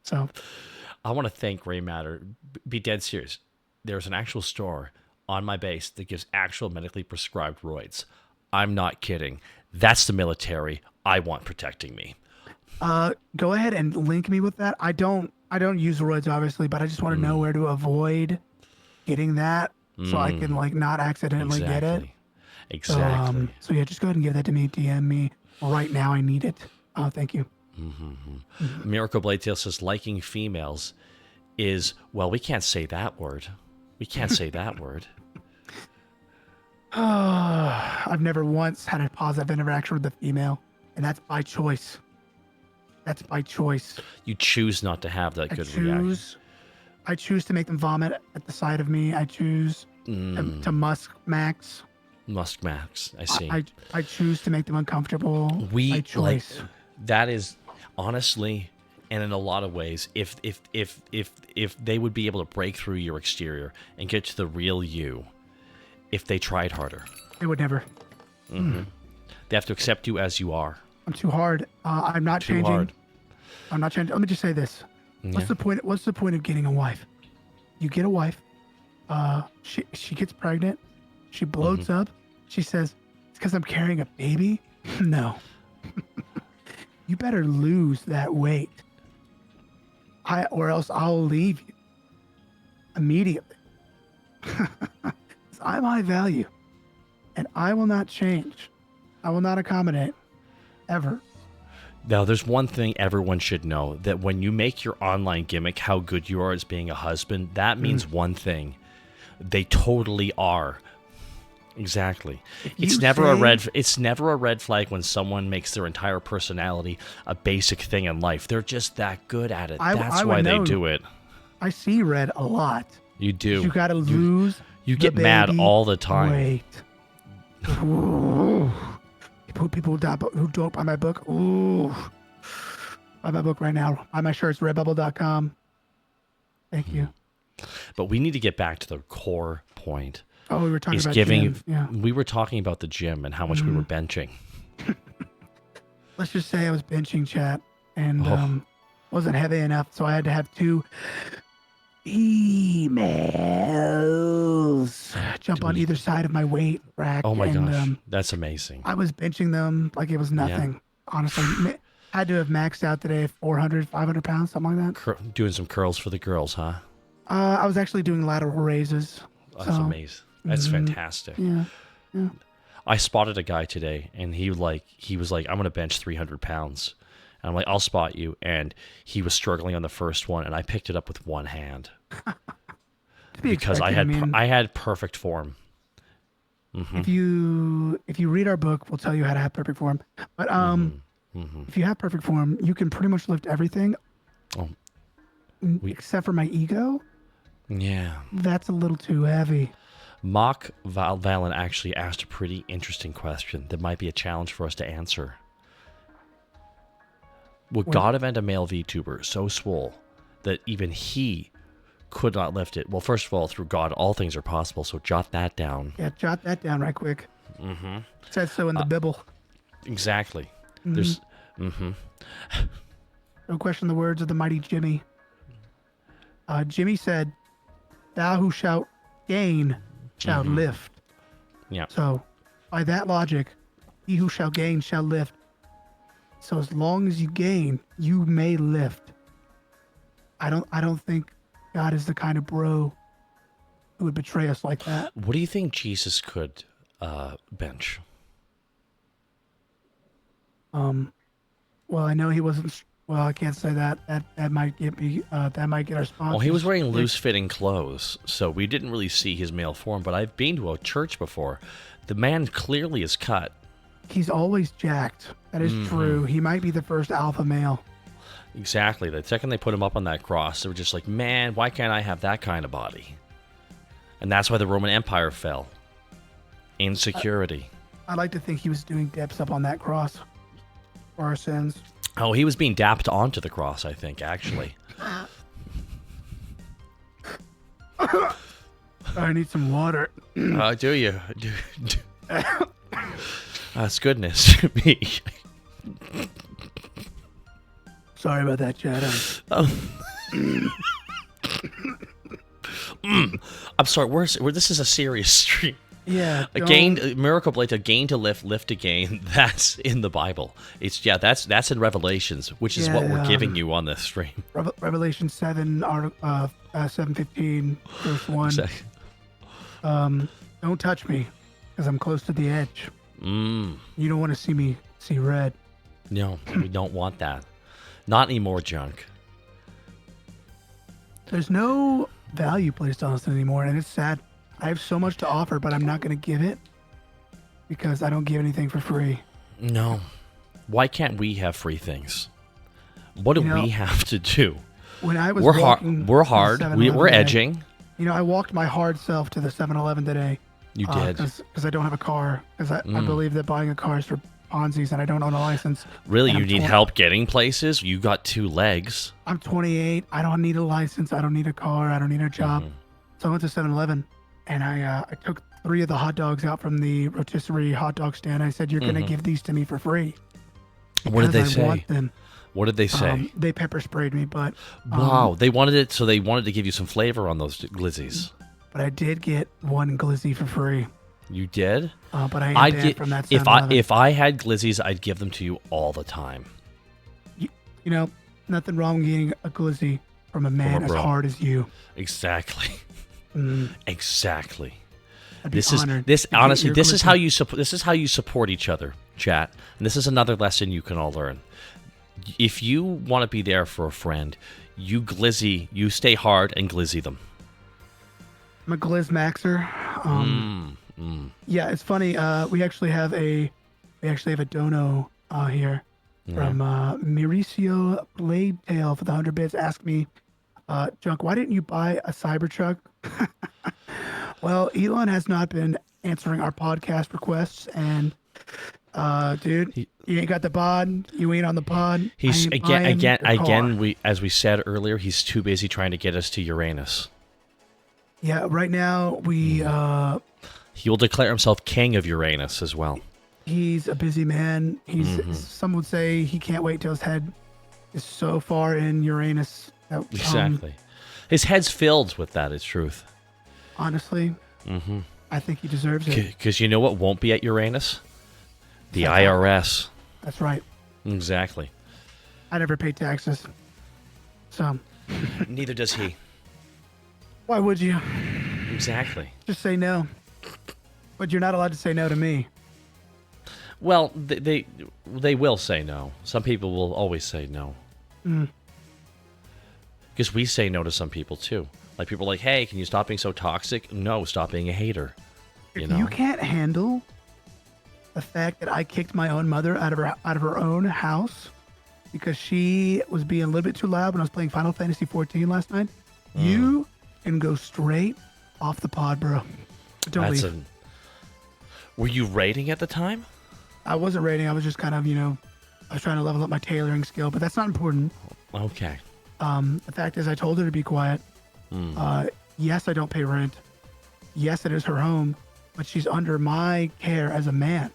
Speaker 2: So
Speaker 1: I want to thank Ray Matter. Be dead serious. There's an actual store on my base that gives actual medically prescribed roids. I'm not kidding. That's the military I want protecting me.
Speaker 2: Go ahead and link me with that. I don't use roids obviously, but I just want to know where to avoid getting that so I can not accidentally get it.
Speaker 1: Exactly.
Speaker 2: So yeah, just go ahead and give that to me. DM me right now. I need it. Thank you.
Speaker 1: Miracle Bladetail says liking females is, well, we can't say that word. We can't say that word.
Speaker 2: I've never once had a positive interaction with a female, and that's by choice. That's by choice.
Speaker 1: You choose not to have that good reaction.
Speaker 2: I choose to make them vomit at the sight of me. I choose to musk max.
Speaker 1: Musk max. I see.
Speaker 2: I choose to make them uncomfortable. By choice.
Speaker 1: That is honestly, and in a lot of ways, if they would be able to break through your exterior and get to the real you, if they tried harder,
Speaker 2: they would never.
Speaker 1: They have to accept you as you are.
Speaker 2: I'm too hard. I'm not changing.
Speaker 1: Hard.
Speaker 2: I'm not changing. Let me just say this. What's the point? What's the point of getting a wife? You get a wife. She gets pregnant. She bloats up. She says, "It's because I'm carrying a baby." No. You better lose that weight. Or else I'll leave you immediately. I'm high value, and I will not change. I will not accommodate, ever.
Speaker 1: Now, there's one thing everyone should know, that when you make your online gimmick how good you are as being a husband, that means one thing. They totally are. Exactly. It's never a red flag when someone makes their entire personality a basic thing in life. They're just that good at it. That's why they do it.
Speaker 2: I see red a lot.
Speaker 1: You do.
Speaker 2: You got to lose.
Speaker 1: You get mad all the time.
Speaker 2: Wait. Ooh. People who don't buy my book. Ooh. Buy my book right now. Buy my shirts. Redbubble.com. Thank you.
Speaker 1: But we need to get back to the core point.
Speaker 2: Oh, we were talking about gym. Yeah.
Speaker 1: We were talking about the gym and how much we were benching.
Speaker 2: Let's just say I was benching, chat, and wasn't heavy enough, so I had to have 2 females jump on either side of my weight rack.
Speaker 1: Oh my gosh, that's amazing.
Speaker 2: I was benching them like it was nothing. Yeah. Honestly, had to have maxed out today 400, 500 pounds, something like that.
Speaker 1: Doing some curls for the girls, huh?
Speaker 2: I was actually doing lateral raises.
Speaker 1: That's amazing. That's fantastic.
Speaker 2: Yeah.
Speaker 1: I spotted a guy today, and he was like, I'm going to bench 300 pounds. And I'm like, I'll spot you. And he was struggling on the first one, and I picked it up with one hand. Because I had perfect form. Mm-hmm.
Speaker 2: If you read our book, we'll tell you how to have perfect form. But if you have perfect form, you can pretty much lift everything. Except for my ego.
Speaker 1: Yeah.
Speaker 2: That's a little too heavy.
Speaker 1: Mock Valen actually asked a pretty interesting question that might be a challenge for us to answer. Would God invent a male VTuber so swole that even he could not lift it? Well, first of all, through God, all things are possible, so jot that down.
Speaker 2: Yeah, jot that down right quick. Mm-hmm. It says so in the Bible.
Speaker 1: Exactly.
Speaker 2: Mm-hmm.
Speaker 1: There's...
Speaker 2: Don't question the words of the mighty Jimmy. Jimmy said, "Thou who shalt gain shall lift."
Speaker 1: Yeah.
Speaker 2: So, by that logic, he who shall gain shall lift. So as long as you gain, you may lift. I don't think God is the kind of bro who would betray us like that.
Speaker 1: What do you think Jesus could bench?
Speaker 2: Well, I know he wasn't. Well, I can't say that. That might get me. That might get our sponsors.
Speaker 1: Well, he was wearing loose-fitting clothes, so we didn't really see his male form. But I've been to a church before. The man clearly is cut.
Speaker 2: He's always jacked. That is true. He might be the first alpha male.
Speaker 1: Exactly. The second they put him up on that cross, they were just like, man, why can't I have that kind of body? And that's why the Roman Empire fell. Insecurity.
Speaker 2: I'd like to think he was doing dips up on that cross for our sins.
Speaker 1: Oh, he was being dapped onto the cross, I think, actually.
Speaker 2: I need some water.
Speaker 1: Do you? That's goodness to me.
Speaker 2: Sorry about that, Chad.
Speaker 1: I'm sorry. This is a serious stream.
Speaker 2: Yeah.
Speaker 1: Miracle Blade, a gain to lift to gain. That's in the Bible. That's in Revelations, which is what we're giving you on this stream.
Speaker 2: Revelation 7, 7:15, verse 1.
Speaker 1: Exactly.
Speaker 2: Don't touch me, because I'm close to the edge. You don't want to see me see red.
Speaker 1: No, we don't want that. Not anymore, junk.
Speaker 2: There's no value placed on us anymore, and it's sad. I have so much to offer, but I'm not going to give it because I don't give anything for free.
Speaker 1: No. Why can't we have free things? What do we have to do?
Speaker 2: When I was
Speaker 1: we're hard. We're edging.
Speaker 2: I walked my hard self to the 7-Eleven today.
Speaker 1: You did.
Speaker 2: Because I don't have a car. Because I believe that buying a car is for Ponzi's and I don't own a license.
Speaker 1: Really? You need help getting places? You got 2 legs.
Speaker 2: I'm 28. I don't need a license. I don't need a car. I don't need a job. So I went to 7-Eleven and I took 3 of the hot dogs out from the rotisserie hot dog stand. I said, "You're going to give these to me for free."
Speaker 1: What did they say?
Speaker 2: Want them.
Speaker 1: What did they say?
Speaker 2: They pepper sprayed me, but...
Speaker 1: wow, they wanted it, so they wanted to give you some flavor on those glizzies.
Speaker 2: But I did get 1 glizzy for free.
Speaker 1: You did?
Speaker 2: But I am banned from that 7-Eleven.
Speaker 1: If I had glizzies, I'd give them to you all the time.
Speaker 2: Nothing wrong with getting a glizzy from a man as hard as you.
Speaker 1: Exactly. Exactly.
Speaker 2: I'd be
Speaker 1: This is
Speaker 2: honored
Speaker 1: this
Speaker 2: to get
Speaker 1: honestly.
Speaker 2: your
Speaker 1: This is
Speaker 2: glizzy.
Speaker 1: how you this is how you support each other, chat. And this is another lesson you can all learn. If you want to be there for a friend, you stay hard and glizzy them.
Speaker 2: I'm a glizz maxer. Yeah, it's funny. We actually have a dono here from Mauricio Bladetail for the 100 bits. Ask me, Junk, why didn't you buy a Cybertruck? Well, Elon has not been answering our podcast requests, and dude, you ain't got the pod. You ain't on the pod.
Speaker 1: He's
Speaker 2: I ain't buying your car.
Speaker 1: again. As we said earlier, he's too busy trying to get us to Uranus.
Speaker 2: Yeah, right now
Speaker 1: He will declare himself king of Uranus as well.
Speaker 2: he's a busy man. Some would say he can't wait till his head is so far in Uranus. That,
Speaker 1: Exactly. His head's filled with that. It's truth.
Speaker 2: Honestly, I think he deserves it.
Speaker 1: Because you know what won't be at Uranus? The IRS.
Speaker 2: That's right.
Speaker 1: Exactly.
Speaker 2: I never pay taxes, so
Speaker 1: Neither does he.
Speaker 2: why would you?
Speaker 1: Exactly.
Speaker 2: Just say no. But you're not allowed to say no to me.
Speaker 1: Well, they will say no. Some people will always say no. Because we say no to some people too. Like people are like, hey, can you stop being so toxic? No, stop being a hater.
Speaker 2: If you can't handle the fact that I kicked my own mother out of her own house because she was being a little bit too loud when I was playing Final Fantasy 14 last night, you can go straight off the pod, bro. But don't leave.
Speaker 1: Were you rating at the time?
Speaker 2: I wasn't rating. I was just kind of, I was trying to level up my tailoring skill, but that's not important.
Speaker 1: Okay.
Speaker 2: The fact is, I told her to be quiet. Yes, I don't pay rent. Yes, it is her home, but she's under my care as a man.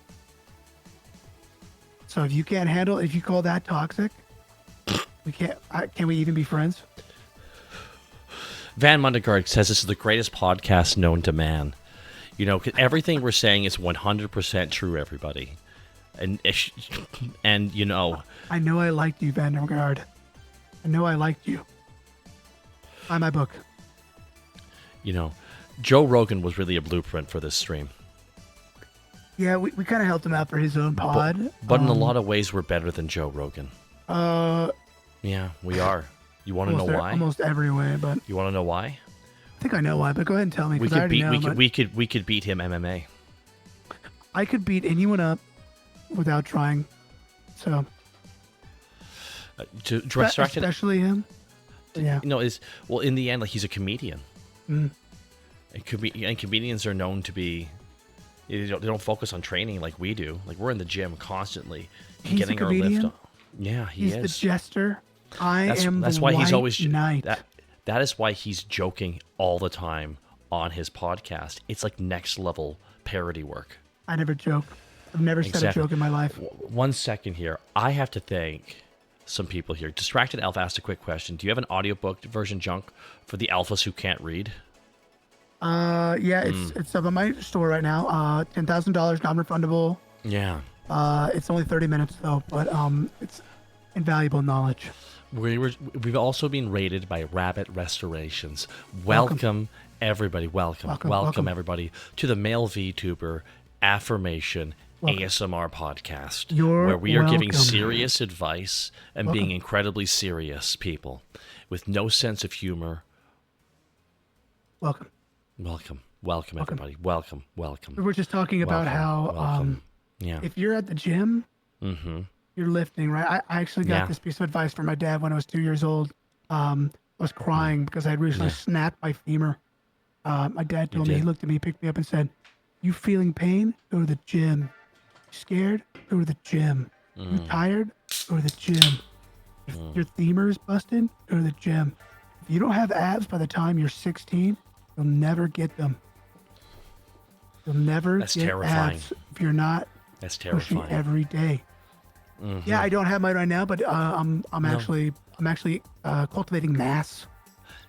Speaker 2: So if you can't handle, if you call that toxic, we can't. Can we even be friends?
Speaker 1: Van Mundegard says this is the greatest podcast known to man. 'Cause everything we're saying is 100% true, everybody. And
Speaker 2: I know I liked you, Vandergaard. I know I liked you. Buy my book.
Speaker 1: Joe Rogan was really a blueprint for this stream.
Speaker 2: Yeah, we kind of helped him out for his own pod.
Speaker 1: But in a lot of ways, we're better than Joe Rogan. Yeah, we are. You want to know why?
Speaker 2: Almost every way, but
Speaker 1: You want to know why?
Speaker 2: I think I know why. But go ahead and tell me, because I already know.
Speaker 1: We could beat him MMA.
Speaker 2: I could beat anyone up without trying. So especially him. Yeah.
Speaker 1: In the end, like he's a comedian.
Speaker 2: Mm.
Speaker 1: And comedians are known to be. They don't focus on training like we do. Like we're in the gym constantly,
Speaker 2: He's
Speaker 1: getting
Speaker 2: a
Speaker 1: our lift
Speaker 2: comedian?
Speaker 1: up. Yeah,
Speaker 2: He's the jester. That's
Speaker 1: why he's always
Speaker 2: knight.
Speaker 1: That is why he's joking all the time on his podcast. It's like next level parody work.
Speaker 2: I never joke. I've never said a joke in my life.
Speaker 1: 1 second here. I have to thank some people here. Distracted Alpha asked a quick question. Do you have an audiobook version, Junk, for the alphas who can't read?
Speaker 2: Yeah, it's up on my store right now. $10,000 non-refundable.
Speaker 1: Yeah.
Speaker 2: It's only 30 minutes though, but it's invaluable knowledge.
Speaker 1: We've also been rated by Rabbit Restorations. Welcome everybody. Welcome everybody to the Male VTuber Affirmation ASMR podcast, where we are giving serious advice and being incredibly serious people with no sense of humor.
Speaker 2: Welcome
Speaker 1: everybody. Welcome.
Speaker 2: We're just talking about how if you're at the gym, you're lifting, right? I actually got this piece of advice from my dad when I was 2 years old. I was crying because I had recently snapped my femur. My dad told me, he looked at me, picked me up and said, you feeling pain? Go to the gym. Scared? Go to the gym. You tired? Go to the gym. If your femur is busted? Go to the gym. If you don't have abs by the time you're 16, you'll never get them. You'll never get
Speaker 1: terrifying.
Speaker 2: abs if you're not pushing every day. Yeah, I don't have mine right now, but I'm actually cultivating mass.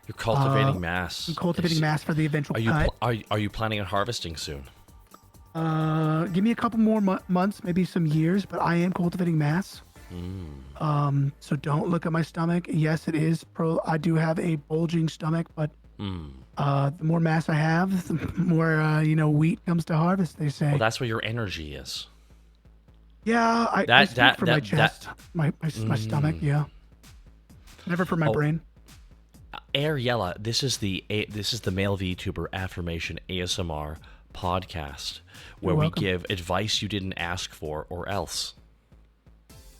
Speaker 1: You're cultivating mass.
Speaker 2: I'm cultivating mass for the eventual cut.
Speaker 1: Are you planning on harvesting soon?
Speaker 2: Give me a couple more months, maybe some years, but I am cultivating mass. So don't look at my stomach. Yes, it is I do have a bulging stomach, but The more mass I have, the more wheat comes to harvest. They say.
Speaker 1: Well, that's where your energy is.
Speaker 2: Yeah, I
Speaker 1: That
Speaker 2: speak
Speaker 1: that
Speaker 2: for my
Speaker 1: that
Speaker 2: chest,
Speaker 1: that.
Speaker 2: my stomach. Yeah, never for my
Speaker 1: Oh,
Speaker 2: brain.
Speaker 1: Ariella, this is the male VTuber affirmation ASMR podcast where
Speaker 2: You're
Speaker 1: we
Speaker 2: welcome.
Speaker 1: give advice you didn't ask for or else.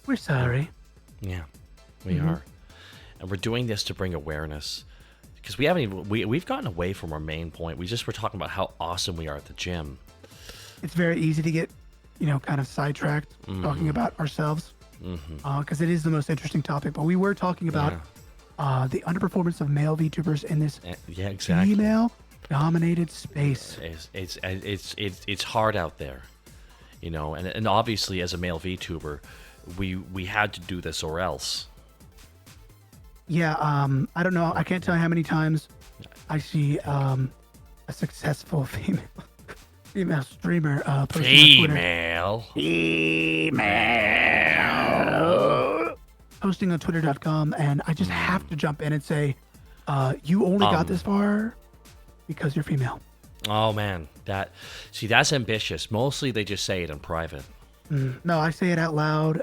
Speaker 2: We're sorry.
Speaker 1: Yeah, we are, and we're doing this to bring awareness because we haven't even we've gotten away from our main point. We just were talking about how awesome we are at the gym.
Speaker 2: It's very easy to get, kind of sidetracked talking about ourselves because it is the most interesting topic. But we were talking about the underperformance of male VTubers in this
Speaker 1: Yeah, exactly.
Speaker 2: female-dominated space.
Speaker 1: It's hard out there, and obviously as a male VTuber, we had to do this or else.
Speaker 2: Yeah, I don't know. I can't tell you how many times I see a successful female streamer posting on Twitter. Posting on Twitter.com, and I just have to jump in and say, you only got this far because you're female.
Speaker 1: Oh man, that's ambitious. Mostly they just say it in private.
Speaker 2: No, I say it out loud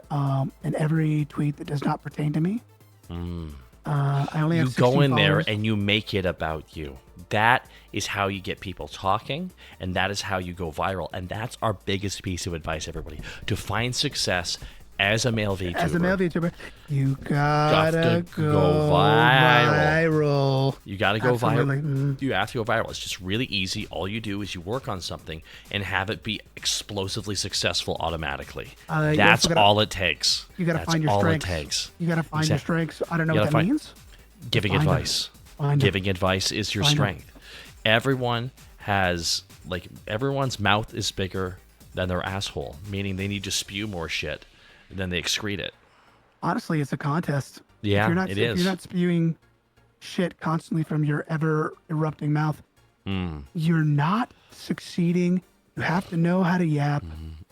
Speaker 2: in every tweet that does not pertain to me. I only have
Speaker 1: You
Speaker 2: 16
Speaker 1: go in there
Speaker 2: followers.
Speaker 1: and you make it about you. That is how you get people talking, and that is how you go viral. And that's our biggest piece of advice, everybody. To find success as a male VTuber.
Speaker 2: As a male VTuber, you gotta
Speaker 1: have to
Speaker 2: go
Speaker 1: go
Speaker 2: viral.
Speaker 1: You got to go
Speaker 2: Absolutely.
Speaker 1: viral. You have to go viral. It's just really easy. All you do is you work on something and have it be explosively successful automatically.
Speaker 2: You
Speaker 1: That's
Speaker 2: also gotta-
Speaker 1: all it takes.
Speaker 2: You gotta
Speaker 1: That's
Speaker 2: find your
Speaker 1: all
Speaker 2: strengths.
Speaker 1: it takes.
Speaker 2: You gotta find your strengths. I don't know
Speaker 1: You
Speaker 2: what
Speaker 1: gotta
Speaker 2: that
Speaker 1: find-
Speaker 2: means.
Speaker 1: Giving
Speaker 2: Find 'em.
Speaker 1: advice.
Speaker 2: Find 'em.
Speaker 1: Giving advice is your
Speaker 2: Find 'em.
Speaker 1: strength. Everyone has, everyone's mouth is bigger than their asshole, meaning they need to spew more shit than they excrete it.
Speaker 2: Honestly, it's a contest.
Speaker 1: Yeah,
Speaker 2: if
Speaker 1: it is.
Speaker 2: If you're not spewing shit constantly from your ever erupting mouth, you're not succeeding. You have to know how to yap.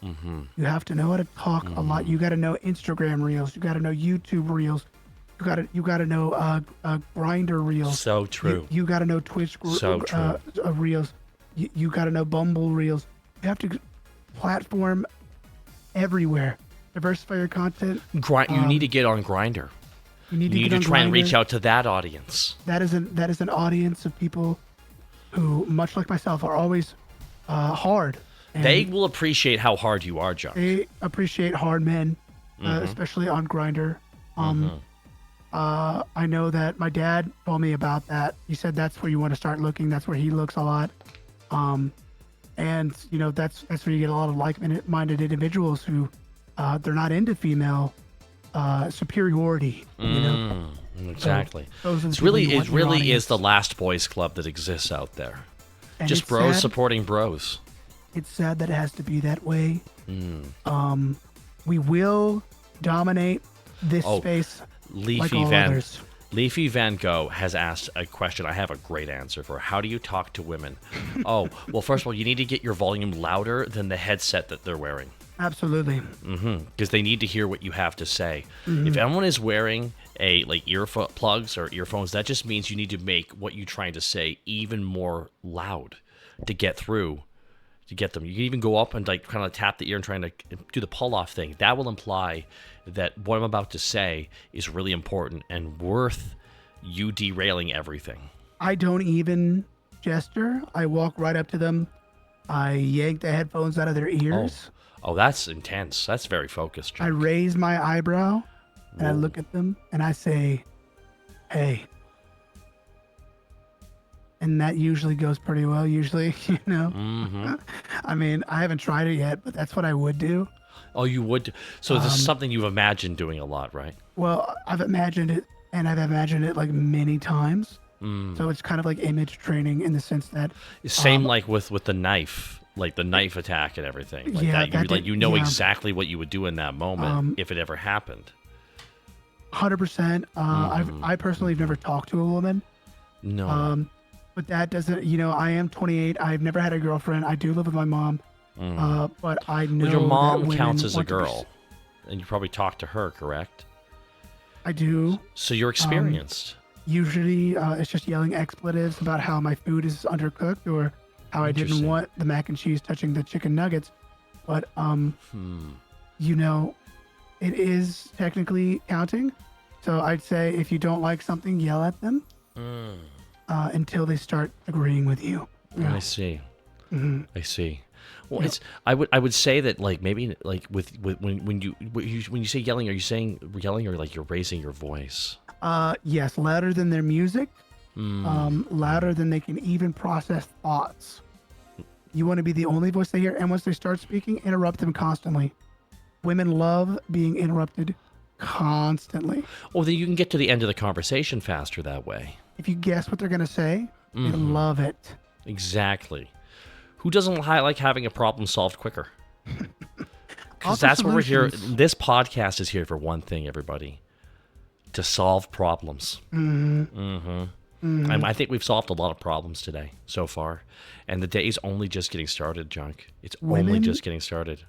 Speaker 2: You have to know how to talk a lot. You got to know Instagram reels. You got to know YouTube reels. You got to know Grinder reels.
Speaker 1: So true.
Speaker 2: You got to know Twitch
Speaker 1: So true.
Speaker 2: reels. You got to know Bumble reels. You have to platform everywhere. Diversify your content.
Speaker 1: You need to get on Grinder.
Speaker 2: You need
Speaker 1: You
Speaker 2: to,
Speaker 1: need
Speaker 2: get
Speaker 1: to
Speaker 2: on
Speaker 1: try and
Speaker 2: Grindr.
Speaker 1: reach out to that audience.
Speaker 2: That is an audience of people who, much like myself, are always hard. And
Speaker 1: They will appreciate how hard you are, John.
Speaker 2: they appreciate hard men, especially on Grinder. I know that my dad told me about that. He said that's where you want to start looking. That's where he looks a lot. And that's where you get a lot of like-minded individuals who they're not into female superiority.
Speaker 1: Exactly.
Speaker 2: Those are the
Speaker 1: It's
Speaker 2: people
Speaker 1: really,
Speaker 2: you want
Speaker 1: it
Speaker 2: in your
Speaker 1: really
Speaker 2: audience.
Speaker 1: is the last boys club that exists out there.
Speaker 2: And
Speaker 1: Just
Speaker 2: it's
Speaker 1: bros
Speaker 2: sad.
Speaker 1: supporting bros.
Speaker 2: It's sad that it has to be that way.
Speaker 1: Mm.
Speaker 2: We will dominate this space like all others.
Speaker 1: Leafy Van Gogh has asked a question. I have a great answer for. How do you talk to women? Oh, well, first of all, you need to get your volume louder than the headset that they're wearing.
Speaker 2: Absolutely.
Speaker 1: Because they need to hear what you have to say. If anyone is wearing plugs or earphones, that just means you need to make what you're trying to say even more loud to get through, to get them. You can even go up and kind of tap the ear and trying to do the pull-off thing. That will imply that what I'm about to say is really important and worth you derailing everything.
Speaker 2: I don't even gesture. I walk right up to them. I yank the headphones out of their ears.
Speaker 1: Oh, that's intense. That's very focused.
Speaker 2: I
Speaker 1: Jake.
Speaker 2: raise my eyebrow and I
Speaker 1: Whoa.
Speaker 2: look at them and I say, hey. And that usually goes pretty well, usually. I mean, I haven't tried it yet, but that's what I would do.
Speaker 1: Oh, you would. So this is something you've imagined doing a lot, right?
Speaker 2: Well, I've imagined it, and I've imagined it like many times. So it's kind of like image training in the sense that
Speaker 1: Same like with the knife, like the knife attack and everything. Like
Speaker 2: Yeah,
Speaker 1: that.
Speaker 2: that did-
Speaker 1: You know
Speaker 2: yeah.
Speaker 1: exactly what you would do in that moment if it ever happened.
Speaker 2: 100%. I personally have never talked to a woman,
Speaker 1: No.
Speaker 2: but that doesn't. I am 28. I've never had a girlfriend. I do live with my mom, but I know
Speaker 1: Well, your
Speaker 2: that
Speaker 1: mom
Speaker 2: women
Speaker 1: counts as a
Speaker 2: want to be-
Speaker 1: girl, and you probably talked to her, correct?
Speaker 2: I do.
Speaker 1: So you're experienced.
Speaker 2: Usually, it's just yelling expletives about how my food is undercooked or how I didn't
Speaker 1: Interesting.
Speaker 2: want the mac and cheese touching the chicken nuggets. But,
Speaker 1: Hmm.
Speaker 2: you know, it is technically counting. So I'd say if you don't like something, yell at them until they start agreeing with you.
Speaker 1: I see.
Speaker 2: Mhm.
Speaker 1: I see. Well,
Speaker 2: Yeah.
Speaker 1: it's I would say that like maybe like with when you say yelling, are you saying yelling or like you're raising your voice?
Speaker 2: Yes, louder than their music,
Speaker 1: Mm.
Speaker 2: louder than they can even process thoughts. You want to be the only voice they hear, and once they start speaking, interrupt them constantly. Women love being interrupted constantly.
Speaker 1: Well, then you can get to the end of the conversation faster that way.
Speaker 2: If you guess what they're going to say, they love it.
Speaker 1: Exactly. Who doesn't like having a problem solved quicker? Because
Speaker 2: Offer
Speaker 1: that's what we're here.
Speaker 2: solutions.
Speaker 1: This podcast is here for one thing, everybody: to solve problems. And I think we've solved a lot of problems today so far, and the day's only just getting started, Junk. It's only
Speaker 2: Women-
Speaker 1: just getting started.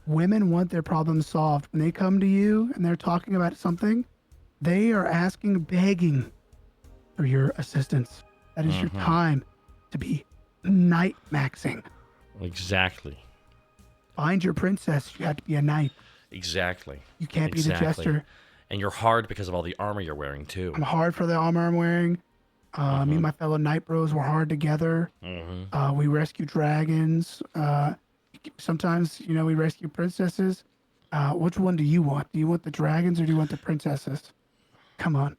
Speaker 2: Women want their problems solved. When they come to you and they're talking about something, they are asking, begging for your assistance. That is your time to be knight maxing.
Speaker 1: Exactly.
Speaker 2: Find your princess. You have to be a knight.
Speaker 1: Exactly.
Speaker 2: You can't be the jester.
Speaker 1: And you're hard because of all the armor you're wearing too.
Speaker 2: I'm hard for the armor I'm wearing. Me and my fellow knight bros were hard together. We rescue dragons. Sometimes, we rescue princesses. Which one do you want? Do you want the dragons or do you want the princesses? Come on.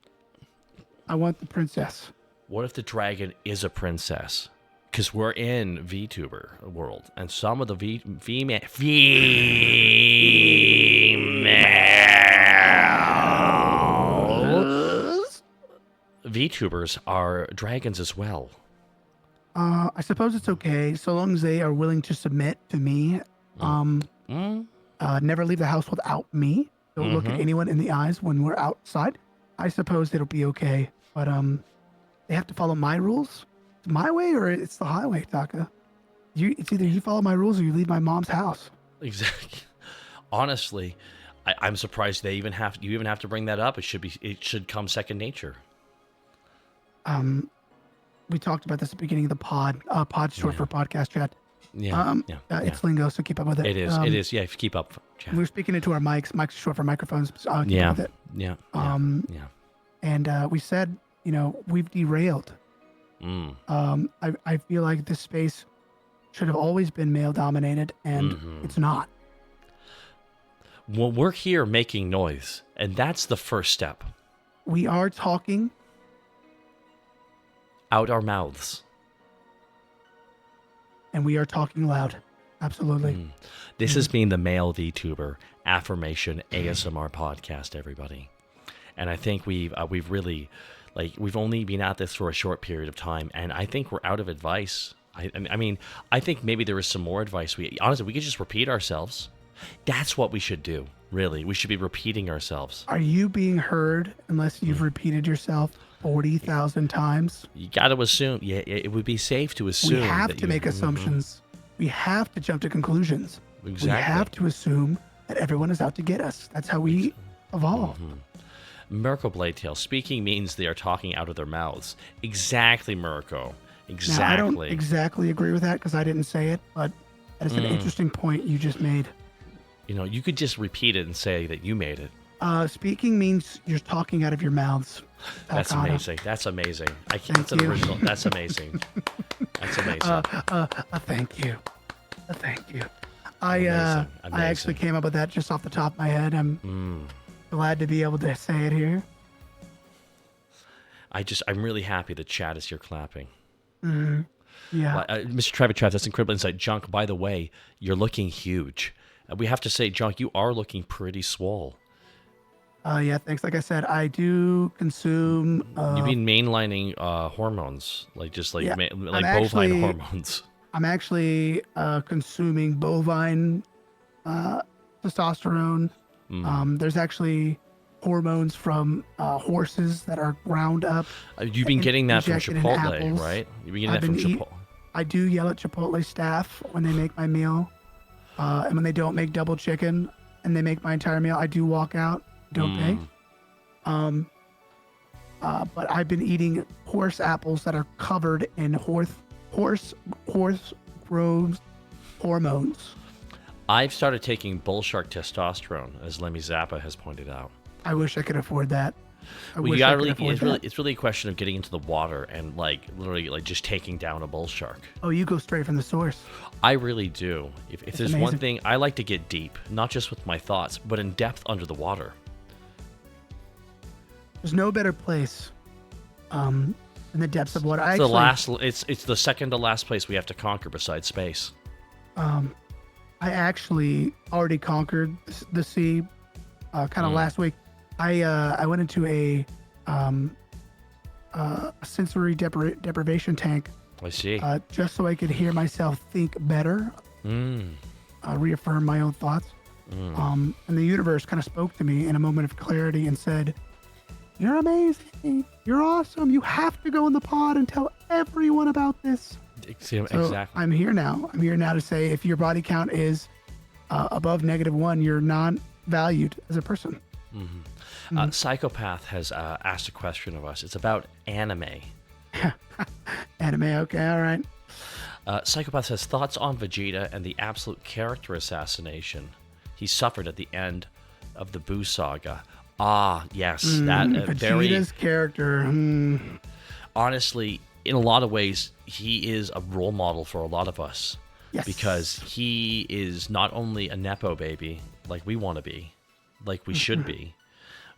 Speaker 2: I want the princess.
Speaker 1: What if the dragon is a princess? Because we're in VTuber world, and some of the female VTubers are dragons as well.
Speaker 2: I suppose it's okay so long as they are willing to submit to me. Never leave the house without me. Don't look at anyone in the eyes when we're outside. I suppose it'll be okay, but they have to follow my rules. It's my way or it's the highway, Taka. It's either you follow my rules or you leave my mom's house.
Speaker 1: Exactly. Honestly, I'm surprised you even have to bring that up. It should come second nature.
Speaker 2: We talked about this at the beginning of the pod. Pod's short for podcast chat.
Speaker 1: Yeah.
Speaker 2: It's lingo, so keep up with it.
Speaker 1: It is. It is. Yeah. If you keep up.
Speaker 2: We were speaking into our mics. Mics are short for microphones. Keep up with it.
Speaker 1: Yeah.
Speaker 2: And we said, we've derailed. I feel like this space should have always been male dominated, and it's not.
Speaker 1: Well, we're here making noise, and that's the first step.
Speaker 2: We are talking
Speaker 1: out our mouths.
Speaker 2: And we are talking loud. Absolutely.
Speaker 1: This has been the Male VTuber Affirmation ASMR podcast, everybody. And I think we've really, we've only been at this for a short period of time, and I think we're out of advice. I mean, I think maybe there is some more advice. Honestly, we could just repeat ourselves. That's what we should do, really. We should be repeating ourselves.
Speaker 2: Are you being heard unless you've repeated yourself 40,000 times?
Speaker 1: You got to assume. Yeah, it would be safe to assume.
Speaker 2: We have to make assumptions. We have to jump to conclusions.
Speaker 1: Exactly.
Speaker 2: We have to assume that everyone is out to get us. That's how we evolve.
Speaker 1: Mirko Bladetail, speaking means they are talking out of their mouths. Exactly, Mirko. Exactly.
Speaker 2: Now, I don't exactly agree with that because I didn't say it, but that is an interesting point you just made.
Speaker 1: You could just repeat it and say that you made it.
Speaker 2: Speaking means you're talking out of your mouths.
Speaker 1: That's amazing. That's amazing. That's an original. That's amazing. That's amazing.
Speaker 2: Thank you. Thank you. I actually came up with that just off the top of my head. I'm glad to be able to say it here.
Speaker 1: I'm really happy the chat is here clapping.
Speaker 2: Yeah.
Speaker 1: Mr. Travis Travis, that's incredible insight. Junk, by the way, you're looking huge. We have to say, Junk, you are looking pretty swole.
Speaker 2: Yeah, thanks. Like I said, I do consume.
Speaker 1: You've been mainlining hormones, bovine hormones.
Speaker 2: I'm actually consuming bovine testosterone. There's actually hormones from horses that are ground up.
Speaker 1: You've been getting that from
Speaker 2: injected in
Speaker 1: Chipotle,
Speaker 2: apples.
Speaker 1: right? You've been getting that from Chipotle.
Speaker 2: I do yell at Chipotle staff when they make my meal. And when they don't make double chicken and they make my entire meal, I do walk out, don't pay. but I've been eating horse apples that are covered in horse growth hormones.
Speaker 1: I've started taking bull shark testosterone, as Lemmy Zappa has pointed out.
Speaker 2: I wish I could afford that.
Speaker 1: It's really a question of getting into the water and literally just taking down a bull shark.
Speaker 2: Oh, you go straight from the source.
Speaker 1: I really do. If there's
Speaker 2: amazing.
Speaker 1: one thing, I like to get deep, not just with my thoughts, but in depth under the water.
Speaker 2: There's no better place in the depths of water.
Speaker 1: It's the second to last place we have to conquer besides space.
Speaker 2: I actually already conquered the sea kind of last week. I went into a sensory deprivation tank.
Speaker 1: I see.
Speaker 2: Just so I could hear myself think better, reaffirm my own thoughts. And the universe kind of spoke to me in a moment of clarity and said, "You're amazing. You're awesome. You have to go in the pod and tell everyone about this."
Speaker 1: Exactly.
Speaker 2: So I'm here now. I'm here now to say if your body count is above -1, you're non-valued as a person.
Speaker 1: Psychopath has asked a question of us. It's about anime.
Speaker 2: Anime, okay, all right.
Speaker 1: Psychopath says, thoughts on Vegeta and the absolute character assassination he suffered at the end of the Buu saga. Ah, yes.
Speaker 2: Vegeta's character.
Speaker 1: Honestly, in a lot of ways, he is a role model for a lot of us.
Speaker 2: Yes.
Speaker 1: Because he is not only a Nepo baby, like we want to be, like we should be,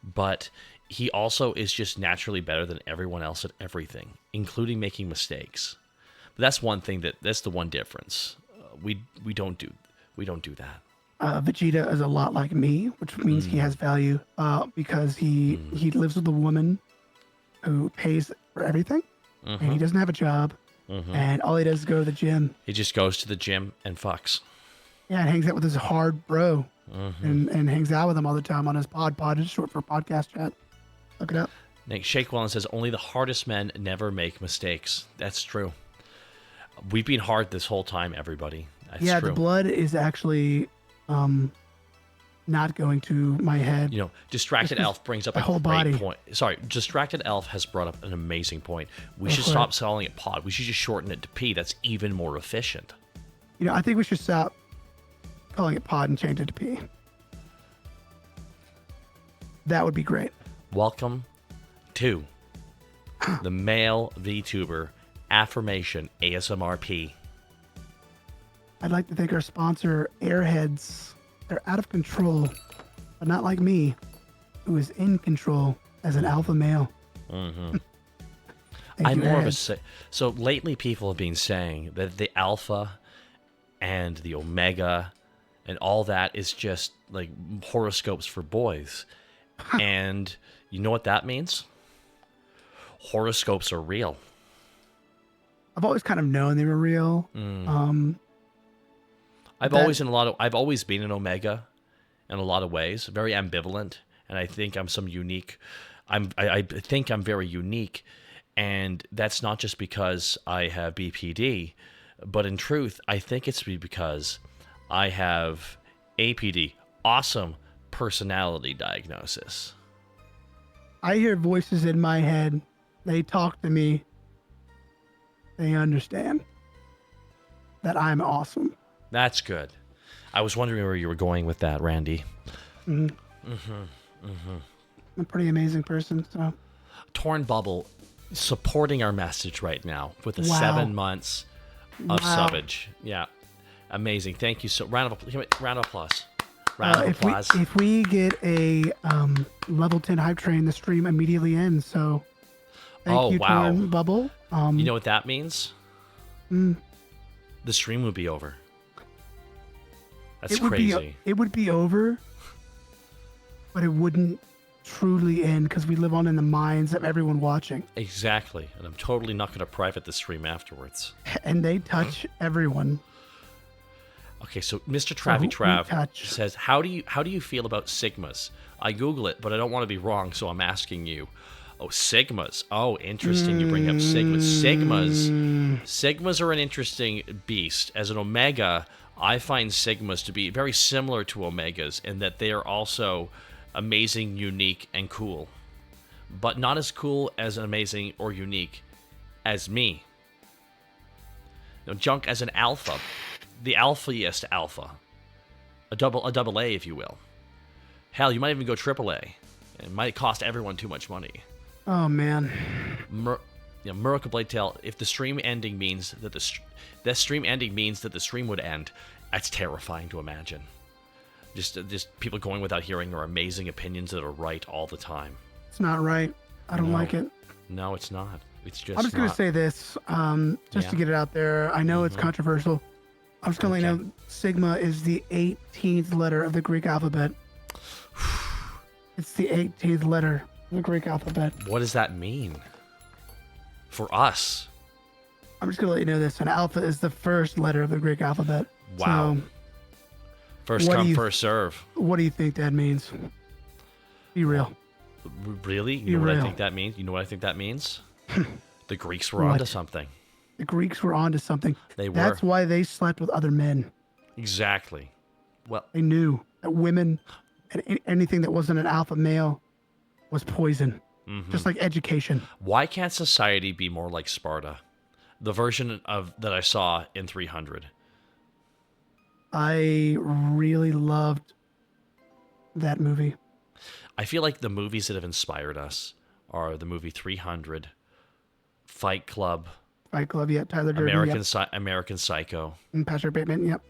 Speaker 1: but he also is just naturally better than everyone else at everything, including making mistakes. But that's one thing that's the one difference. We don't do that.
Speaker 2: Vegeta is a lot like me, which means he has value because he lives with a woman who pays for everything, and he doesn't have a job, and all he does is go to the gym.
Speaker 1: He just goes to the gym and fucks.
Speaker 2: Yeah, and hangs out with his hard bro, and hangs out with him all the time on his pod. Pod is short for podcast chat. Look it up.
Speaker 1: Nick Shakewellen says, only the hardest men never make mistakes. That's true. We've been hard this whole time, everybody. That's true.
Speaker 2: The blood is actually not going to my head.
Speaker 1: You know, Distracted Elf brings up a
Speaker 2: whole
Speaker 1: great
Speaker 2: body.
Speaker 1: point. Sorry, Distracted Elf has brought up an amazing point. We should stop calling it pod. We should just shorten it to P. That's even more efficient.
Speaker 2: You know, I think we should stop calling it pod and change it to P. That would be great.
Speaker 1: Welcome to the male VTuber affirmation ASMRP.
Speaker 2: I'd like to thank our sponsor, Airheads. They're out of control, but not like me, who is in control as an alpha male.
Speaker 1: I'm more of a... So lately people have been saying that the alpha and the omega and all that is just like horoscopes for boys. And you know what that means? Horoscopes are real.
Speaker 2: I've always kind of known they were real.
Speaker 1: I've always been an omega in a lot of ways, very ambivalent, and I think I'm I think I'm very unique, and that's not just because I have BPD, but in truth, I think it's because I have APD, awesome personality diagnosis.
Speaker 2: I hear voices in my head. They talk to me. They understand that I'm awesome.
Speaker 1: That's good. I was wondering where you were going with that, Randy.
Speaker 2: I'm a pretty amazing person. So,
Speaker 1: Torn Bubble supporting our message right now with the
Speaker 2: Wow.
Speaker 1: 7 months of subbage. Yeah, amazing. Thank you. So round of applause.
Speaker 2: if we get a level 10 hype train, the stream immediately ends. So thank you,
Speaker 1: wow.
Speaker 2: Torn Bubble.
Speaker 1: You know what that means? The stream would be over. That's crazy.
Speaker 2: It would be over, but it wouldn't truly end because we live on in the minds of everyone watching.
Speaker 1: Exactly. And I'm totally not going to private the stream afterwards.
Speaker 2: And they touch everyone.
Speaker 1: Okay, so Mr. Travy Trav
Speaker 2: touch.
Speaker 1: says, how do you feel about Sigmas? I Google it, but I don't want to be wrong, so I'm asking you. Oh, Sigmas. Oh, interesting. You bring up Sigmas. Sigmas are an interesting beast. As an Omega, I find Sigmas to be very similar to Omegas in that they are also amazing, unique, and cool. but not as cool, as amazing, or unique as me. Junk as an alpha, the alphiest alpha, a double A, if you will. Hell, you might even go triple A. It might cost everyone too much money.
Speaker 2: Oh man.
Speaker 1: Miracle Blade Tail. If the stream ending means that the stream would end, that's terrifying to imagine. Just people going without hearing their amazing opinions that are right all the time.
Speaker 2: It's not right. I don't like it.
Speaker 1: No, it's not. It's just.
Speaker 2: I'm just gonna say this, just to get it out there. I know it's controversial. I'm just gonna let you know Sigma is the 18th letter of the Greek alphabet. It's the 18th letter of the Greek alphabet.
Speaker 1: What does that mean for us?
Speaker 2: I'm just gonna let you know this. An alpha is the first letter of the Greek alphabet.
Speaker 1: Wow.
Speaker 2: So,
Speaker 1: first come, first serve.
Speaker 2: What do you think that means? Be real.
Speaker 1: Really? You know what I think that means? You know what I think that means? The Greeks were onto something.
Speaker 2: The Greeks were onto something.
Speaker 1: They were.
Speaker 2: That's why they slept with other men.
Speaker 1: Exactly. Well,
Speaker 2: they knew that women and anything that wasn't an alpha male was poison. Just like education.
Speaker 1: Why can't society be more like Sparta? The version of that I saw in 300.
Speaker 2: I really loved that movie.
Speaker 1: I feel like the movies that have inspired us are the movie 300, Fight Club.
Speaker 2: Fight Club, yeah. Tyler Durden,
Speaker 1: American Psycho.
Speaker 2: And Patrick Bateman, yep.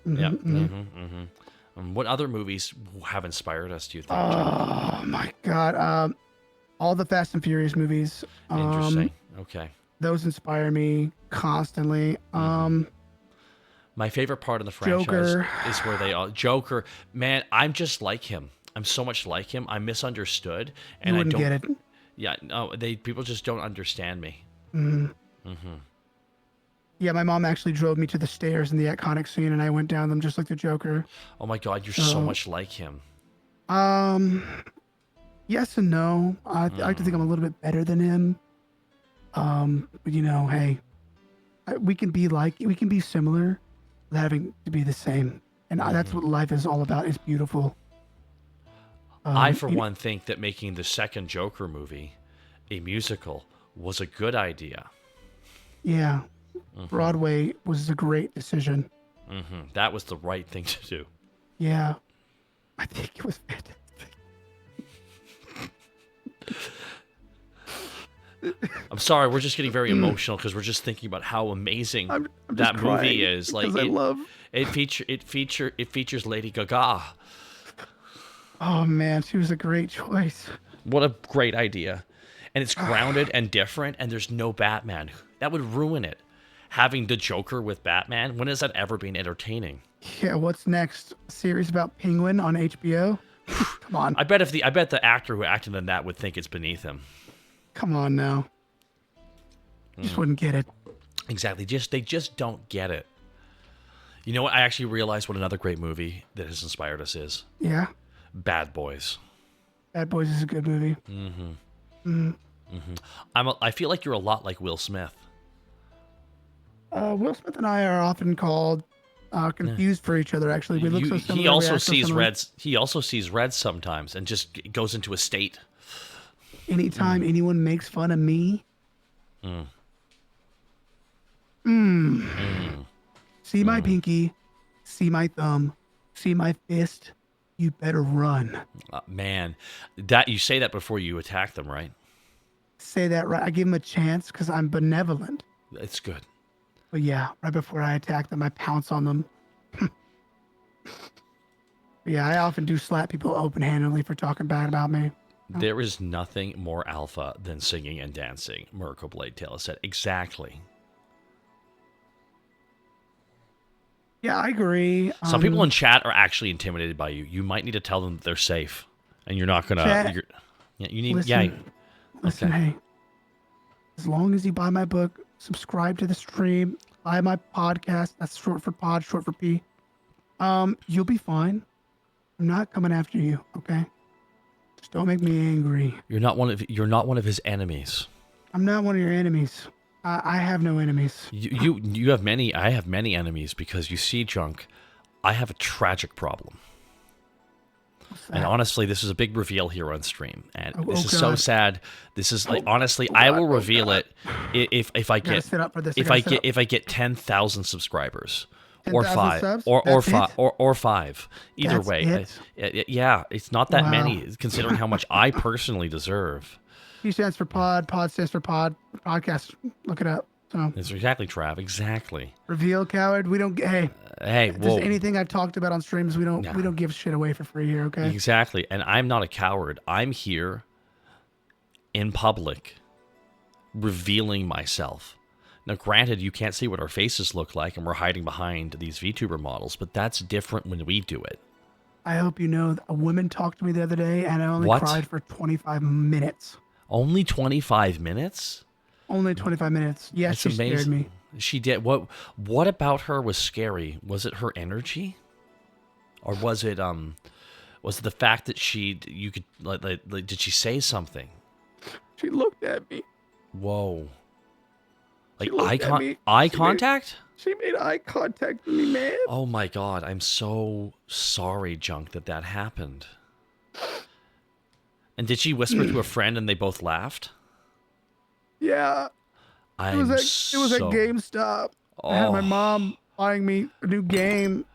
Speaker 1: What other movies have inspired us, do you think?
Speaker 2: Oh, my God. All the Fast and Furious movies.
Speaker 1: Interesting. Okay.
Speaker 2: Those inspire me constantly.
Speaker 1: My favorite part of the franchise
Speaker 2: Joker.
Speaker 1: is where they all... Joker. Man, I'm just like him. I'm so much like him. I'm misunderstood. And
Speaker 2: you wouldn't
Speaker 1: I don't
Speaker 2: get it.
Speaker 1: Yeah, no, people just don't understand me.
Speaker 2: Yeah, my mom actually drove me to the stairs in the iconic scene, and I went down them just like the Joker.
Speaker 1: Oh my God, you're so much like him.
Speaker 2: Yes and no. I like to think I'm a little bit better than him. But you know, hey, we can be similar without having to be the same, and that's what life is all about. It's beautiful.
Speaker 1: I, for one, think that making the second Joker movie a musical was a good idea.
Speaker 2: Yeah. Broadway was a great decision.
Speaker 1: That was the right thing to do.
Speaker 2: Yeah. I think it was fantastic.
Speaker 1: I'm sorry, we're just getting very emotional because we're just thinking about how amazing that movie is. Like it features Lady Gaga.
Speaker 2: Oh man, she was a great choice.
Speaker 1: What a great idea. And it's grounded and different, and there's no Batman. That would ruin it. Having the Joker with Batman, when has that ever been entertaining?
Speaker 2: Yeah, what's next? A series about Penguin on HBO? Come on.
Speaker 1: I bet the actor who acted in that would think it's beneath him.
Speaker 2: Come on now. Just wouldn't get it.
Speaker 1: Exactly. They just don't get it. You know what? I actually realized what another great movie that has inspired us is.
Speaker 2: Yeah.
Speaker 1: Bad Boys.
Speaker 2: Bad Boys is a good movie.
Speaker 1: I feel like you're a lot like Will Smith.
Speaker 2: Will Smith and I are often called confused for each other. Actually, we look so similar.
Speaker 1: He also sees reds. He also sees reds sometimes, and just goes into a state.
Speaker 2: Anytime anyone makes fun of me, see my pinky, see my thumb, see my fist. You better run.
Speaker 1: Man, that you say that before you attack them, right?
Speaker 2: Say that right. I give them a chance because I'm benevolent.
Speaker 1: It's good.
Speaker 2: But yeah, right before I attack them, I pounce on them. Yeah, I often do slap people open-handedly for talking bad about me.
Speaker 1: There is nothing more alpha than singing and dancing, Miracle Blade Tail said. Exactly.
Speaker 2: Yeah, I agree.
Speaker 1: Some people in chat are actually intimidated by you. You might need to tell them that they're safe, and you're not gonna. You need.
Speaker 2: Listen, hey. As long as you buy my book, subscribe to the stream, buy my podcast. That's short for pod, short for P. You'll be fine. I'm not coming after you. Okay. Just don't make me angry.
Speaker 1: You're not one of his enemies.
Speaker 2: I'm not one of your enemies. I have no enemies.
Speaker 1: You have many. I have many enemies because you see, Junk, I have a tragic problem. And honestly, this is a big reveal here on stream, and this is
Speaker 2: God.
Speaker 1: so sad. This is like honestly, I will reveal it if I get
Speaker 2: sit up for this.
Speaker 1: if I get 10,000 subscribers. Or
Speaker 2: 10,000
Speaker 1: five,
Speaker 2: subs?
Speaker 1: or
Speaker 2: That's
Speaker 1: five, or five. Either
Speaker 2: That's
Speaker 1: way, yeah, it's not that many considering how much I personally deserve.
Speaker 2: P stands for pod. Pod stands for podcast. Look it up. So
Speaker 1: It's exactly, Trav. Exactly.
Speaker 2: reveal, coward. We don't. Hey,
Speaker 1: Hey,
Speaker 2: just anything I've talked about on streams, we don't give shit away for free here. Okay.
Speaker 1: Exactly. And I'm not a coward. I'm here in public, revealing myself. Now, granted, you can't see what our faces look like, and we're hiding behind these VTuber models, but that's different when we do it.
Speaker 2: I hope you know a woman talked to me the other day, and I only cried for 25 minutes.
Speaker 1: Only 25 minutes?
Speaker 2: Only 25 minutes. Yes, she scared me.
Speaker 1: She did. What about her was scary? Was it her energy, or was it the fact that you could did she say something?
Speaker 2: She looked at me.
Speaker 1: Whoa. Like
Speaker 2: eye
Speaker 1: contact?
Speaker 2: She made eye contact with me, man.
Speaker 1: Oh my God, I'm so sorry, Junk, that happened. And did she whisper to a friend and they both laughed?
Speaker 2: Yeah. It was at GameStop. I had my mom buying me a new game.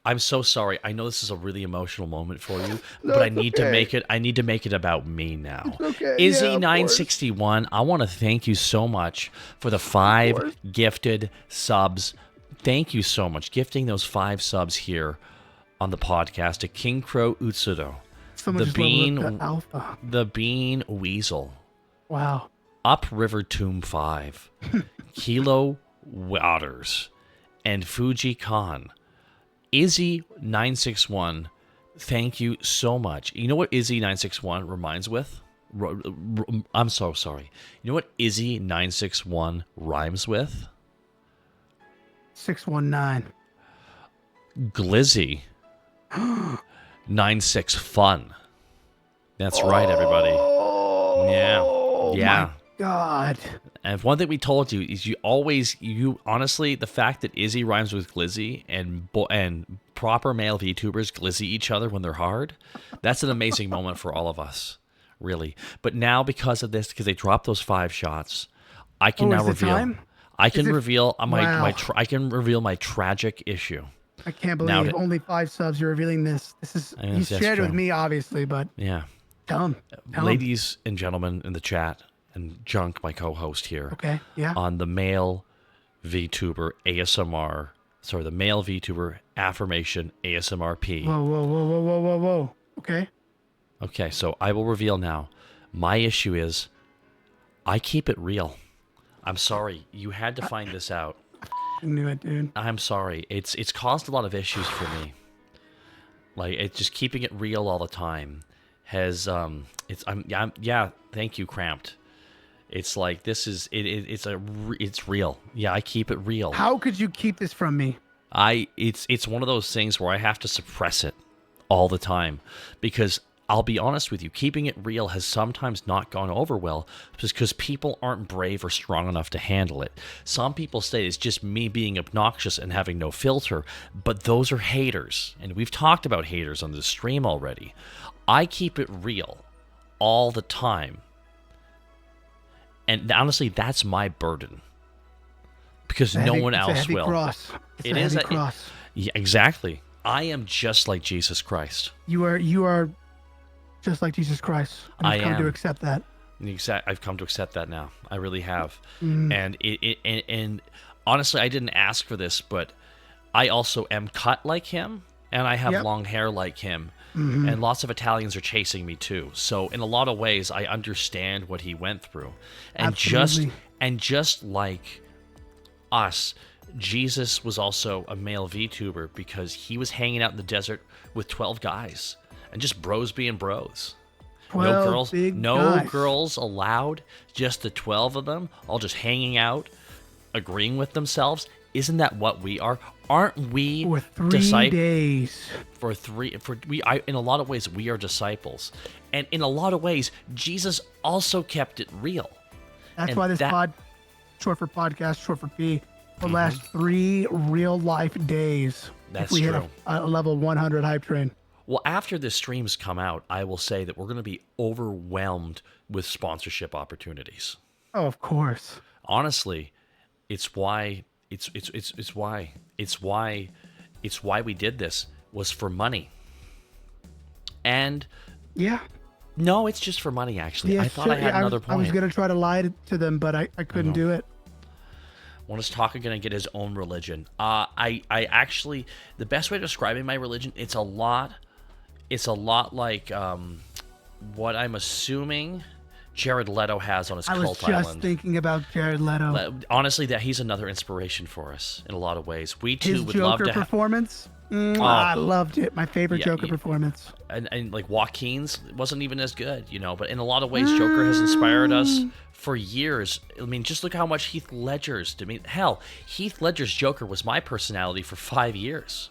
Speaker 1: I'm so sorry. I know this is a really emotional moment for you, but I need to make it about me now.
Speaker 2: It's okay.
Speaker 1: Izzy961, I want to thank you so much for the 5 gifted subs. Thank you so much. Gifting those 5 subs here on the podcast to King Crow Utsudo. The Bean Weasel.
Speaker 2: Wow.
Speaker 1: Upriver Tomb 5. Kilo Waters. And Fuji Khan. Izzy961, thank you so much. You know what Izzy961 reminds with? I'm so sorry. You know what Izzy961 rhymes with?
Speaker 2: 619.
Speaker 1: Glizzy. 96 fun. That's right, everybody. Yeah.
Speaker 2: My God.
Speaker 1: And one thing we told you is you honestly, the fact that Izzy rhymes with Glizzy and proper male VTubers glizzy each other when they're hard, that's an amazing moment for all of us, really. But now because of this, because they dropped those 5 shots, I can now reveal. I can reveal my tragic issue.
Speaker 2: I can't believe only 5 subs. You're revealing this. This is you shared it with me, obviously, but
Speaker 1: yeah.
Speaker 2: Tell them.
Speaker 1: Ladies and gentlemen in the chat. And Junk, my co-host here,
Speaker 2: okay, yeah,
Speaker 1: on the male VTuber ASMR, the male VTuber affirmation ASMRP.
Speaker 2: Whoa. Okay,
Speaker 1: so I will reveal now. My issue is, I keep it real. I'm sorry, you had to find this out.
Speaker 2: I knew it, dude.
Speaker 1: I'm sorry. It's caused a lot of issues for me. Like it's just keeping it real all the time has thank you, Cramped. It's like it's real. Yeah, I keep it real.
Speaker 2: How could you keep this from me?
Speaker 1: It's one of those things where I have to suppress it all the time because I'll be honest with you, keeping it real has sometimes not gone over well just because people aren't brave or strong enough to handle it. Some people say it's just me being obnoxious and having no filter, but those are haters, and we've talked about haters on this stream already. I keep it real all the time. And honestly, that's my burden. Because no one else will.
Speaker 2: It is a heavy cross.
Speaker 1: Yeah, exactly. I am just like Jesus Christ.
Speaker 2: You are just like Jesus Christ. And I've come to accept that.
Speaker 1: I've come to accept that now. I really have. And and honestly, I didn't ask for this, but I also am cut like him, and I have long hair like him. And lots of Italians are chasing me too. So in a lot of ways, I understand what he went through. And just like us, Jesus was also a male VTuber because he was hanging out in the desert with 12 guys and just bros being bros. No girls allowed, just the 12 of them, all just hanging out, agreeing with themselves. Isn't that what we are? Aren't we
Speaker 2: for 3 days?
Speaker 1: In a lot of ways, we are disciples, and in a lot of ways, Jesus also kept it real.
Speaker 2: That's why this pod, short for podcast, short for P, will last 3 real life days.
Speaker 1: That's
Speaker 2: if we
Speaker 1: true.
Speaker 2: hit a level 100 hype train.
Speaker 1: Well, after this streams come out, I will say that we're going to be overwhelmed with sponsorship opportunities.
Speaker 2: Oh, of course.
Speaker 1: Honestly, it's why we did this, was for money. And
Speaker 2: Yeah.
Speaker 1: no, it's just for money, actually.
Speaker 2: Yeah,
Speaker 1: I thought I had another point.
Speaker 2: I was going to try to lie to them, but I couldn't do it.
Speaker 1: When is Taka going to get his own religion? I actually, the best way of describing my religion, it's a lot like what I'm assuming Jared Leto has on his cult island.
Speaker 2: I was just thinking about Jared Leto.
Speaker 1: Honestly, that he's another inspiration for us in a lot of ways. We too
Speaker 2: His
Speaker 1: would
Speaker 2: Joker
Speaker 1: love to
Speaker 2: performance. I loved it. My favorite Joker performance.
Speaker 1: And like Joaquin's wasn't even as good, but in a lot of ways, Joker has inspired us for years. I mean, just look how much Heath Ledger's. Hell, Heath Ledger's Joker was my personality for 5 years.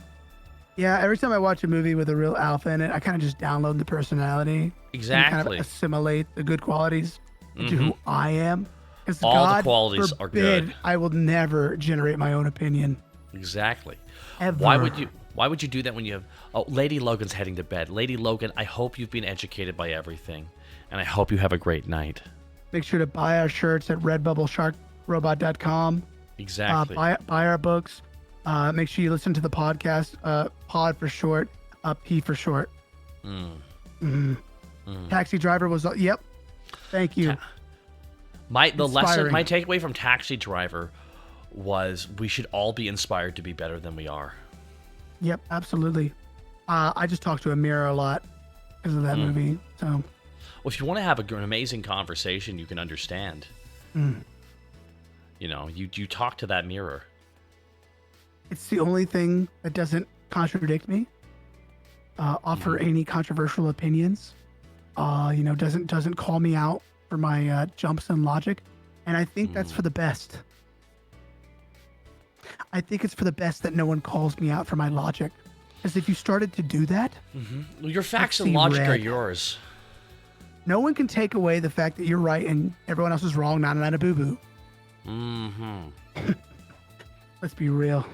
Speaker 2: Yeah, every time I watch a movie with a real alpha in it, I kind of just download the personality.
Speaker 1: Exactly.
Speaker 2: And kind of assimilate the good qualities into who I am. Because
Speaker 1: all
Speaker 2: God
Speaker 1: the qualities are good.
Speaker 2: I will never generate my own opinion.
Speaker 1: Exactly.
Speaker 2: Ever.
Speaker 1: Why would you do that when you have... Oh, Lady Logan's heading to bed. Lady Logan, I hope you've been educated by everything. And I hope you have a great night.
Speaker 2: Make sure to buy our shirts at redbubblesharkrobot.com.
Speaker 1: Exactly.
Speaker 2: Buy our books. Make sure you listen to the podcast. Pod for short. P for short. Taxi driver was... Yep. Thank you.
Speaker 1: My takeaway from Taxi Driver was we should all be inspired to be better than we are.
Speaker 2: Yep, absolutely. I just talk to a mirror a lot because of that movie. So,
Speaker 1: well, if you want to have an amazing conversation, you can understand. You talk to that mirror.
Speaker 2: It's the only thing that doesn't contradict me. Offer any controversial opinions. Doesn't call me out for my jumps in logic, and I think that's for the best. I think it's for the best that no one calls me out for my logic. Because if you started to do that...
Speaker 1: Well, your facts and logic are yours.
Speaker 2: No one can take away the fact that you're right and everyone else is wrong, not a boo-boo. Let's be real.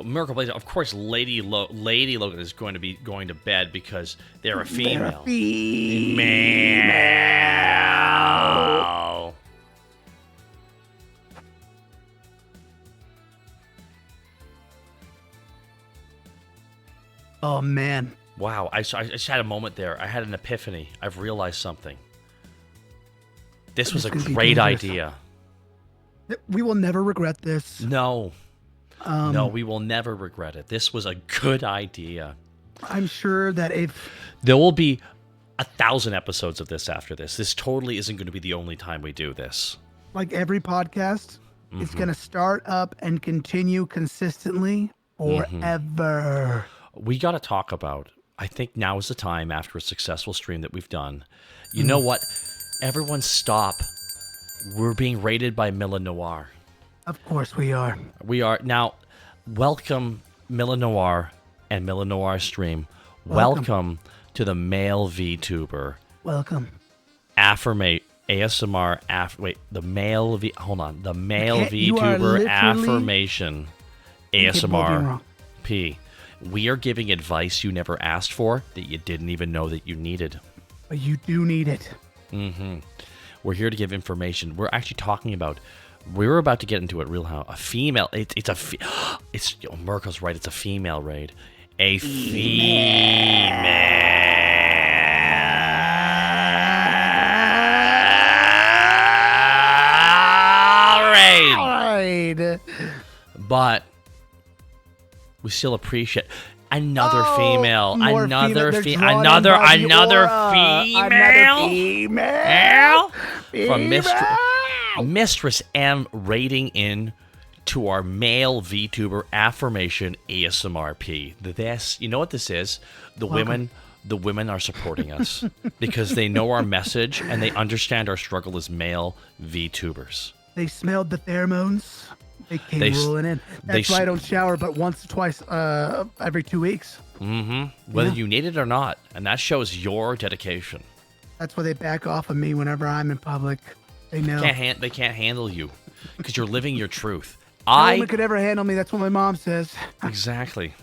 Speaker 1: Miracle Blaze, of course, Lady Logan is going to be going to bed because they're a female. Female.
Speaker 2: Oh, man.
Speaker 1: Wow, I just had a moment there. I had an epiphany. I've realized something. This was a great idea.
Speaker 2: We will never regret this.
Speaker 1: No. No, we will never regret it. This was a good idea.
Speaker 2: I'm sure that if...
Speaker 1: There will be 1,000 episodes of this after this. This totally isn't going to be the only time we do this.
Speaker 2: Like every podcast, it's going to start up and continue consistently forever.
Speaker 1: We got to talk about, I think now is the time after a successful stream that we've done. You know what? Everyone stop. We're being rated by Mila Noir.
Speaker 2: Of course we are.
Speaker 1: We are. Now, welcome Mila Noir and Mila Noir stream. Welcome to the male VTuber.
Speaker 2: Welcome.
Speaker 1: ASMR. The male VTuber affirmation. ASMR P. We are giving advice you never asked for that you didn't even know that you needed.
Speaker 2: But you do need it.
Speaker 1: We're here to give information. We're actually talking about... We're about to get into it real how. A female... It's Mirko's right. It's a female raid. A female raid. But... we still appreciate another female, another female from Mistress M raiding in to our male VTuber affirmation ASMRP. This, you know what this is? The women are supporting us because they know our message and they understand our struggle as male VTubers.
Speaker 2: They smelled the pheromones. They came rolling in. That's why I don't shower but once or twice every 2 weeks.
Speaker 1: Whether you need it or not. And that shows your dedication.
Speaker 2: That's why they back off of me whenever I'm in public. They know.
Speaker 1: They can't handle you because you're living your truth.
Speaker 2: No one could ever handle me. That's what my mom says.
Speaker 1: Exactly.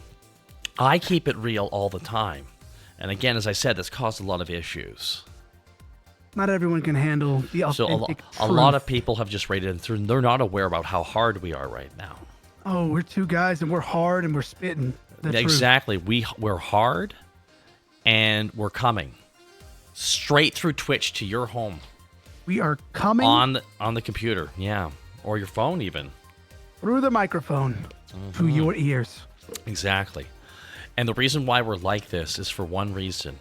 Speaker 1: I keep it real all the time. And again, as I said, that's caused a lot of issues.
Speaker 2: Not everyone can handle the authentic
Speaker 1: So a lot of people have just rated it through, and they're not aware about how hard we are right now.
Speaker 2: Oh, we're two guys, and we're hard, and we're spitting.
Speaker 1: Exactly. We're hard, and we're coming straight through Twitch to your home.
Speaker 2: We are coming
Speaker 1: on the computer, yeah, or your phone even.
Speaker 2: Through the microphone to your ears.
Speaker 1: Exactly. And the reason why we're like this is for one reason.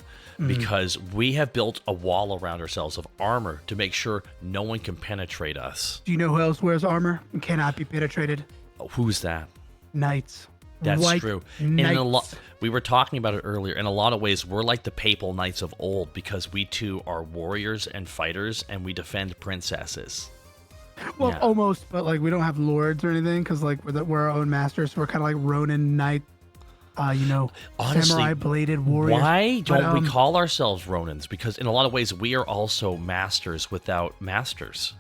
Speaker 1: Because we have built a wall around ourselves of armor to make sure no one can penetrate us.
Speaker 2: Do you know who else wears armor and cannot be penetrated?
Speaker 1: Oh, who's that?
Speaker 2: Knights.
Speaker 1: That's
Speaker 2: White
Speaker 1: true.
Speaker 2: Knights.
Speaker 1: We were talking about it earlier. In a lot of ways, we're like the papal knights of old because we too are warriors and fighters, and we defend princesses.
Speaker 2: Well, almost, but like we don't have lords or anything because like we're our own masters. So we're kind of like Ronin knight. Honestly, samurai bladed warriors.
Speaker 1: Why don't we call ourselves Ronins? Because in a lot of ways, we are also masters without masters.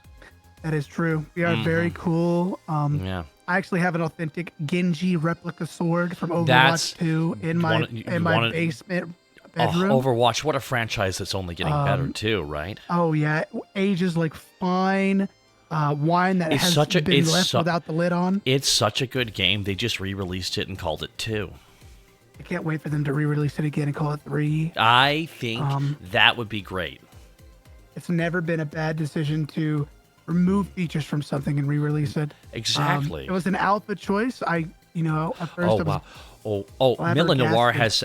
Speaker 2: That is true. We are very cool.
Speaker 1: Yeah.
Speaker 2: I actually have an authentic Genji replica sword from Overwatch 2 in my basement bedroom.
Speaker 1: Oh, Overwatch, what a franchise that's only getting better too, right?
Speaker 2: Oh yeah, it ages like fine wine that has been left without the lid on.
Speaker 1: It's such a good game. They just re-released it and called it 2.
Speaker 2: I can't wait for them to re-release it again and call it 3.
Speaker 1: I think that would be great.
Speaker 2: It's never been a bad decision to remove features from something and re-release it.
Speaker 1: Exactly.
Speaker 2: It was an alpha choice. At first
Speaker 1: wow. Mila Noir has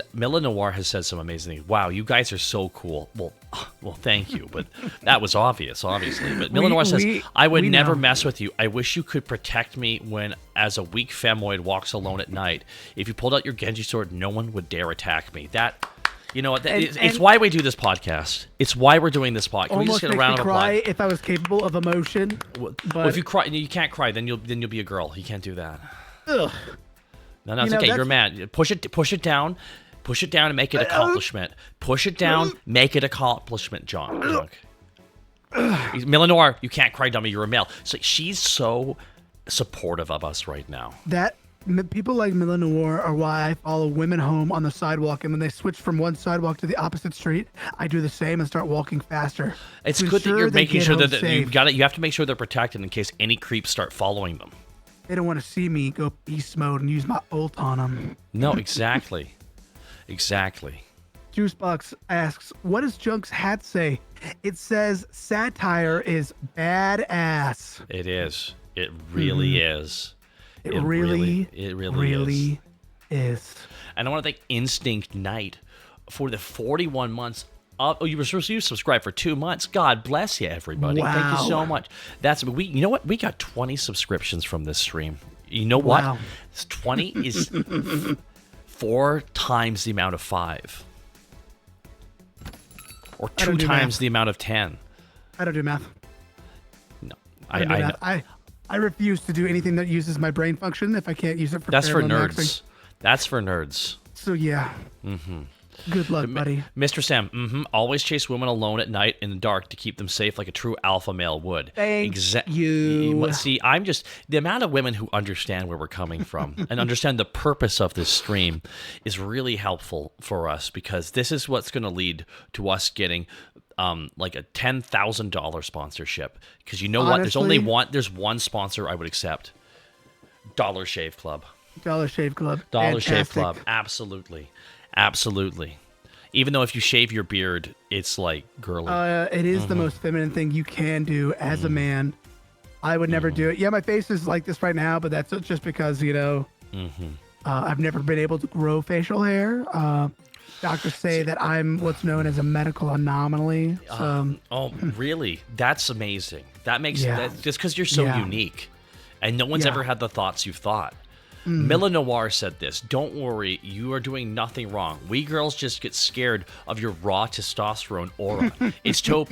Speaker 1: said some amazing things. Wow, you guys are so cool. Well, thank you, but that was obvious, obviously. But Mila Noir says, I would never mess with you. I wish you could protect me when, as a weak femoid walks alone at night. If you pulled out your Genji sword, no one would dare attack me. It's why we do this podcast. It's why we're doing this podcast. Can we just get a round of applause?
Speaker 2: Cry if I was capable of emotion.
Speaker 1: Well, if you cry, you can't cry. Then you'll be a girl. You can't do that.
Speaker 2: Ugh.
Speaker 1: No, it's okay. You're a man. Push it down. Push it down and make it accomplishment. Push it down, make it accomplishment, John. Mila Noir, you can't cry, dummy. You're a male. So she's so supportive of us right now.
Speaker 2: People like Mila Noir are why I follow women home on the sidewalk, and when they switch from one sidewalk to the opposite street, I do the same and start walking faster.
Speaker 1: It's good that you're making sure that you have to make sure they're protected in case any creeps start following them.
Speaker 2: They don't want to see me go beast mode and use my ult on them.
Speaker 1: No, exactly. Exactly.
Speaker 2: Juicebox asks, what does Junk's hat say? It says satire is badass.
Speaker 1: It is. It really is.
Speaker 2: It really is.
Speaker 1: And I want to thank Instinct Knight for the 41 months. You were supposed to subscribe for 2 months. God bless you, everybody.
Speaker 2: Wow.
Speaker 1: Thank you so much. You know what? We got 20 subscriptions from this stream. You know what?
Speaker 2: Wow.
Speaker 1: 20 is 4 times the amount of 5. Or 2 times the amount of 10.
Speaker 2: I don't do math.
Speaker 1: No.
Speaker 2: I refuse to do anything that uses my brain function if I can't use it for
Speaker 1: That's for nerds.
Speaker 2: Maxing.
Speaker 1: That's for nerds.
Speaker 2: So yeah. Good luck, buddy.
Speaker 1: Mr. Sam, always chase women alone at night in the dark to keep them safe like a true alpha male would.
Speaker 2: Thank you.
Speaker 1: See, the amount of women who understand where we're coming from and understand the purpose of this stream is really helpful for us, because this is what's going to lead to us getting like a $10,000 sponsorship. Because you know
Speaker 2: Honestly,
Speaker 1: what? There's one sponsor I would accept. Dollar Shave Club.
Speaker 2: Dollar Shave Club.
Speaker 1: Dollar Shave Club. Absolutely. Absolutely. Even though if you shave your beard, it's like girly.
Speaker 2: It is the most feminine thing you can do as a man. I would never do it. Yeah, my face is like this right now, but that's just because, I've never been able to grow facial hair. Doctors say that I'm what's known as a medical anomaly. So,
Speaker 1: really? That's amazing. That makes just because you're so unique, and no one's ever had the thoughts you've thought. Mila Noir said this: "Don't worry, you are doing nothing wrong. We girls just get scared of your raw testosterone aura. It's too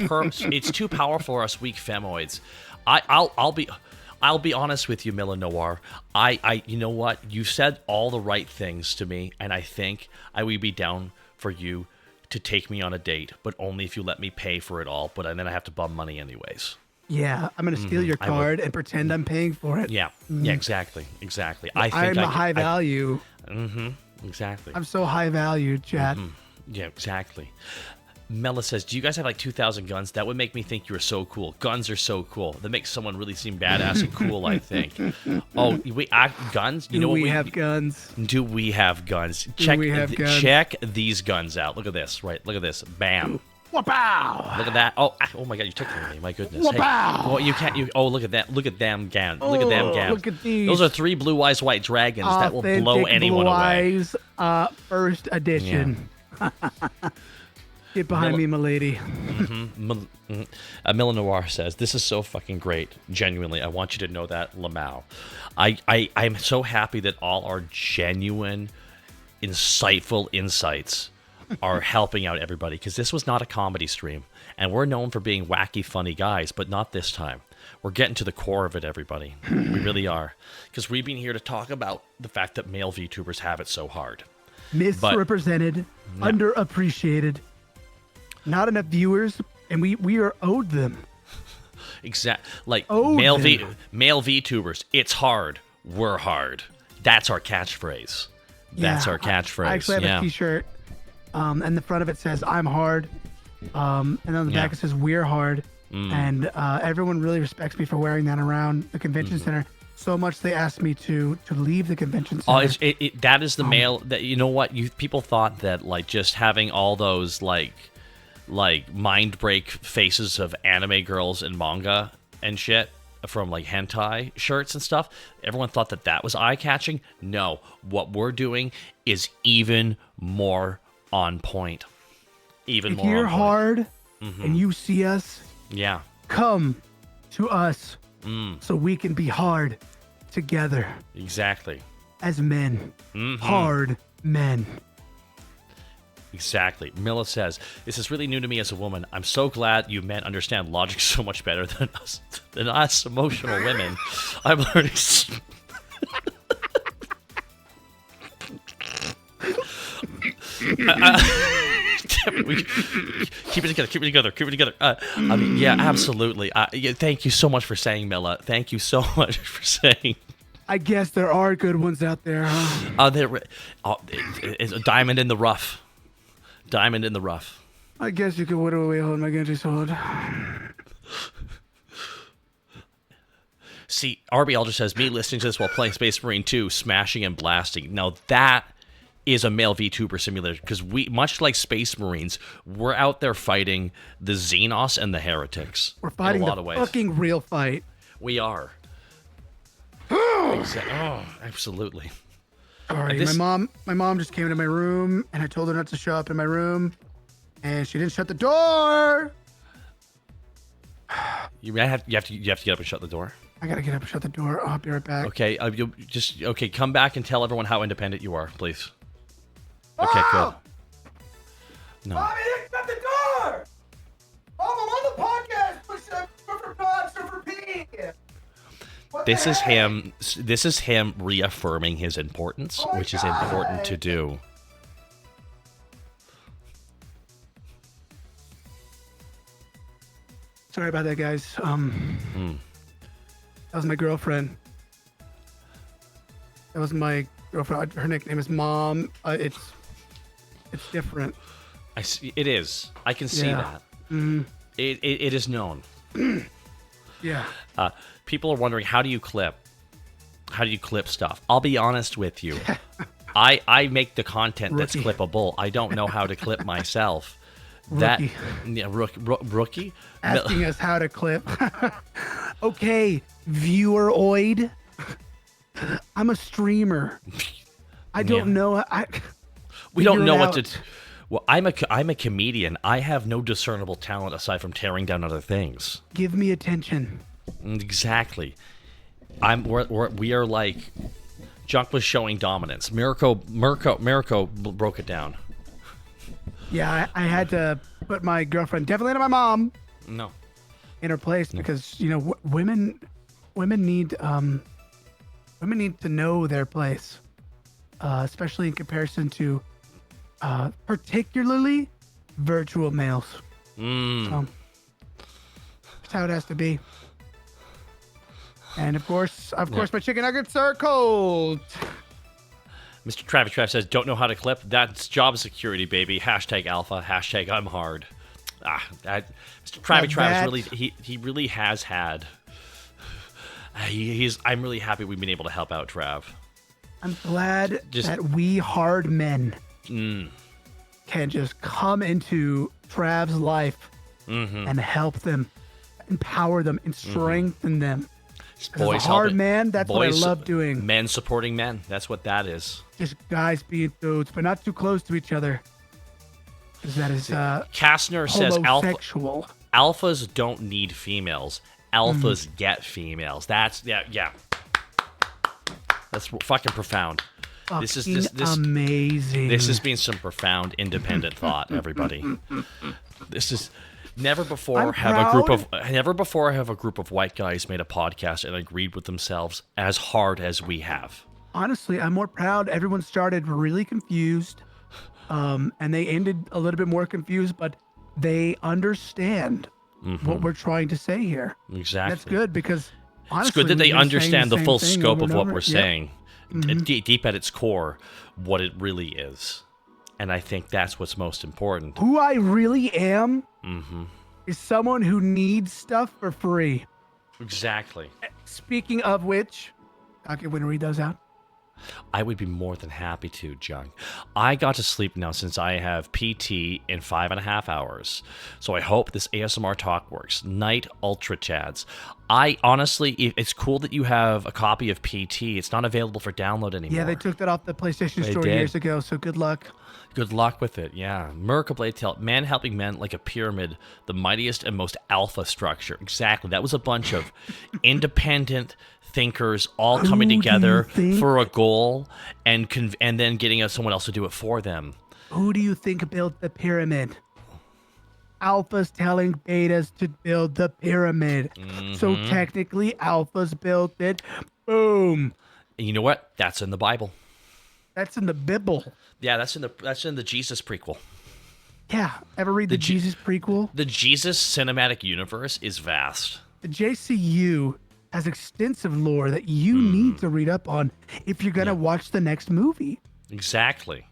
Speaker 1: powerful for us weak femoids." I'll be honest with you, Mila Noir. You know what? You said all the right things to me, and I think I would be down for you to take me on a date, but only if you let me pay for it all. But then I have to bum money anyways.
Speaker 2: Yeah, I'm going to steal your card and pretend I'm paying for it.
Speaker 1: Yeah, exactly. I think
Speaker 2: I'm a high value.
Speaker 1: Exactly.
Speaker 2: I'm so high value, chat.
Speaker 1: Yeah, exactly. Mela says, do you guys have like 2,000 guns? That would make me think you were so cool. Guns are so cool. That makes someone really seem badass and cool, I think. Oh, wait, guns? You know what?
Speaker 2: We have guns.
Speaker 1: Do we have guns? Check these guns out. Look at this, right? Look at this. Bam.
Speaker 2: Wow.
Speaker 1: Look at that. Oh my God, you took them from me. My goodness. Hey, well, you can't. Look at that. Look at them gowns. Look at them gowns.
Speaker 2: Look at these.
Speaker 1: Those are 3 blue eyes white dragons that will blow anyone
Speaker 2: blue
Speaker 1: away.
Speaker 2: Eyes, first edition. Yeah. Get behind me, milady.
Speaker 1: Mila Noir says, this is so fucking great. Genuinely, I want you to know that, Lamau. I'm so happy that all our genuine, insightful insights are helping out everybody, because this was not a comedy stream. And we're known for being wacky, funny guys, but not this time. We're getting to the core of it, everybody. We really are. Because we've been here to talk about the fact that male VTubers have it so hard.
Speaker 2: Misrepresented, underappreciated. Not enough viewers, and we are owed them.
Speaker 1: Like male VTubers, it's hard. We're hard. That's our catchphrase. That's our catchphrase.
Speaker 2: I actually have a T-shirt, and the front of it says "I'm hard," and on the back it says "We're hard." And everyone really respects me for wearing that around the convention center. So much they asked me to leave the convention center.
Speaker 1: Oh, that is the male. That, you know what? People thought that like just having all those like mind break faces of anime girls and manga and shit from like hentai shirts and stuff, everyone thought that was eye-catching. No, what we're doing is even more on point. If
Speaker 2: you're hard and you see us, come to us so we can be hard together.
Speaker 1: Exactly.
Speaker 2: As men. Hard men.
Speaker 1: Exactly. Mila says, this is really new to me as a woman. I'm so glad you men understand logic so much better than us emotional women. I'm learning. Keep it together. Yeah, absolutely. Thank you so much for saying, Mila. Thank you so much for saying.
Speaker 2: I guess there are good ones out there, huh?
Speaker 1: It's a diamond in the rough. Diamond in the rough.
Speaker 2: I guess you could whittle away on my Genji sword.
Speaker 1: See, RB Elder says, me listening to this while playing Space Marine 2, smashing and blasting. Now that is a male VTuber simulator, because we, much like Space Marines, we're out there fighting the Xenos and the heretics.
Speaker 2: We're fighting
Speaker 1: in a lot
Speaker 2: the
Speaker 1: of ways.
Speaker 2: Fucking real fight.
Speaker 1: We are. Absolutely.
Speaker 2: All right, my mom just came into my room, and I told her not to show up in my room, and she didn't shut the door.
Speaker 1: You have to get up and shut the door.
Speaker 2: I gotta get up and shut the door. I'll be right back.
Speaker 1: Okay, come back and tell everyone how independent you are, please. Okay, cool. No.
Speaker 2: Mommy, shut the door! Mom, I'm on the podcast. Push for God, for P.
Speaker 1: This is him reaffirming his importance, which is important to do.
Speaker 2: Sorry about that, guys. That was my girlfriend. Her nickname is Mom. It's different.
Speaker 1: I see. It is. I can see that. It is known.
Speaker 2: Yeah.
Speaker 1: People are wondering, how do you clip stuff? I'll be honest with you. I make the content that's clippable. I don't know how to clip myself.
Speaker 2: Rookie.
Speaker 1: Rookie?
Speaker 2: Asking us how to clip. Okay, vieweroid. I'm a streamer. I don't know.
Speaker 1: We don't know what to. Well, I'm a comedian. I have no discernible talent aside from tearing down other things.
Speaker 2: Give me attention.
Speaker 1: Exactly. We are like, Junk was showing dominance. Mirko broke it down.
Speaker 2: Yeah, I had to put my girlfriend, definitely not my mom, in her place because women need to know their place, especially in comparison to particularly virtual males. So, that's how it has to be. And of course, my chicken nuggets are cold.
Speaker 1: Mr. Travis Trav says, don't know how to clip. That's job security, baby. Hashtag alpha. Hashtag I'm hard. Mr. Travis Travis really, he really has had. I'm really happy we've been able to help out Trav.
Speaker 2: I'm glad that we hard men can just come into Trav's life and help them, empower them, and strengthen them.
Speaker 1: Boys
Speaker 2: hard man, that's what I love doing.
Speaker 1: Men supporting men. That's what that is.
Speaker 2: Just guys being dudes, but not too close to each other. Because that is
Speaker 1: Kastner says alphas don't need females. Alphas get females. That's yeah. That's fucking profound. This
Speaker 2: amazing.
Speaker 1: This has been some profound independent thought, everybody. This is never before have a group of white guys made a podcast and agreed with themselves as hard as we have.
Speaker 2: Honestly, I'm more proud. Everyone started really confused, and they ended a little bit more confused, but they understand what we're trying to say here.
Speaker 1: Exactly.
Speaker 2: That's good because honestly,
Speaker 1: it's good that they understand the full scope of what we're
Speaker 2: Yep.
Speaker 1: saying, deep at its core, what it really is. And I think that's what's most important.
Speaker 2: Who I really am is someone who needs stuff for free.
Speaker 1: Exactly.
Speaker 2: Speaking of which, okay, when read those out.
Speaker 1: I would be more than happy to, John. I got to sleep now since I have PT in 5.5 hours. So I hope this ASMR talk works. Night Ultra Chads. I honestly, it's cool that you have a copy of PT. It's not available for download anymore.
Speaker 2: Yeah, they took that off the PlayStation Store years ago, so good luck.
Speaker 1: Good luck with it, yeah. Miracle Blade Tail, man helping men like a pyramid, the mightiest and most alpha structure. Exactly. That was a bunch of independent thinkers all coming together for a goal and then getting someone else to do it for them.
Speaker 2: Who do you think built the pyramid? Alphas telling betas to build the pyramid. So technically, alphas built it. Boom.
Speaker 1: And you know what? That's in the Bible.
Speaker 2: That's in the Bible.
Speaker 1: Yeah, that's in the Jesus prequel.
Speaker 2: Yeah. Ever read the Jesus prequel?
Speaker 1: The Jesus cinematic universe is vast.
Speaker 2: The JCU has extensive lore that you need to read up on if you're going to watch the next movie.
Speaker 1: Exactly.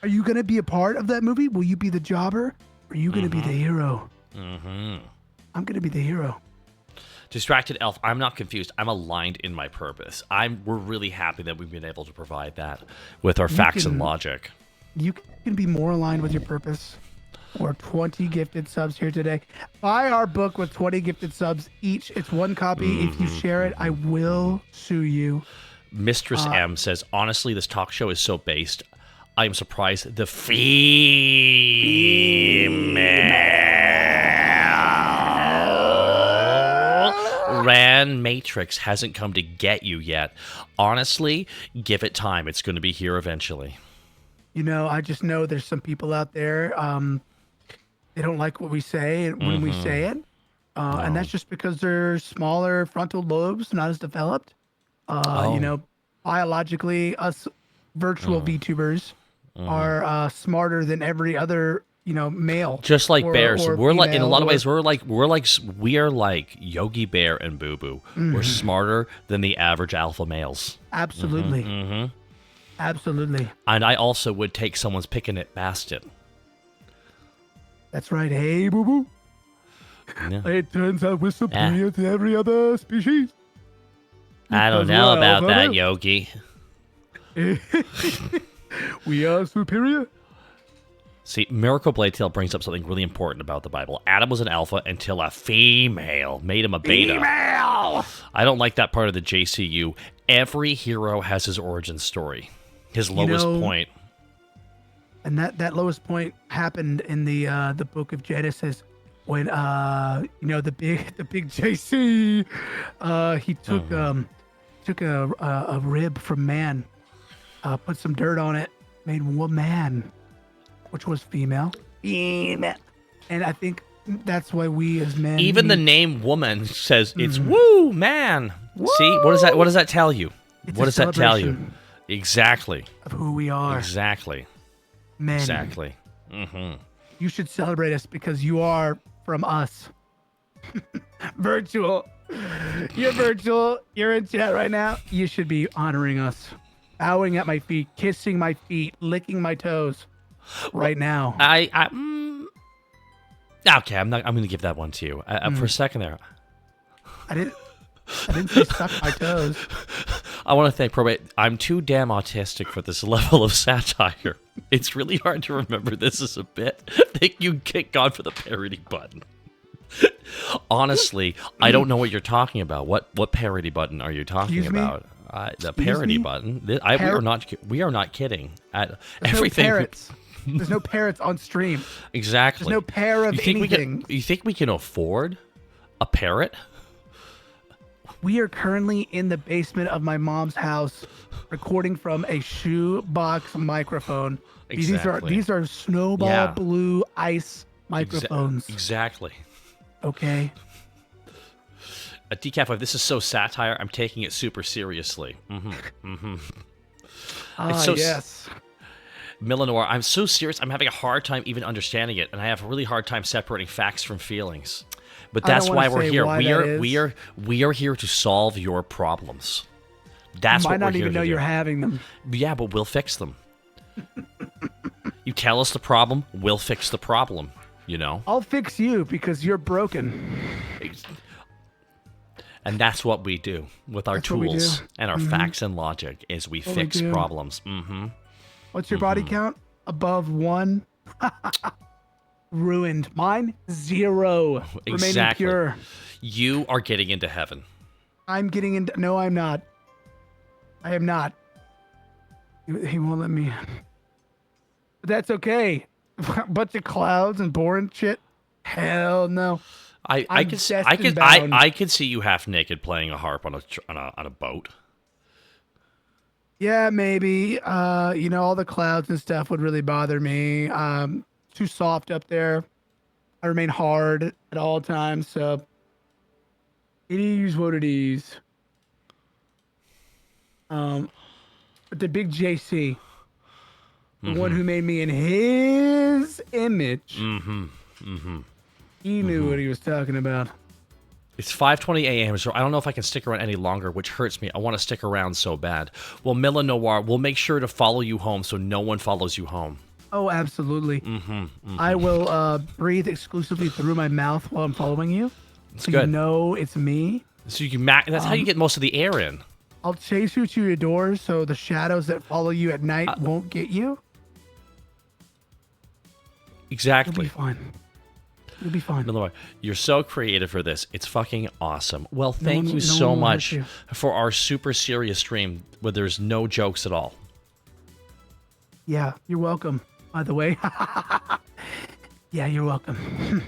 Speaker 2: Are you going to be a part of that movie? Will you be the jobber? Or are you going to be the hero? I'm going to be the hero.
Speaker 1: Distracted Elf, I'm not confused. I'm aligned in my purpose. We're really happy that we've been able to provide that with our facts and logic.
Speaker 2: You can be more aligned with your purpose. Or 20 gifted subs here today. Buy our book with 20 gifted subs each. It's one copy. If you share it, I will sue you.
Speaker 1: Mistress M says, honestly, this talk show is so based. I am surprised the female Ran Matrix hasn't come to get you yet. Honestly, give it time. It's going to be here eventually.
Speaker 2: You know, I just know there's some people out there, they don't like what we say when we say it. And that's just because they're smaller frontal lobes, not as developed. You know, biologically, us virtual VTubers are smarter than every other, you know, male.
Speaker 1: Just like bears. We're like, in a lot of ways, we are like Yogi Bear and Boo Boo. We're smarter than the average alpha males.
Speaker 2: Absolutely. Absolutely.
Speaker 1: And I also would take someone's picking it basket.
Speaker 2: That's right. Hey, Boo Boo.
Speaker 1: Yeah.
Speaker 2: It turns out we're superior to every other species.
Speaker 1: I don't know about that, Yogi.
Speaker 2: We are superior.
Speaker 1: See, Miracle Blade Tail brings up something really important about the Bible. Adam was an alpha until a female made him a beta.
Speaker 2: Female!
Speaker 1: I don't like that part of the JCU. Every hero has his origin story, his lowest point.
Speaker 2: And that lowest point happened in the book of Genesis when you know the big JC he took a rib from man, put some dirt on it, made woman, which was female. And I think that's why we as men,
Speaker 1: even the name woman says it's woo man. Woo! See, what does that tell you?
Speaker 2: It's
Speaker 1: what does that tell you? Exactly.
Speaker 2: Of who we are.
Speaker 1: Exactly.
Speaker 2: Men.
Speaker 1: Exactly.
Speaker 2: You should celebrate us because you are from us. Virtual. You're virtual. You're in chat right now. You should be honoring us. bowing at my feet, kissing my feet, licking my toes right now.
Speaker 1: Okay, I'm going to give that one to you. For a second there.
Speaker 2: I didn't say suck my toes.
Speaker 1: I want to thank Probate. I'm too damn autistic for this level of satire. It's really hard to remember this as a bit. Thank you, Kick God, for the parody button. Honestly, I don't know what you're talking about. What parody button are you talking about? The parody button. We are not kidding. Everything.
Speaker 2: No parrots. There's no parrots on stream.
Speaker 1: Exactly.
Speaker 2: There's no pair of anything.
Speaker 1: You think we can afford a parrot?
Speaker 2: We are currently in the basement of my mom's house, recording from a shoebox microphone.
Speaker 1: Exactly.
Speaker 2: These are snowball blue ice microphones.
Speaker 1: Exactly.
Speaker 2: Okay.
Speaker 1: A decaf of this is so satire. I'm taking it super seriously.
Speaker 2: Yes.
Speaker 1: Millenor, I'm so serious. I'm having a hard time even understanding it, and I have a really hard time separating facts from feelings. But that's why we're here. We are here to solve your problems. That's what we're here to do.
Speaker 2: Might not even know you're having them.
Speaker 1: Yeah, but we'll fix them. You tell us the problem, we'll fix the problem. You know.
Speaker 2: I'll fix you because you're broken.
Speaker 1: And that's what we do with our tools and our facts and logic is we fix problems.
Speaker 2: What's your body count? Above 1? Ruined. Mine? 0. Remaining pure.
Speaker 1: You are getting into heaven.
Speaker 2: I'm getting into... No, I'm not. I am not. He won't let me... But that's okay. Bunch of clouds and boring shit. Hell no.
Speaker 1: I could see you half naked playing a harp on a boat.
Speaker 2: Yeah, maybe. All the clouds and stuff would really bother me. Too soft up there. I remain hard at all times, so it is what it is. But the big JC, the one who made me in his image, he knew what he was talking about.
Speaker 1: It's 5:20 a.m., so I don't know if I can stick around any longer, which hurts me. I want to stick around so bad. Well, Mila Noir, we'll make sure to follow you home so no one follows you home.
Speaker 2: Oh, absolutely. I will breathe exclusively through my mouth while I'm following you.
Speaker 1: It's
Speaker 2: so
Speaker 1: good.
Speaker 2: You know it's me.
Speaker 1: So you can that's how you get most of the air in.
Speaker 2: I'll chase you to your door so the shadows that follow you at night won't get you.
Speaker 1: Exactly.
Speaker 2: You'll be fine. You'll be fine.
Speaker 1: Miller, you're so creative for this. It's fucking awesome. Well, thank you so much for our super serious stream where there's no jokes at all.
Speaker 2: Yeah, you're welcome, by the way. Yeah, you're welcome.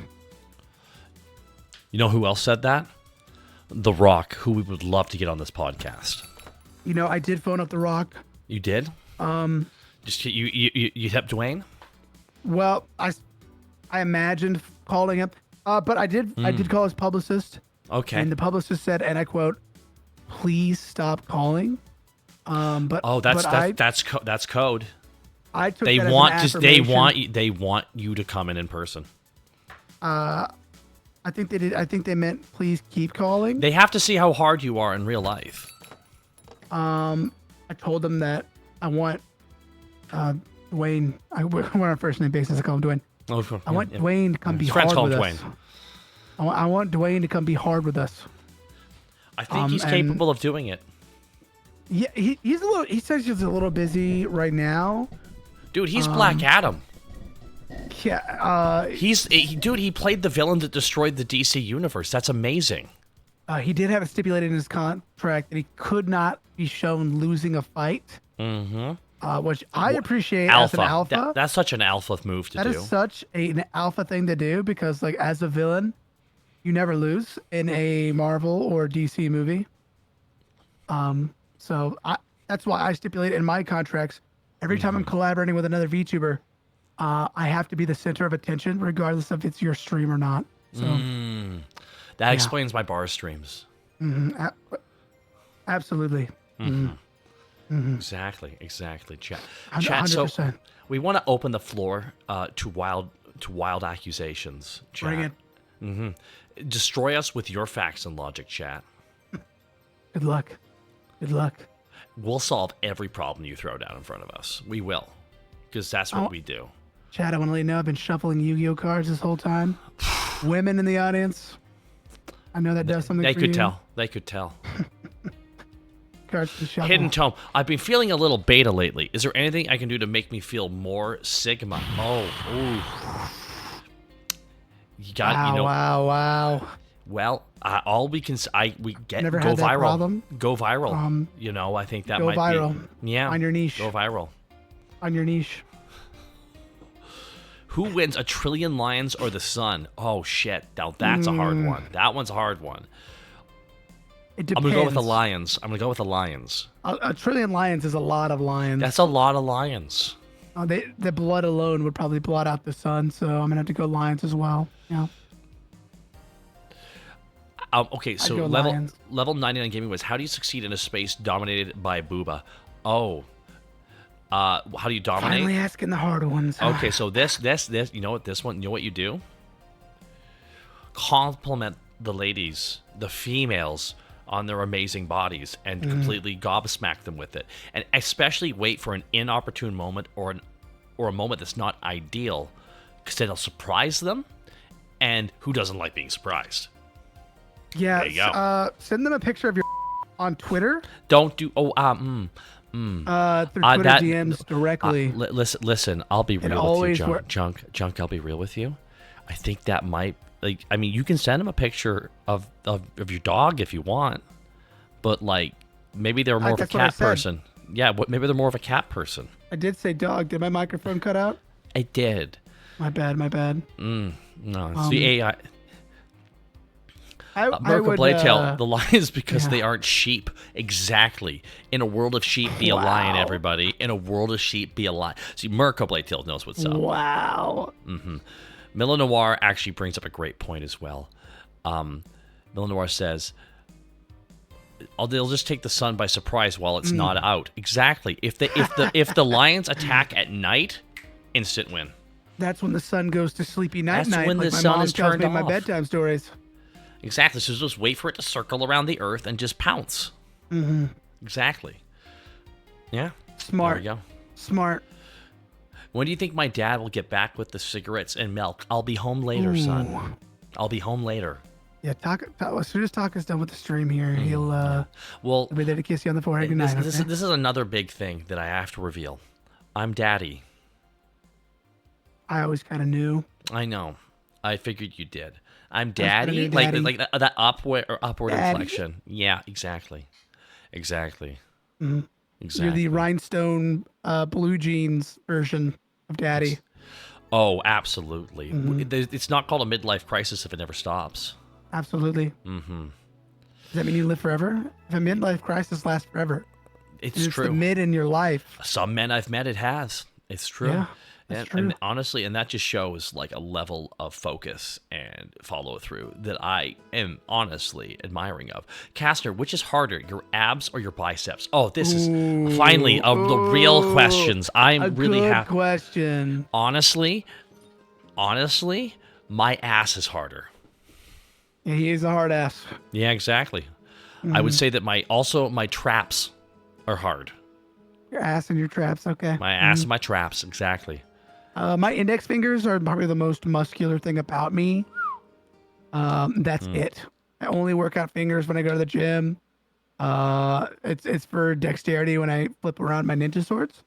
Speaker 1: You know who else said that? The Rock, who we would love to get on this podcast.
Speaker 2: You know, I did phone up The Rock.
Speaker 1: You did? Just you helped Dwayne?
Speaker 2: Well, I imagined calling him, but I did call his publicist.
Speaker 1: Okay.
Speaker 2: And the publicist said, and I quote, "Please stop calling."
Speaker 1: That's code.
Speaker 2: I took
Speaker 1: they
Speaker 2: that
Speaker 1: want
Speaker 2: as an
Speaker 1: they want you to come in person.
Speaker 2: I think they did. I think they meant please keep calling.
Speaker 1: They have to see how hard you are in real life.
Speaker 2: I told them that I want Dwayne. We're on a first name basis. I call him Dwayne. I want Dwayne to come be hard with us. I want Dwayne to come be hard with us.
Speaker 1: I think he's capable of doing it.
Speaker 2: Yeah, he's a little. He says he's a little busy right now.
Speaker 1: Dude, he's Black Adam.
Speaker 2: Yeah.
Speaker 1: He played the villain that destroyed the DC universe. That's amazing.
Speaker 2: He did have it stipulated in his contract that he could not be shown losing a fight. Which I appreciate as an alpha.
Speaker 1: That's such an alpha move to do.
Speaker 2: That is such an alpha thing to do because, like, as a villain, you never lose in a Marvel or DC movie. So that's why I stipulate in my contracts every time I'm collaborating with another VTuber, I have to be the center of attention, regardless if it's your stream or not. So
Speaker 1: that explains my bar streams.
Speaker 2: Absolutely.
Speaker 1: Exactly. Chat.
Speaker 2: 100%.
Speaker 1: So we want to open the floor to wild accusations. Chat.
Speaker 2: Bring
Speaker 1: it. Destroy us with your facts and logic, chat.
Speaker 2: Good luck.
Speaker 1: We'll solve every problem you throw down in front of us. We will, because that's what we do.
Speaker 2: Chad, I want to let you know I've been shuffling Yu-Gi-Oh cards this whole time. Women in the audience. I know that does something
Speaker 1: They
Speaker 2: for
Speaker 1: could
Speaker 2: you.
Speaker 1: tell. They could tell.
Speaker 2: Cards to shuffle.
Speaker 1: Hidden tome. I've been feeling a little beta lately. Is there anything I can do to make me feel more Sigma? Oh, ooh. You got,
Speaker 2: Wow,
Speaker 1: you know.
Speaker 2: wow.
Speaker 1: Well, all we can, we get
Speaker 2: Never
Speaker 1: go
Speaker 2: had that
Speaker 1: viral.
Speaker 2: problem.
Speaker 1: Go viral. You know, I think that
Speaker 2: Go
Speaker 1: might
Speaker 2: viral.
Speaker 1: be. Yeah.
Speaker 2: On your niche.
Speaker 1: Go viral.
Speaker 2: On your niche.
Speaker 1: Who wins, a trillion lions or the sun? Oh shit! Now that's a hard one. That one's a hard one.
Speaker 2: It depends.
Speaker 1: I'm gonna go with the lions.
Speaker 2: A trillion lions is a lot of lions.
Speaker 1: That's a lot of lions.
Speaker 2: The blood alone would probably blot out the sun, so I'm gonna have to go lions as well. Yeah.
Speaker 1: Okay, so
Speaker 2: go lions.
Speaker 1: level 99 gaming was, how do you succeed in a space dominated by booba? Oh, how do you dominate?
Speaker 2: Finally asking the hard ones.
Speaker 1: Okay, so this, you know what this one, you know what you do? Compliment the ladies, the females, on their amazing bodies and completely gobsmack them with it. And especially wait for an inopportune moment or a moment that's not ideal, because then it'll surprise them. And who doesn't like being surprised?
Speaker 2: Yeah.
Speaker 1: There you go.
Speaker 2: Send them a picture of your on Twitter.
Speaker 1: Don't do
Speaker 2: Through Twitter DMs directly.
Speaker 1: Listen. I'll be real with you, Junk. I'll be real with you. I think that might, like, I mean, you can send them a picture of your dog if you want, but like maybe they're more of a cat person. Yeah, maybe they're more of a cat person.
Speaker 2: I did say dog. Did my microphone cut out?
Speaker 1: I did.
Speaker 2: My bad.
Speaker 1: No, it's the AI.
Speaker 2: Merkel
Speaker 1: Blaytail, the lions because they aren't sheep. Exactly. In a world of sheep, be a lion, everybody. In a world of sheep, be a lion. See, Merkel Blaytail knows what's up.
Speaker 2: Wow.
Speaker 1: Miller Noir actually brings up a great point as well. Miller Noir says, they'll just take the sun by surprise while it's not out. Exactly. If the lions attack at night, instant win.
Speaker 2: That's when the sun goes to sleepy night.
Speaker 1: That's when
Speaker 2: like
Speaker 1: the
Speaker 2: my
Speaker 1: sun
Speaker 2: mom
Speaker 1: is
Speaker 2: tells
Speaker 1: turned
Speaker 2: me in my
Speaker 1: off.
Speaker 2: bedtime stories.
Speaker 1: Exactly. So just wait for it to circle around the earth and just pounce. Exactly. Yeah.
Speaker 2: Smart.
Speaker 1: There we go.
Speaker 2: Smart.
Speaker 1: When do you think my dad will get back with the cigarettes and milk? I'll be home later, son. I'll be home later.
Speaker 2: Yeah, as soon as Talk is done with the stream here, he'll be there to kiss you on the forehead.
Speaker 1: This is another big thing that I have to reveal. I'm daddy.
Speaker 2: I always kind of knew.
Speaker 1: I know. I figured you did. I'm daddy, like that upward inflection. Yeah, exactly. Exactly.
Speaker 2: You're the rhinestone blue jeans version of daddy.
Speaker 1: Oh, absolutely. It's not called a midlife crisis if it never stops.
Speaker 2: Absolutely. Does that mean you live forever? If a midlife crisis lasts forever,
Speaker 1: it's true.
Speaker 2: The mid in your life.
Speaker 1: Some men I've met, it has. It's true.
Speaker 2: Yeah. That's true.
Speaker 1: And honestly, and that just shows like a level of focus and follow through that I am honestly admiring of. Kastner, which is harder, your abs or your biceps? Oh, this is finally the real questions. I'm really happy.
Speaker 2: Good question.
Speaker 1: Honestly, my ass is harder.
Speaker 2: Yeah, he is a hard ass.
Speaker 1: Yeah, exactly. I would say that my traps are hard.
Speaker 2: Your ass and your traps, okay.
Speaker 1: My ass and my traps, exactly.
Speaker 2: My index fingers are probably the most muscular thing about me. That's it. I only work out fingers when I go to the gym. It's for dexterity when I flip around my ninja swords.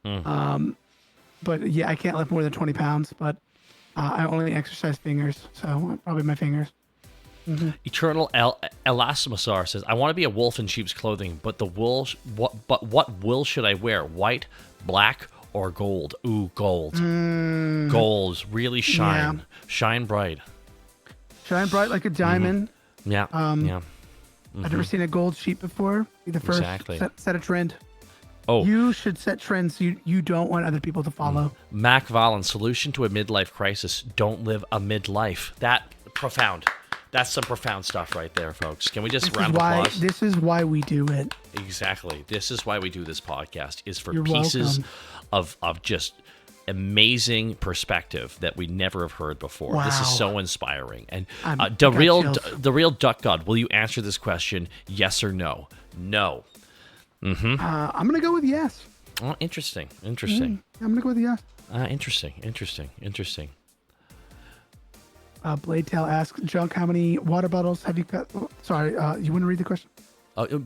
Speaker 2: But yeah, I can't lift more than 20 pounds, but I only exercise fingers, so probably my fingers.
Speaker 1: Eternal Elasmosar says, I want to be a wolf in sheep's clothing, but what wool should I wear? White, black, or gold? Ooh, gold. Gold. Really shine. Yeah. Shine bright.
Speaker 2: Shine bright like a diamond.
Speaker 1: Yeah. Yeah.
Speaker 2: I've never seen a gold sheep before. Be the first. Set a trend.
Speaker 1: Oh.
Speaker 2: You should set trends you don't want other people to follow.
Speaker 1: Mac Valen, solution to a midlife crisis, don't live a midlife. That profound. That's some profound stuff right there, folks. Can we just round of applause?
Speaker 2: This is why we do it.
Speaker 1: Exactly. This is why we do this podcast, is for
Speaker 2: You're
Speaker 1: pieces
Speaker 2: welcome.
Speaker 1: of just amazing perspective that we never have heard before.
Speaker 2: Wow.
Speaker 1: This is so inspiring. And the real Duck God, will you answer this question? Yes or no? No.
Speaker 2: I'm gonna go with yes.
Speaker 1: Oh, interesting.
Speaker 2: I'm gonna go with yes.
Speaker 1: Interesting.
Speaker 2: Blade Tail asks, Junk, how many water bottles have you cut? Oh, sorry, you want to read the question?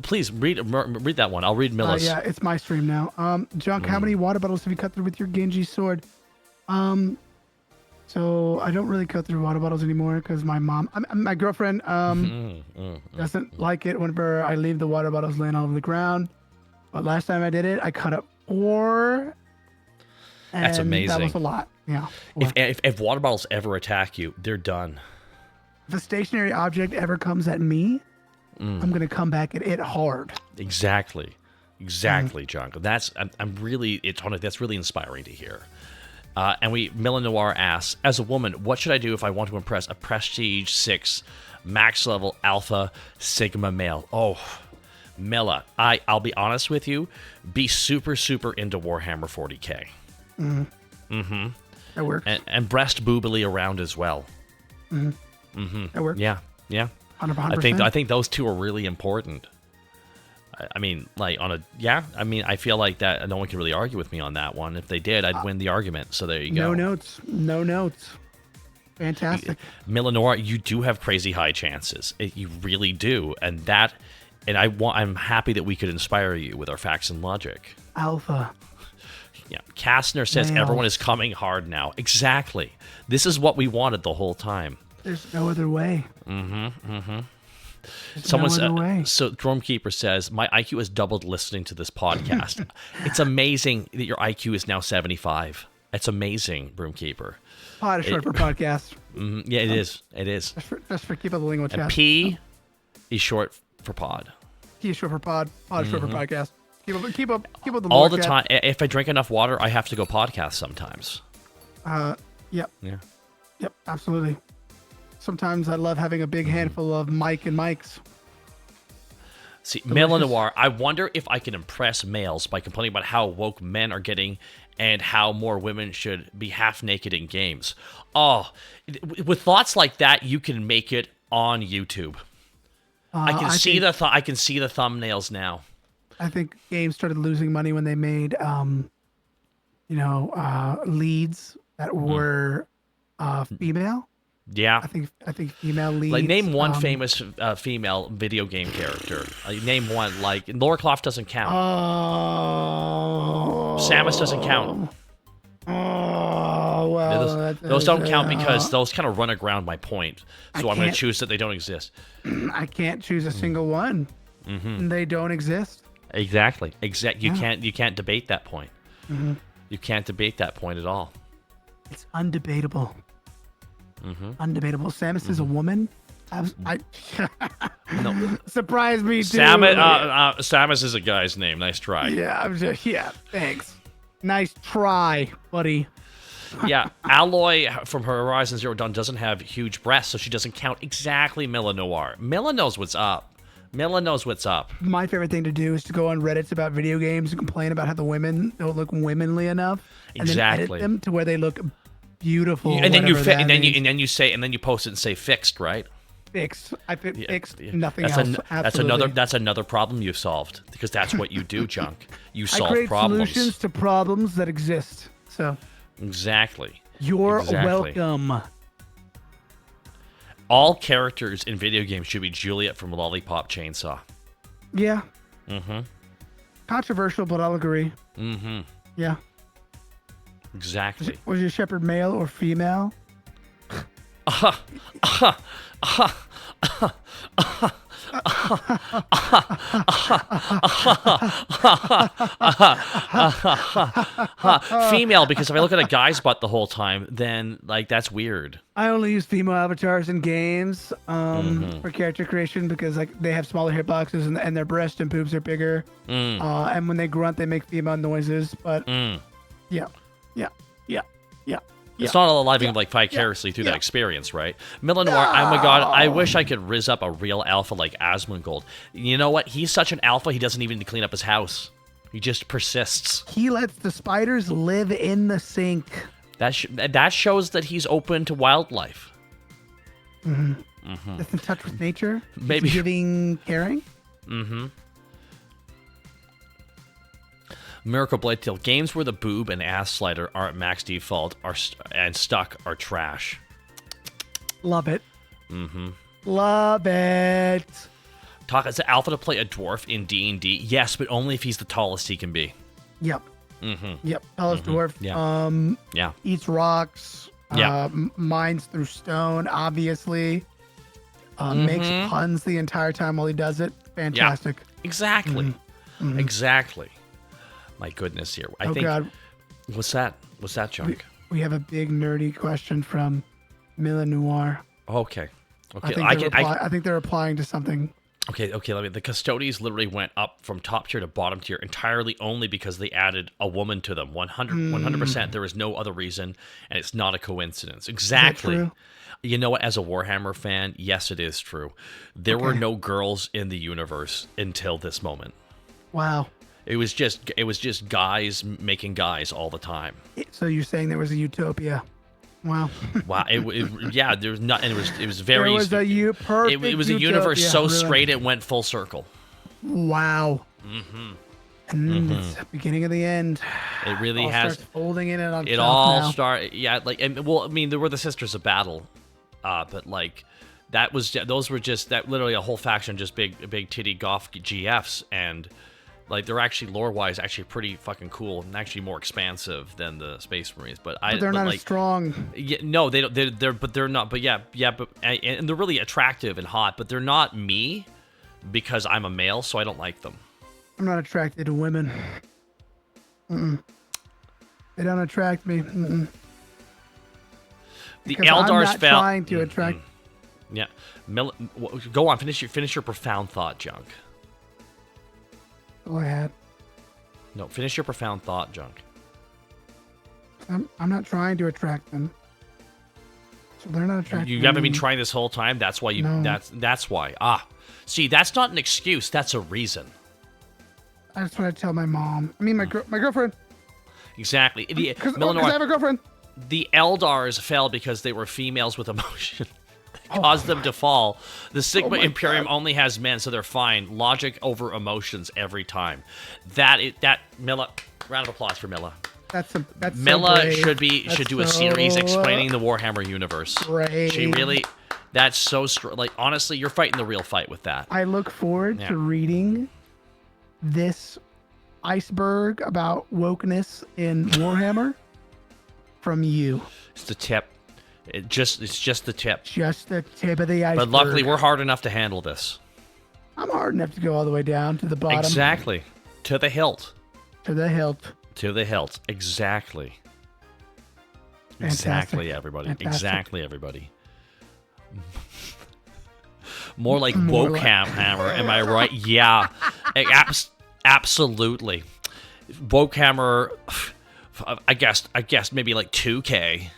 Speaker 1: Please read that one. I'll read Millis.
Speaker 2: Yeah, it's my stream now. Junk, how many water bottles have you cut through with your Genji sword? So I don't really cut through water bottles anymore because my mom, my girlfriend, doesn't like it whenever I leave the water bottles laying all over the ground. But last time I did it, I cut up 4. And
Speaker 1: that's amazing.
Speaker 2: That was a lot. Yeah.
Speaker 1: If water bottles ever attack you, they're done.
Speaker 2: If a stationary object ever comes at me, I'm gonna come back at it hard.
Speaker 1: Exactly, Junk. That's that's really inspiring to hear. And Milanoir asks, as a woman, what should I do if I want to impress a Prestige 6 max level Alpha Sigma male? Oh, Milla, I'll be honest with you, be super into Warhammer 40k.
Speaker 2: That works.
Speaker 1: And breast boobily around as well.
Speaker 2: That works.
Speaker 1: Yeah.
Speaker 2: 100%.
Speaker 1: I think those two are really important. I mean, like I feel like that no one can really argue with me on that one. If they did, I'd win the argument. So there you go.
Speaker 2: No notes. Fantastic.
Speaker 1: Milanoir, you do have crazy high chances. You really do, and I'm happy that we could inspire you with our facts and logic.
Speaker 2: Alpha.
Speaker 1: Yeah, Kastner says
Speaker 2: Male.
Speaker 1: everyone is coming hard now. Exactly. This is what we wanted the whole time.
Speaker 2: There's no other way.
Speaker 1: Someone
Speaker 2: no other way.
Speaker 1: So Drumkeeper says, my IQ has doubled listening to this podcast. It's amazing that your IQ is now 75. It's amazing, Broomkeeper.
Speaker 2: Pod is short for podcast.
Speaker 1: Yeah, it is. It is.
Speaker 2: Just for keep up the lingo chat.
Speaker 1: And P is short for pod.
Speaker 2: P is short for pod. Pod is short for podcast. Keep up the
Speaker 1: all
Speaker 2: lore
Speaker 1: the
Speaker 2: chat.
Speaker 1: time. If I drink enough water, I have to go podcast sometimes.
Speaker 2: Yep.
Speaker 1: Yeah.
Speaker 2: Yep, absolutely. Sometimes I love having a big handful of Mike and Mikes.
Speaker 1: See, Milanoir, I wonder if I can impress males by complaining about how woke men are getting and how more women should be half naked in games. Oh, with thoughts like that, you can make it on YouTube. I can see the thumbnails now.
Speaker 2: I think games started losing money when they made, leads that were female.
Speaker 1: Yeah,
Speaker 2: I think female leads.
Speaker 1: Like name one famous female video game character. Name one. Like Lara Croft doesn't count. Samus doesn't count.
Speaker 2: Oh well,
Speaker 1: those don't count because those kind of run aground my point. So I'm going to choose that they don't exist.
Speaker 2: I can't choose a single one. They don't exist.
Speaker 1: Exactly. You can't debate that point. You can't debate that point at all.
Speaker 2: It's undebatable. Undebatable. Samus is a woman.
Speaker 1: No.
Speaker 2: Surprise me too.
Speaker 1: Samus is a guy's name. Nice try.
Speaker 2: Yeah. Thanks. Nice try, buddy.
Speaker 1: Yeah, Alloy from Horizon Zero Dawn doesn't have huge breasts, so she doesn't count. Exactly, Milanoir. Milla knows what's up.
Speaker 2: My favorite thing to do is to go on Reddits about video games and complain about how the women don't look womenly enough, and then edit them to where they look beautiful.
Speaker 1: And then you post it and say fixed, right?
Speaker 2: Fixed. I put fixed. Nothing
Speaker 1: that's
Speaker 2: else.
Speaker 1: That's another problem you've solved because that's what you do, Junk. You solve
Speaker 2: I create
Speaker 1: problems.
Speaker 2: Solutions to problems that exist. So
Speaker 1: exactly.
Speaker 2: You're welcome.
Speaker 1: All characters in video games should be Juliet from Lollipop Chainsaw.
Speaker 2: Yeah. Controversial, but I'll agree. Yeah.
Speaker 1: Exactly.
Speaker 2: Was your shepherd male or female?
Speaker 1: Female, because if I look at a guy's butt the whole time, then like that's weird.
Speaker 2: I only use female avatars in games for character creation because like they have smaller hitboxes and their breast and boobs are bigger. And when they grunt, they make female noises. But yeah.
Speaker 1: It's not all alive like vicariously through that experience, right? Milanoir, oh my god, I wish I could rizz up a real alpha like Asmongold. You know what? He's such an alpha, he doesn't even need to clean up his house. He just persists.
Speaker 2: He lets the spiders live in the sink.
Speaker 1: That shows that he's open to wildlife.
Speaker 2: That's in touch with nature.
Speaker 1: Maybe
Speaker 2: giving, caring.
Speaker 1: Miracle Blade Tail. Games where the boob and ass slider aren't max default and stuck are trash.
Speaker 2: Love it. Love it.
Speaker 1: Talk, is it alpha to play a dwarf in D&D? Yes, but only if he's the tallest he can be.
Speaker 2: Yep. Yep. Tallest dwarf.
Speaker 1: Yeah.
Speaker 2: Eats rocks.
Speaker 1: Yeah.
Speaker 2: Mines through stone, obviously. Makes puns the entire time while he does it. Fantastic.
Speaker 1: Yeah. Exactly. Exactly. My goodness here. I think.
Speaker 2: God.
Speaker 1: What's that? What's that, Junk?
Speaker 2: We have a big nerdy question from Mila Noir.
Speaker 1: Okay. Okay.
Speaker 2: I think they're applying to something.
Speaker 1: Okay. The Custodies literally went up from top tier to bottom tier entirely only because they added a woman to them. 100%. There is no other reason, and it's not a coincidence. Exactly.
Speaker 2: Is that true?
Speaker 1: You know what? As a Warhammer fan, yes, it is true. There were no girls in the universe until this moment.
Speaker 2: Wow.
Speaker 1: It was just guys making guys all the time.
Speaker 2: So you're saying there was a utopia? Wow.
Speaker 1: Wow. Yeah. There's not, and it was very.
Speaker 2: It was a perfect.
Speaker 1: It was a universe so straight it went full circle.
Speaker 2: Wow. And it's the beginning of the end.
Speaker 1: It really
Speaker 2: all
Speaker 1: has.
Speaker 2: Starts folding in and on.
Speaker 1: It all started. Yeah. Like, and well, I mean, there were the Sisters of Battle, but like, those were just literally a whole faction, just big titty goth GFs, and like they're actually lore-wise actually pretty fucking cool and actually more expansive than the Space Marines. But
Speaker 2: they're not
Speaker 1: like,
Speaker 2: as strong.
Speaker 1: Yeah, no, they don't. They're not. But yeah. But and they're really attractive and hot. But they're not me because I'm a male, so I don't like them.
Speaker 2: I'm not attracted to women. They don't attract me.
Speaker 1: The
Speaker 2: Because
Speaker 1: Eldars
Speaker 2: I'm not
Speaker 1: fell.
Speaker 2: trying to attract.
Speaker 1: Yeah, go on. Finish your profound thought, Junk.
Speaker 2: Go ahead.
Speaker 1: No, finish your profound thought, Junk.
Speaker 2: I'm not trying to attract them. So they're not attracted.
Speaker 1: You
Speaker 2: to
Speaker 1: haven't
Speaker 2: me.
Speaker 1: been trying this whole time. That's why you.
Speaker 2: No.
Speaker 1: That's why. See, that's not an excuse. That's a reason.
Speaker 2: That's what I tell my mom. I mean, my girlfriend.
Speaker 1: Exactly.
Speaker 2: Because I have a girlfriend.
Speaker 1: The Eldars fell because they were females with emotion. Caused them to fall. The Sigma Imperium only has men, so they're fine. Logic over emotions every time. That Milla. Round of applause for Milla.
Speaker 2: That's
Speaker 1: Milla
Speaker 2: so
Speaker 1: should do a series explaining the Warhammer universe.
Speaker 2: Brave.
Speaker 1: She really. That's so like honestly, you're fighting the real fight with that.
Speaker 2: I look forward to reading this iceberg about wokeness in Warhammer from you.
Speaker 1: It's the tip. It's just the tip.
Speaker 2: Just the tip of the iceberg.
Speaker 1: But luckily, we're hard enough to handle this.
Speaker 2: I'm hard enough to go all the way down to the bottom.
Speaker 1: Exactly. To the hilt.
Speaker 2: To the hilt.
Speaker 1: To the hilt. Exactly.
Speaker 2: Fantastic.
Speaker 1: Exactly, everybody.
Speaker 2: Fantastic.
Speaker 1: Exactly, everybody. More like Wokehammer, am I right? Yeah. Absolutely. Wokehammer, I guess maybe like 2K.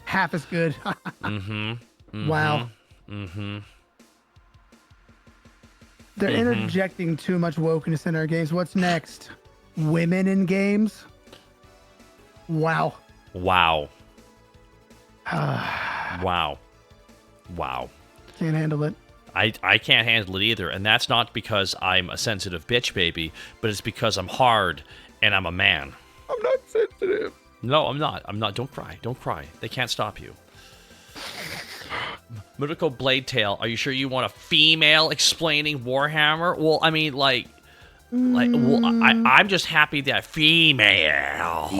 Speaker 2: Half as good. Wow. They're interjecting too much wokeness in our games. What's next? Women in games? Wow.
Speaker 1: Wow.
Speaker 2: Can't handle it.
Speaker 1: I can't handle it either, and that's not because I'm a sensitive bitch baby, but it's because I'm hard and I'm a man.
Speaker 2: I'm not sensitive.
Speaker 1: No, I'm not. Don't cry. Don't cry. They can't stop you. Miracle Blade Tail, are you sure you want a female explaining Warhammer? Well, I mean, I'm just happy that females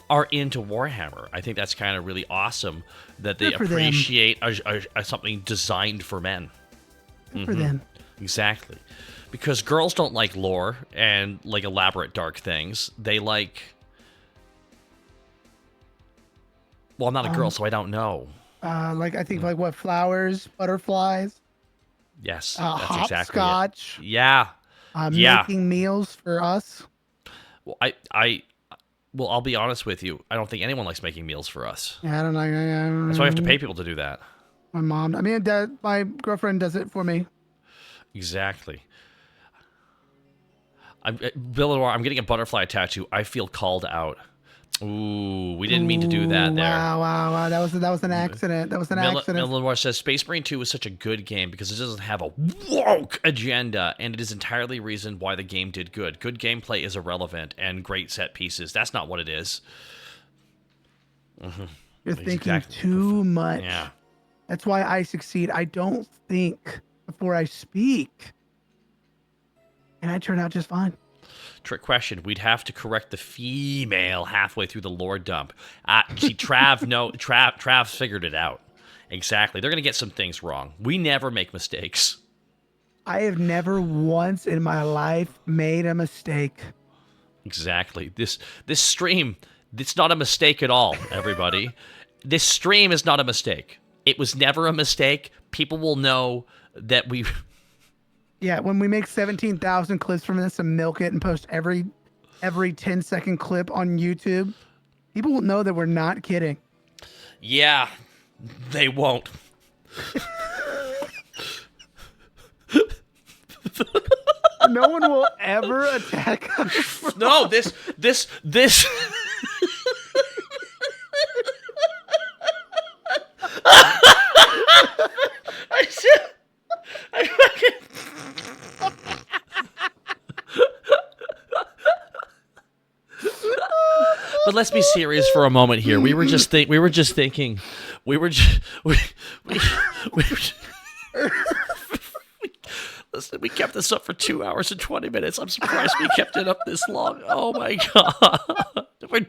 Speaker 1: are into Warhammer. I think that's kind of really awesome that they appreciate something designed for men.
Speaker 2: Good for them.
Speaker 1: Exactly. Because girls don't like lore and like elaborate dark things. They like... Well, I'm not a girl, so I don't know.
Speaker 2: I think what, flowers, butterflies?
Speaker 1: Yes, that's exactly
Speaker 2: hopscotch.
Speaker 1: it. Yeah.
Speaker 2: Making meals for us.
Speaker 1: Well, well, I'll be honest with you. I don't think anyone likes making meals for us.
Speaker 2: Yeah, I don't know.
Speaker 1: That's why I have to pay people to do that.
Speaker 2: My mom. My girlfriend does it for me.
Speaker 1: Exactly. Bill Noir, I'm getting a butterfly tattoo. I feel called out. Ooh, we didn't mean to do that there.
Speaker 2: Wow. That was an accident. That was an accident.
Speaker 1: Millenor says Space Marine 2 is such a good game because it doesn't have a woke agenda, and it is entirely reason why the game did good. Good gameplay is irrelevant, and great set pieces. That's not what it is. Mm-hmm.
Speaker 2: You're thinking too much.
Speaker 1: Yeah.
Speaker 2: That's why I succeed. I don't think before I speak. And I turn out just fine.
Speaker 1: Trick question. We'd have to correct the female halfway through the lore dump. See, Trav figured it out. Exactly. They're going to get some things wrong. We never make mistakes.
Speaker 2: I have never once in my life made a mistake.
Speaker 1: Exactly. This stream, it's not a mistake at all, everybody. This stream is not a mistake. It was never a mistake. People will know that we...
Speaker 2: Yeah, when we make 17,000 clips from this and milk it and post every 10-second clip on YouTube, people will know that we're not kidding.
Speaker 1: Yeah, they won't.
Speaker 2: No one will ever attack us.
Speaker 1: No, this. I fucking. But let's be serious for a moment here. We were just thinking. Listen, we kept this up for 2 hours and 20 minutes. I'm surprised we kept it up this long. Oh my god.
Speaker 2: They're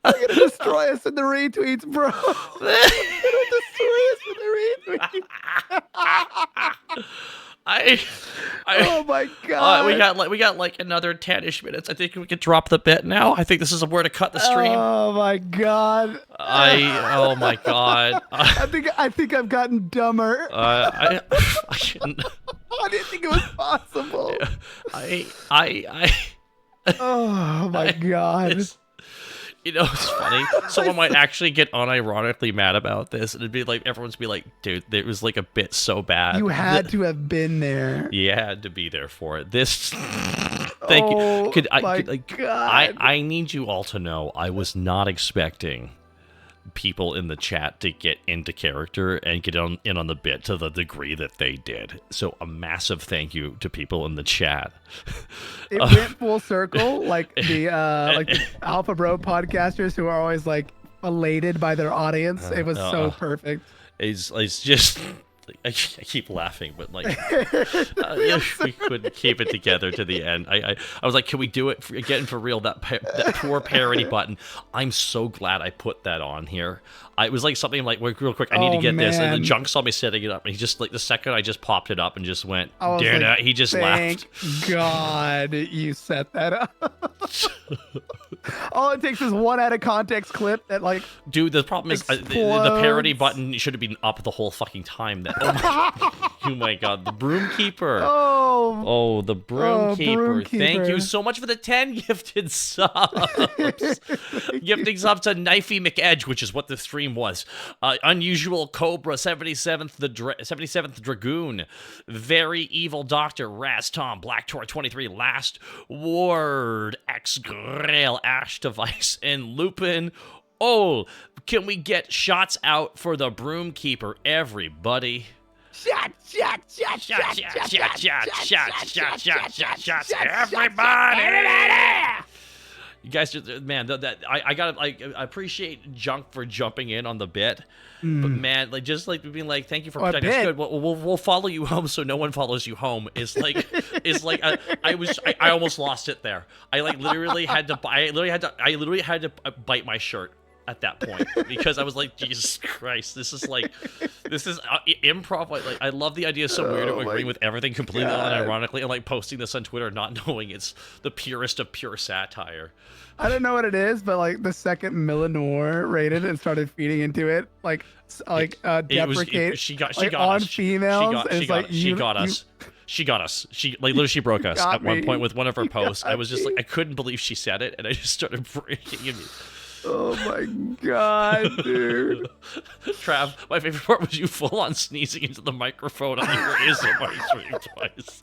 Speaker 2: gonna destroy us in the retweets, bro. They're gonna destroy us in the retweets. Oh my god.
Speaker 1: We got like another 10-ish minutes. I think we can drop the bit now. I think this is where to cut the stream.
Speaker 2: Oh my god.
Speaker 1: Oh my god.
Speaker 2: I think I've gotten dumber.
Speaker 1: I shouldn't.
Speaker 2: I didn't think it was possible. Oh my god.
Speaker 1: You know, it's funny. Someone might actually get unironically mad about this, and it'd be like everyone's be like, "Dude, it was like a bit so bad."
Speaker 2: You had to have been there.
Speaker 1: You had to be there for it. This. Thank you.
Speaker 2: God.
Speaker 1: I need you all to know I was not expecting people in the chat to get into character and get in on the bit to the degree that they did. So a massive thank you to people in the chat.
Speaker 2: It went full circle, like the Alpha Bro podcasters who are always like elated by their audience. It was so perfect.
Speaker 1: It's just. I keep laughing, but like we couldn't keep it together to the end. I was like, can we do it again for real? That poor parody button. I'm so glad I put that on here. It was like something like real quick. I need to get this, and then Junk saw me setting it up, and he just like the second I just popped it up and just went, like, he just laughed.
Speaker 2: God, you set that up. All it takes is one out of context clip that like.
Speaker 1: Dude, the problem is the parody button should have been up the whole fucking time. Oh my god, the Broom Keeper. Oh, the Broom Keeper. Thank you so much for the 10 gifted subs. Gifting subs to Knifey McEdge, which is what the stream was. Unusual Cobra, 77th Dragoon. Very Evil Doctor, Raz Tom, Black Tor 23, Last Ward, X Grail, Ash Device, and Lupin. Oh, can we get shots out for the Broom Keeper, everybody? Shot, everybody! You guys, man, I appreciate Junk for jumping in on the bit, but man, like just like being like, thank you for protecting us. Good. We'll follow you home, so no one follows you home. I almost lost it there. I literally had to bite my shirt at that point because I was like, Jesus Christ, this is improv. Like I love the idea. So weird of agreeing with everything completely unironically and like posting this on Twitter, not knowing it's the purest of pure satire.
Speaker 2: I don't know what it is, but like the second Millenor rated and started feeding into it, deprecate.
Speaker 1: She got
Speaker 2: on
Speaker 1: us.
Speaker 2: females.
Speaker 1: She got us. She got us. She literally broke us at one point with one of her posts. I was just like, I couldn't believe she said it, and I just started breaking in.
Speaker 2: Oh my god, dude.
Speaker 1: Trav, my favorite part was you full on sneezing into the microphone on your ASMR stream twice.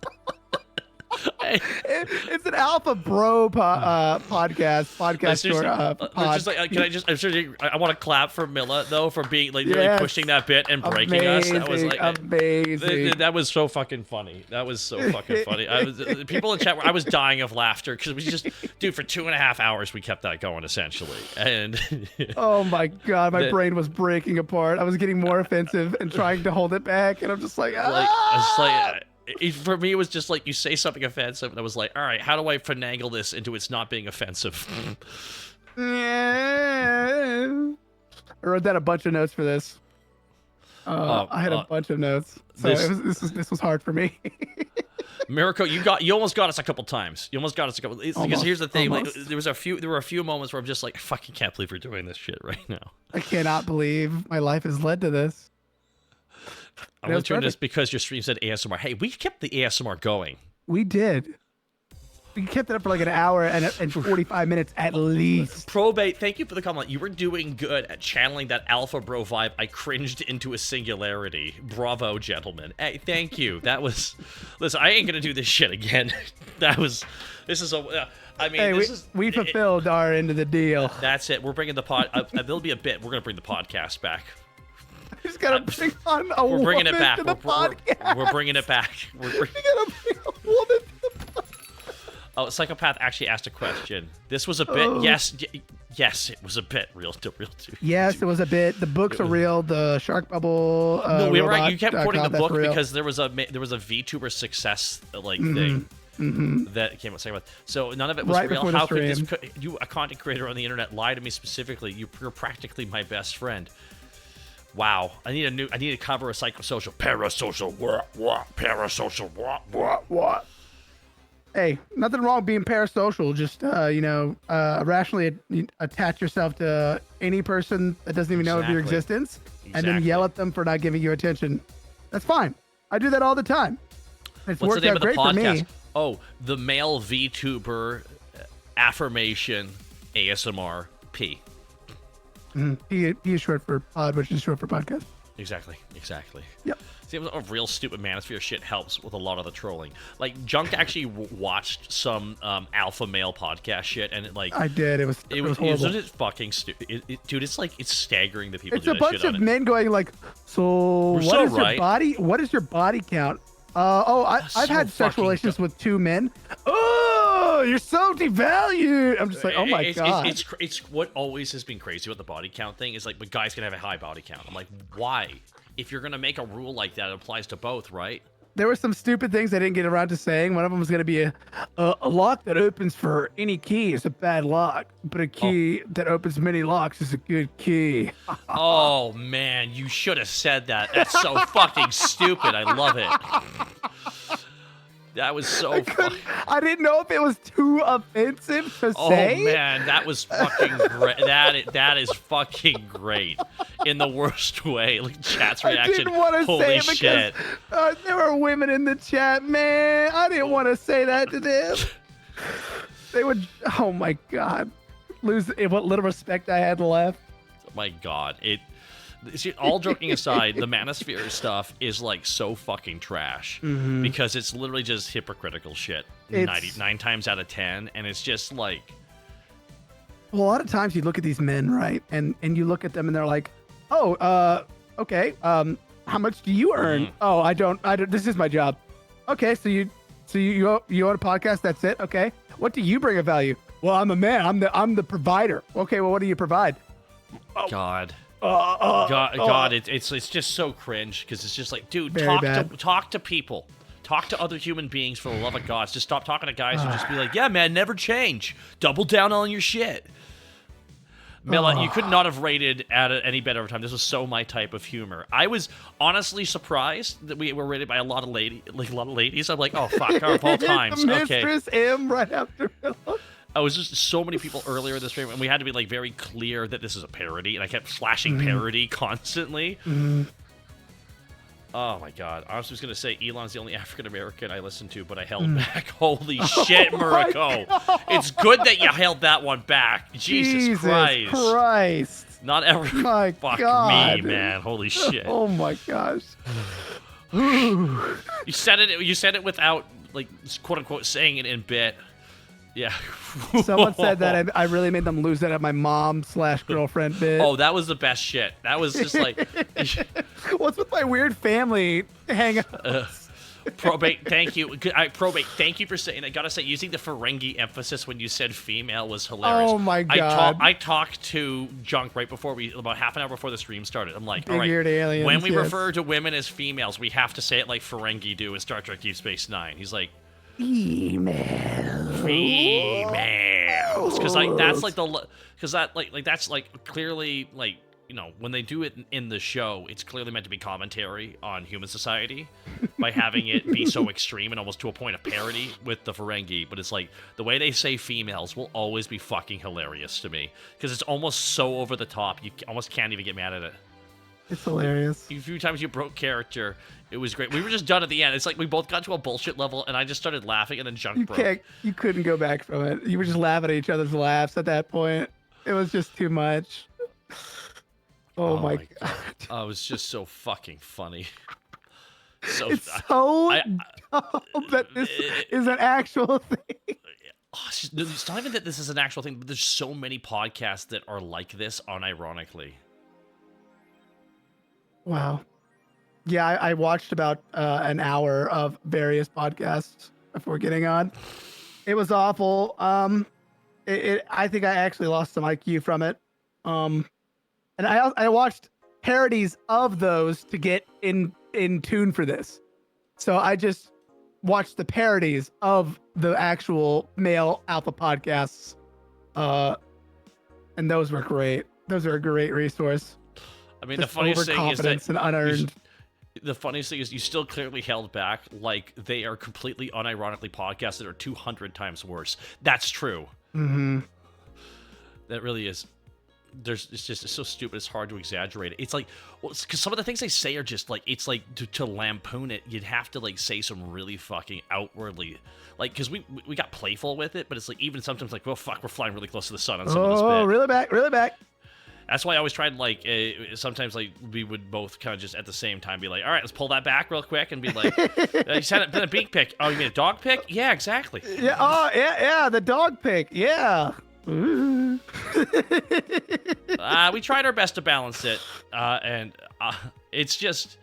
Speaker 2: It's an alpha bro podcast pod.
Speaker 1: Just like, can I just? I'm sure I want to clap for Milla though for being like really
Speaker 2: Yes.
Speaker 1: pushing that bit and breaking us. That was like
Speaker 2: amazing.
Speaker 1: That was so fucking funny. That was so fucking funny. I was people in chat. I was dying of laughter because we just, dude, for 2.5 hours we kept that going essentially. And
Speaker 2: oh my god, my brain was breaking apart. I was getting more offensive and trying to hold it back, and I'm just like,
Speaker 1: for me, it was just like you say something offensive, and I was like, all right, how do I finagle this into it's not being offensive?
Speaker 2: I wrote down a bunch of notes for this. I had a bunch of notes, so this was hard for me.
Speaker 1: Miracle, you almost got us a couple times. Because here's the thing, like there were a few moments where I'm just like, I fucking can't believe we're doing this shit right now.
Speaker 2: I cannot believe my life has led to this.
Speaker 1: I'm only doing this because your stream said ASMR. Hey, we kept the ASMR going.
Speaker 2: We did. We kept it up for like an hour and 45 minutes at least.
Speaker 1: Probate, thank you for the comment. You were doing good at channeling that alpha bro vibe. I cringed into a singularity. Bravo, gentlemen. Hey, thank you. That was... Listen, I ain't gonna do this shit again.
Speaker 2: We fulfilled our end of the deal.
Speaker 1: That's it. We're bringing the pod... there'll be a bit. We're gonna bring the podcast back.
Speaker 2: I just gotta bring on a woman.
Speaker 1: We're bringing it back.
Speaker 2: To the podcast.
Speaker 1: We're bringing it back.
Speaker 2: We gotta bring a woman to the podcast.
Speaker 1: Oh, Psychopath actually asked a question. This was a bit. Yes, it was a bit real too.
Speaker 2: Yes, it was a bit. The books are real. The shark bubble.
Speaker 1: No, we were right. You kept quoting the book because there was a VTuber success thing that came out. So none of it was real. How could you, a content creator on the internet, lie to me specifically? You're practically my best friend. Wow, I need to cover a psychosocial, parasocial, parasocial,
Speaker 2: what? Hey, nothing wrong with being parasocial. Just rationally attach yourself to any person that doesn't even know of your existence, and then yell at them for not giving you attention. That's fine. I do that all the time. It's
Speaker 1: What's
Speaker 2: worked
Speaker 1: the name
Speaker 2: out
Speaker 1: of the
Speaker 2: great
Speaker 1: podcast?
Speaker 2: for me.
Speaker 1: Oh, the male VTuber affirmation ASMR P.
Speaker 2: P is short for pod, which is short for podcast.
Speaker 1: Exactly.
Speaker 2: Yep.
Speaker 1: See, a real stupid manosphere shit helps with a lot of the trolling. Like, Junk actually watched some alpha male podcast shit, and
Speaker 2: I did. It was horrible.
Speaker 1: It was fucking stupid. Dude, it's staggering the people.
Speaker 2: It's a bunch of men going like, so what is your body count? I've had sexual relations with 2 men. Oh, you're so devalued. I'm just like, oh my god.
Speaker 1: It's what always has been crazy about the body count thing is like, but guys can have a high body count. I'm like, why? If you're gonna make a rule like that, it applies to both, right?
Speaker 2: There were some stupid things I didn't get around to saying. One of them was going to be a lock that opens for any key is a bad lock, but a key that opens many locks is a good key.
Speaker 1: Oh man, you should have said that. That's so fucking stupid. I love it. That was so funny.
Speaker 2: I didn't know if it was too offensive to say.
Speaker 1: Oh man, that was fucking great. That is fucking great in the worst way. Like chat's reaction.
Speaker 2: I didn't want to
Speaker 1: Holy
Speaker 2: say it
Speaker 1: shit.
Speaker 2: because there were women in the chat, man. I didn't want to say that to them. They would, oh my god, lose what little respect I had left.
Speaker 1: Oh my god, See, all joking aside, the manosphere stuff is like so fucking trash because it's literally just hypocritical shit 99 times out of 10, and it's just like,
Speaker 2: well, a lot of times you look at these men, right, and you look at them and they're like, oh, okay, how much do you earn? Oh, I don't, this is my job. Okay, so you own a podcast, that's it. Okay, what do you bring of value? Well, I'm a man, I'm the provider. Okay, well, what do you provide?
Speaker 1: God. It's just so cringe because it's just like, dude, talk to people, talk to other human beings for the love of God. Just stop talking to guys who just be like, yeah, man, never change. Double down on your shit. Milla, you could not have rated at any better of a time. This was so my type of humor. I was honestly surprised that we were rated by a lot of ladies. I'm like, oh fuck, of all times. Okay.
Speaker 2: Mistress M right after Milla.
Speaker 1: I was just so many people earlier in this stream, and we had to be like very clear that this is a parody, and I kept flashing parody constantly. Oh my god. I was just gonna say Elon's the only African American I listened to, but I held back. Holy shit, Murako. It's good that you held that one back. Jesus Christ. Not ever.
Speaker 2: My
Speaker 1: Fuck
Speaker 2: god.
Speaker 1: me, man. Holy shit.
Speaker 2: Oh my gosh.
Speaker 1: You said it without like quote unquote saying it in bit. Yeah.
Speaker 2: Someone said that I really made them lose it at my mom/girlfriend bit.
Speaker 1: Oh, that was the best shit. That was just like.
Speaker 2: What's with my weird family hangouts?
Speaker 1: Probate, thank you. Probate, thank you for saying. I gotta say, using the Ferengi emphasis when you said female was hilarious.
Speaker 2: Oh my god!
Speaker 1: I talked to Junk right before about half an hour before the stream started. I'm like, all right,
Speaker 2: aliens,
Speaker 1: when we refer to women as females, we have to say it like Ferengi do in Star Trek Deep Space Nine. He's like, females, because like that's like that's like clearly like. You know, when they do it in the show, it's clearly meant to be commentary on human society by having it be so extreme and almost to a point of parody with the Ferengi. But it's like the way they say females will always be fucking hilarious to me because it's almost so over the top. You almost can't even get mad at it.
Speaker 2: It's hilarious.
Speaker 1: A few times you broke character. It was great. We were just done at the end. It's like we both got to a bullshit level, and I just started laughing, and then Junk broke.
Speaker 2: You couldn't go back from it. You were just laughing at each other's laughs at that point. It was just too much. Oh my god.
Speaker 1: Oh, it was just so fucking funny. So
Speaker 2: it's so dumb that this is an actual thing.
Speaker 1: It's not even that this is an actual thing, but there's so many podcasts that are like this unironically.
Speaker 2: Wow. Yeah, I watched about an hour of various podcasts before getting on. It was awful. I think I actually lost some IQ from it. And I watched parodies of those to get in tune for this. So I just watched the parodies of the actual male alpha podcasts. And those were great. Those are a great resource.
Speaker 1: I mean, the funniest thing is that
Speaker 2: and unearned.
Speaker 1: The funniest thing is you still clearly held back like they are completely unironically podcasts that are 200 times worse. That's true.
Speaker 2: Mm-hmm.
Speaker 1: That really is. It's so stupid. It's hard to exaggerate it. It's like, well, because some of the things they say are just like, it's like to lampoon it. You'd have to like say some really fucking outwardly, like, because we got playful with it, but it's like even sometimes like, well, fuck, we're flying really close to the sun on some of this bit.
Speaker 2: Oh, really back.
Speaker 1: That's why I always tried like sometimes like we would both kind of just at the same time be like, all right, let's pull that back real quick and be like, you said a beak pic. Oh, you mean a dog pic? Yeah, exactly.
Speaker 2: Yeah. Oh, yeah. The dog pic. Yeah.
Speaker 1: We tried our best to balance it, and it's just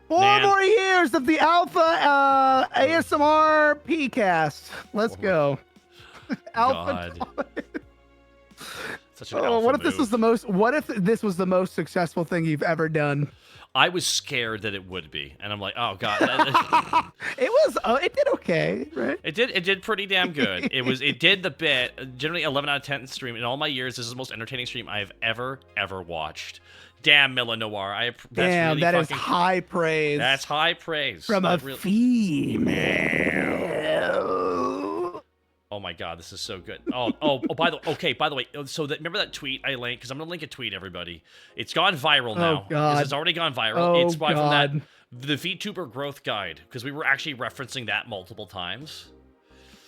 Speaker 2: 4 more years of the Alpha ASMR PCast. Let's go. Alpha.
Speaker 1: Such an alpha
Speaker 2: what if
Speaker 1: move.
Speaker 2: this was the most? What if this was the most successful thing you've ever done?
Speaker 1: I was scared that it would be, and I'm like, oh god.
Speaker 2: It was. It did okay, right?
Speaker 1: It did pretty damn good. It did the bit. Generally 11 out of 10 stream in all my years. This is the most entertaining stream I've ever watched. Damn, Mila Noir.
Speaker 2: Damn, that is high praise.
Speaker 1: That's high praise
Speaker 2: from a female.
Speaker 1: Oh my god, this is so good. Oh, by the way, so remember that tweet I linked? Because I'm gonna link a tweet, everybody. It's gone viral now.
Speaker 2: Oh god,
Speaker 1: it's already gone viral.
Speaker 2: Oh
Speaker 1: it's from
Speaker 2: god.
Speaker 1: The VTuber growth guide, because we were actually referencing that multiple times.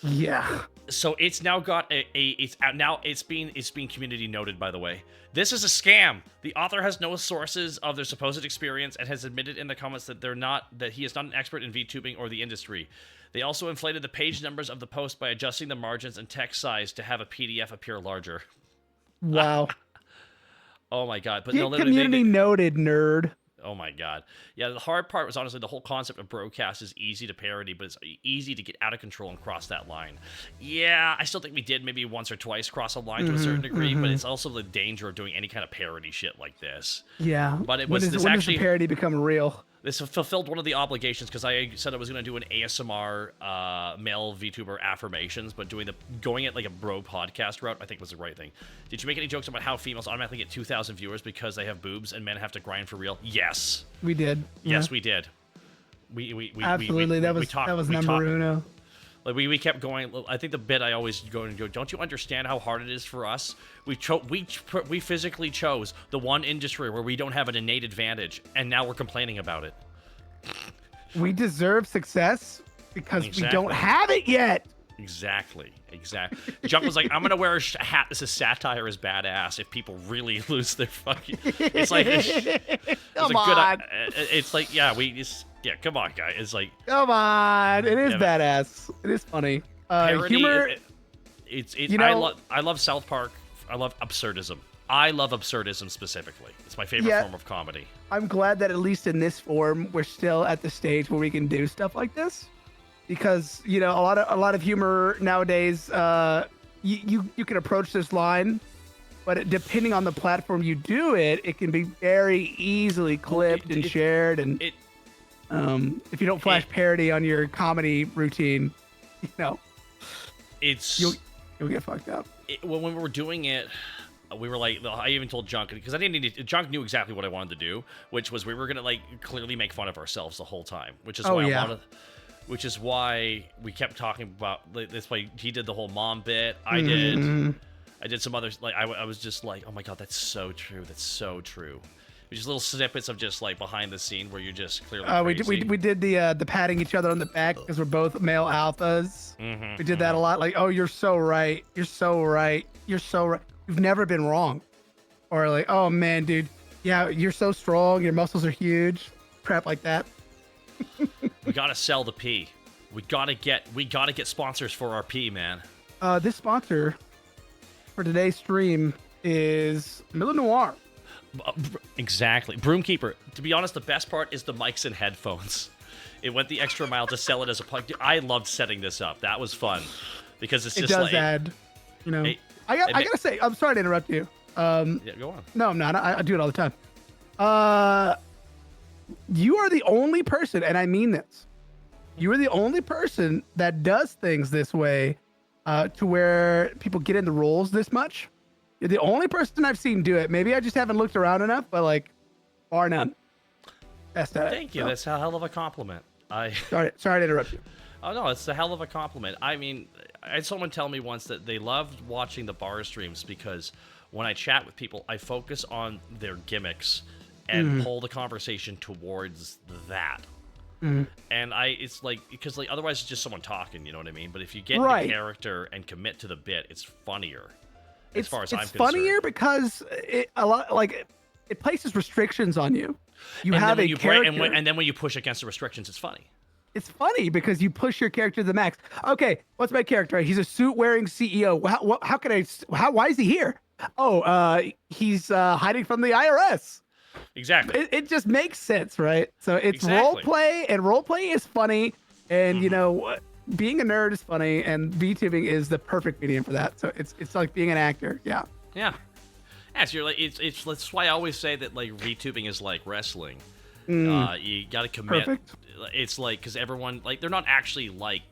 Speaker 2: Yeah.
Speaker 1: So it's now got it's out now. It's being community noted. By the way, this is a scam. The author has no sources of their supposed experience and has admitted in the comments that he is not an expert in VTubing or the industry. They also inflated the page numbers of the post by adjusting the margins and text size to have a PDF appear larger.
Speaker 2: Wow.
Speaker 1: Oh my god! But
Speaker 2: no, community noted, nerd.
Speaker 1: Oh my god. Yeah, the hard part was honestly the whole concept of broadcast is easy to parody, but it's easy to get out of control and cross that line. Yeah, I still think we did maybe once or twice cross a line to a certain degree, but it's also the danger of doing any kind of parody shit like this.
Speaker 2: Yeah.
Speaker 1: But it
Speaker 2: when
Speaker 1: was
Speaker 2: does the parody become real?
Speaker 1: This fulfilled one of the obligations because I said I was going to do an ASMR male VTuber affirmations, but going it like a bro podcast route, I think was the right thing. Did you make any jokes about how females automatically get 2,000 viewers because they have boobs and men have to grind for real? Yes.
Speaker 2: We did.
Speaker 1: Yes, we did. We
Speaker 2: absolutely. That was number uno.
Speaker 1: Like we kept going. I think the bit I always go and go, don't you understand how hard it is for us? We physically chose the one industry where we don't have an innate advantage, and now we're complaining about it.
Speaker 2: We deserve success because we don't have it yet.
Speaker 1: Exactly. Junk was like, I'm gonna wear a hat. This is satire is badass. If people really lose their fucking, it's like,
Speaker 2: Come on.
Speaker 1: It's like, yeah, come on, guys. It's like,
Speaker 2: come on. It is badass. It is funny.
Speaker 1: Parody,
Speaker 2: Humor.
Speaker 1: I love South Park. I love absurdism. I love absurdism specifically. It's my favorite form of comedy.
Speaker 2: I'm glad that at least in this form, we're still at the stage where we can do stuff like this. Because a lot of humor nowadays, you can approach this line, but depending on the platform you do it, it can be very easily clipped and shared. And if you don't flash parody on your comedy routine, you'll get fucked up.
Speaker 1: When we were doing it, we were like, I even told Junk, because I didn't need to, Junk knew exactly what I wanted to do, which was we were gonna like clearly make fun of ourselves the whole time, which is which is why we kept talking about this. Way he did the whole mom bit. I did some others. Like I was just like, oh my god, that's so true. That's so true. Just little snippets of just like behind the scene where you're just clearly.
Speaker 2: We did the patting each other on the back because we're both male alphas. We did that a lot. Like, oh, you're so right. You're so right. You're so right. You've never been wrong. Or like, oh man, dude, yeah, you're so strong. Your muscles are huge. Crap like that.
Speaker 1: We gotta sell the pee. We gotta get sponsors for our pee, man.
Speaker 2: This sponsor for today's stream is Miller Noir.
Speaker 1: Exactly. Broomkeeper. To be honest, the best part is the mics and headphones. It went the extra mile to sell it as a plug. I loved setting this up. That was fun because it does
Speaker 2: add. I gotta say, I'm sorry to interrupt you.
Speaker 1: Yeah, go on.
Speaker 2: No, I'm not. I do it all the time. You are the only person, and I mean this. You are the only person that does things this way, to where people get in the roles this much. You're the only person I've seen do it. Maybe I just haven't looked around enough, but like, bar none. Best at it.
Speaker 1: Thank you. So. That's a hell of a compliment.
Speaker 2: Sorry to interrupt you.
Speaker 1: Oh no, it's a hell of a compliment. I mean, I had someone tell me once that they loved watching the bar streams because when I chat with people, I focus on their gimmicks and pull the conversation towards that. And it's like, because like otherwise it's just someone talking, you know what I mean? But if you get into character and commit to the bit, it's funnier. As far as I'm concerned. It's funnier
Speaker 2: because it places restrictions on you. You have a character.
Speaker 1: And then when you push against the restrictions, it's funny.
Speaker 2: It's funny because you push your character to the max. Okay, what's my character? He's a suit-wearing CEO. Why is he here? Oh, he's hiding from the IRS.
Speaker 1: Exactly.
Speaker 2: It just makes sense, right? So it's role play, and role play is funny, and being a nerd is funny, and VTubing is the perfect medium for that. So it's like being an actor. Yeah.
Speaker 1: Yeah. So you're like that's why I always say that like VTubing is like wrestling. You got to commit.
Speaker 2: Perfect.
Speaker 1: It's like because everyone like they're not actually like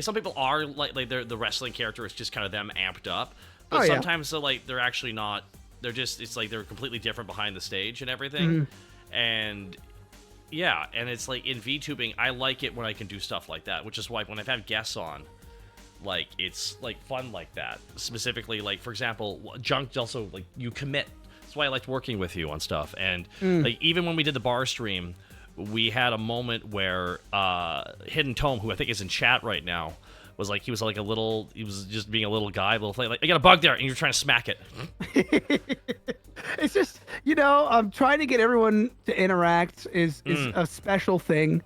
Speaker 1: some people are like the wrestling character is just kind of them amped up, but sometimes they're actually not. They're just it's like they're completely different behind the stage and everything, and it's like in VTubing I like it when I can do stuff like that, which is why when I've had guests on, like it's like fun like that. Specifically, like for example, Junk also like you commit. That's why I liked working with you on stuff, and like even when we did the bar stream, we had a moment where Hidden Tome, who I think is in chat right now, was just being a little guy, little thing, like I got a bug there, and you're trying to smack it.
Speaker 2: It's just I'm trying to get everyone to interact is a special thing,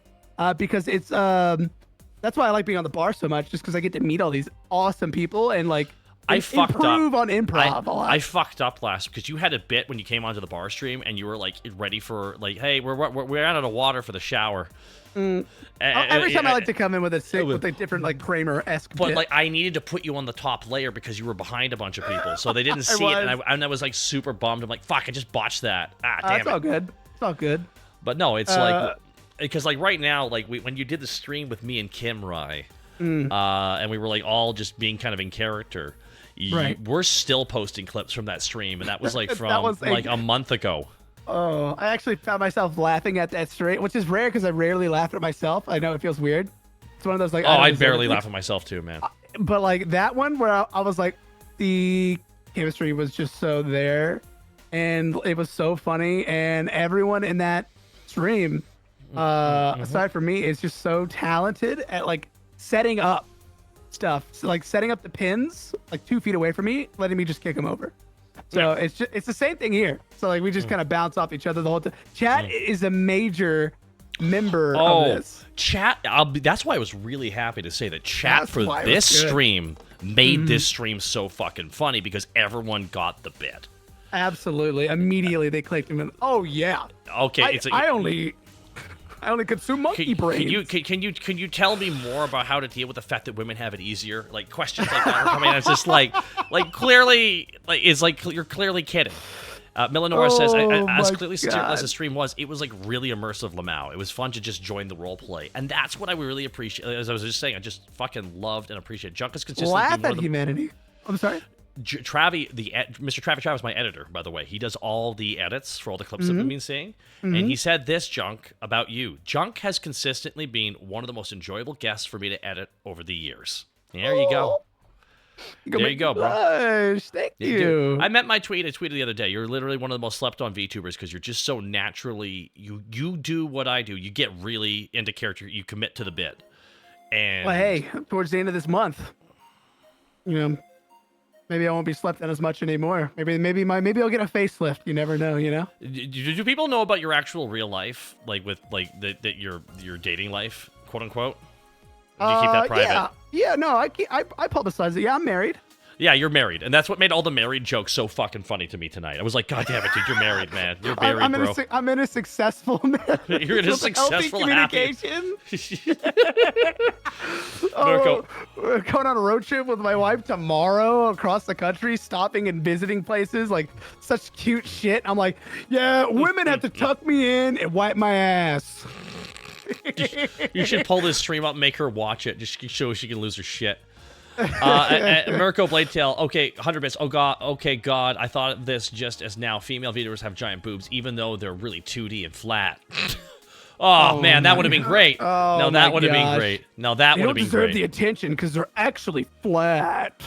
Speaker 2: because it's that's why I like being on the bar so much, just because I get to meet all these awesome people and like. I fucked up on improv a lot.
Speaker 1: I fucked up last because you had a bit when you came onto the bar stream and you were like ready for like, hey, we're out of water for the shower.
Speaker 2: Every time I like to come in with a different like Kramer-esque.
Speaker 1: But
Speaker 2: bit.
Speaker 1: like I needed to put you on the top layer because you were behind a bunch of people, so they didn't see it, and I was like super bummed. I'm like, fuck, I just botched that. Damn it.
Speaker 2: It's all good. It's all good.
Speaker 1: But no, it's like because like right now, like when you did the stream with me and Kim Rai, and we were like all just being kind of in character. We're still posting clips from that stream, and that was like from like a month ago.
Speaker 2: Oh, I actually found myself laughing at that stream, which is rare because I rarely laugh at myself. I know it feels weird. It's one of those like.
Speaker 1: Oh, I barely laugh at myself too, man.
Speaker 2: But like that one where I was like, the chemistry was just so there, and it was so funny, and everyone in that stream, aside from me, is just so talented at like setting up stuff. So like setting up the pins like 2 feet away from me, letting me just kick them over. So it's the same thing here. So like we just kind of bounce off each other the whole time. Chat is a major member of this.
Speaker 1: Chat. That's why I was really happy to say that chat
Speaker 2: That's
Speaker 1: for
Speaker 2: why it
Speaker 1: this
Speaker 2: was good.
Speaker 1: stream made this stream so fucking funny because everyone got the bit.
Speaker 2: Absolutely. Immediately they clicked him in. Oh yeah.
Speaker 1: Okay,
Speaker 2: I only consume monkey brains.
Speaker 1: Can you tell me more about how to deal with the fact that women have it easier? Like questions like that are coming. It's just like clearly, like it's like you're clearly kidding. Millenor says, as clearly sincere as the stream was, it was like really immersive Lamau. It was fun to just join the role play, and that's what I really appreciate. As I was just saying, I just fucking loved and appreciate. Junk is consistently
Speaker 2: Laugh at humanity. I'm sorry.
Speaker 1: Mr. Travis, my editor, by the way, he does all the edits for all the clips that we've been seeing, and he said this, Junk, about you. Junk has consistently been one of the most enjoyable guests for me to edit over the years. There you go. There you go, bro.
Speaker 2: Blush. Thank you.
Speaker 1: I meant my tweet. I tweeted the other day. You're literally one of the most slept on VTubers because you're just so naturally. You do what I do. You get really into character. You commit to the bit. And
Speaker 2: Well, hey, towards the end of this month, maybe I won't be slept on as much anymore. Maybe I'll get a facelift. You never know.
Speaker 1: Do people know about your actual real life, like with like that your dating life, quote unquote? Do you keep that private?
Speaker 2: Yeah. No, I publicize it. Yeah, I'm married.
Speaker 1: Yeah, you're married, and that's what made all the married jokes so fucking funny to me tonight. I was like, God damn it, dude, you're married, man. You're married, bro.
Speaker 2: I'm in a successful marriage.
Speaker 1: You're in a successful, happy.
Speaker 2: communication. We're going on a road trip with my wife tomorrow across the country, stopping and visiting places, like such cute shit. I'm like, yeah, women have to tuck me in and wipe my ass.
Speaker 1: You should pull this stream up and make her watch it, just so she can lose her shit. Mirko Bladetail, okay, 100 bits. Oh god, okay, God, I thought of this just as now. Female VTubers have giant boobs, even though they're really 2D and flat. Oh man, that would have been great.
Speaker 2: Oh,
Speaker 1: that would have been great. No, that would have been great.
Speaker 2: They don't deserve the attention because they're actually flat.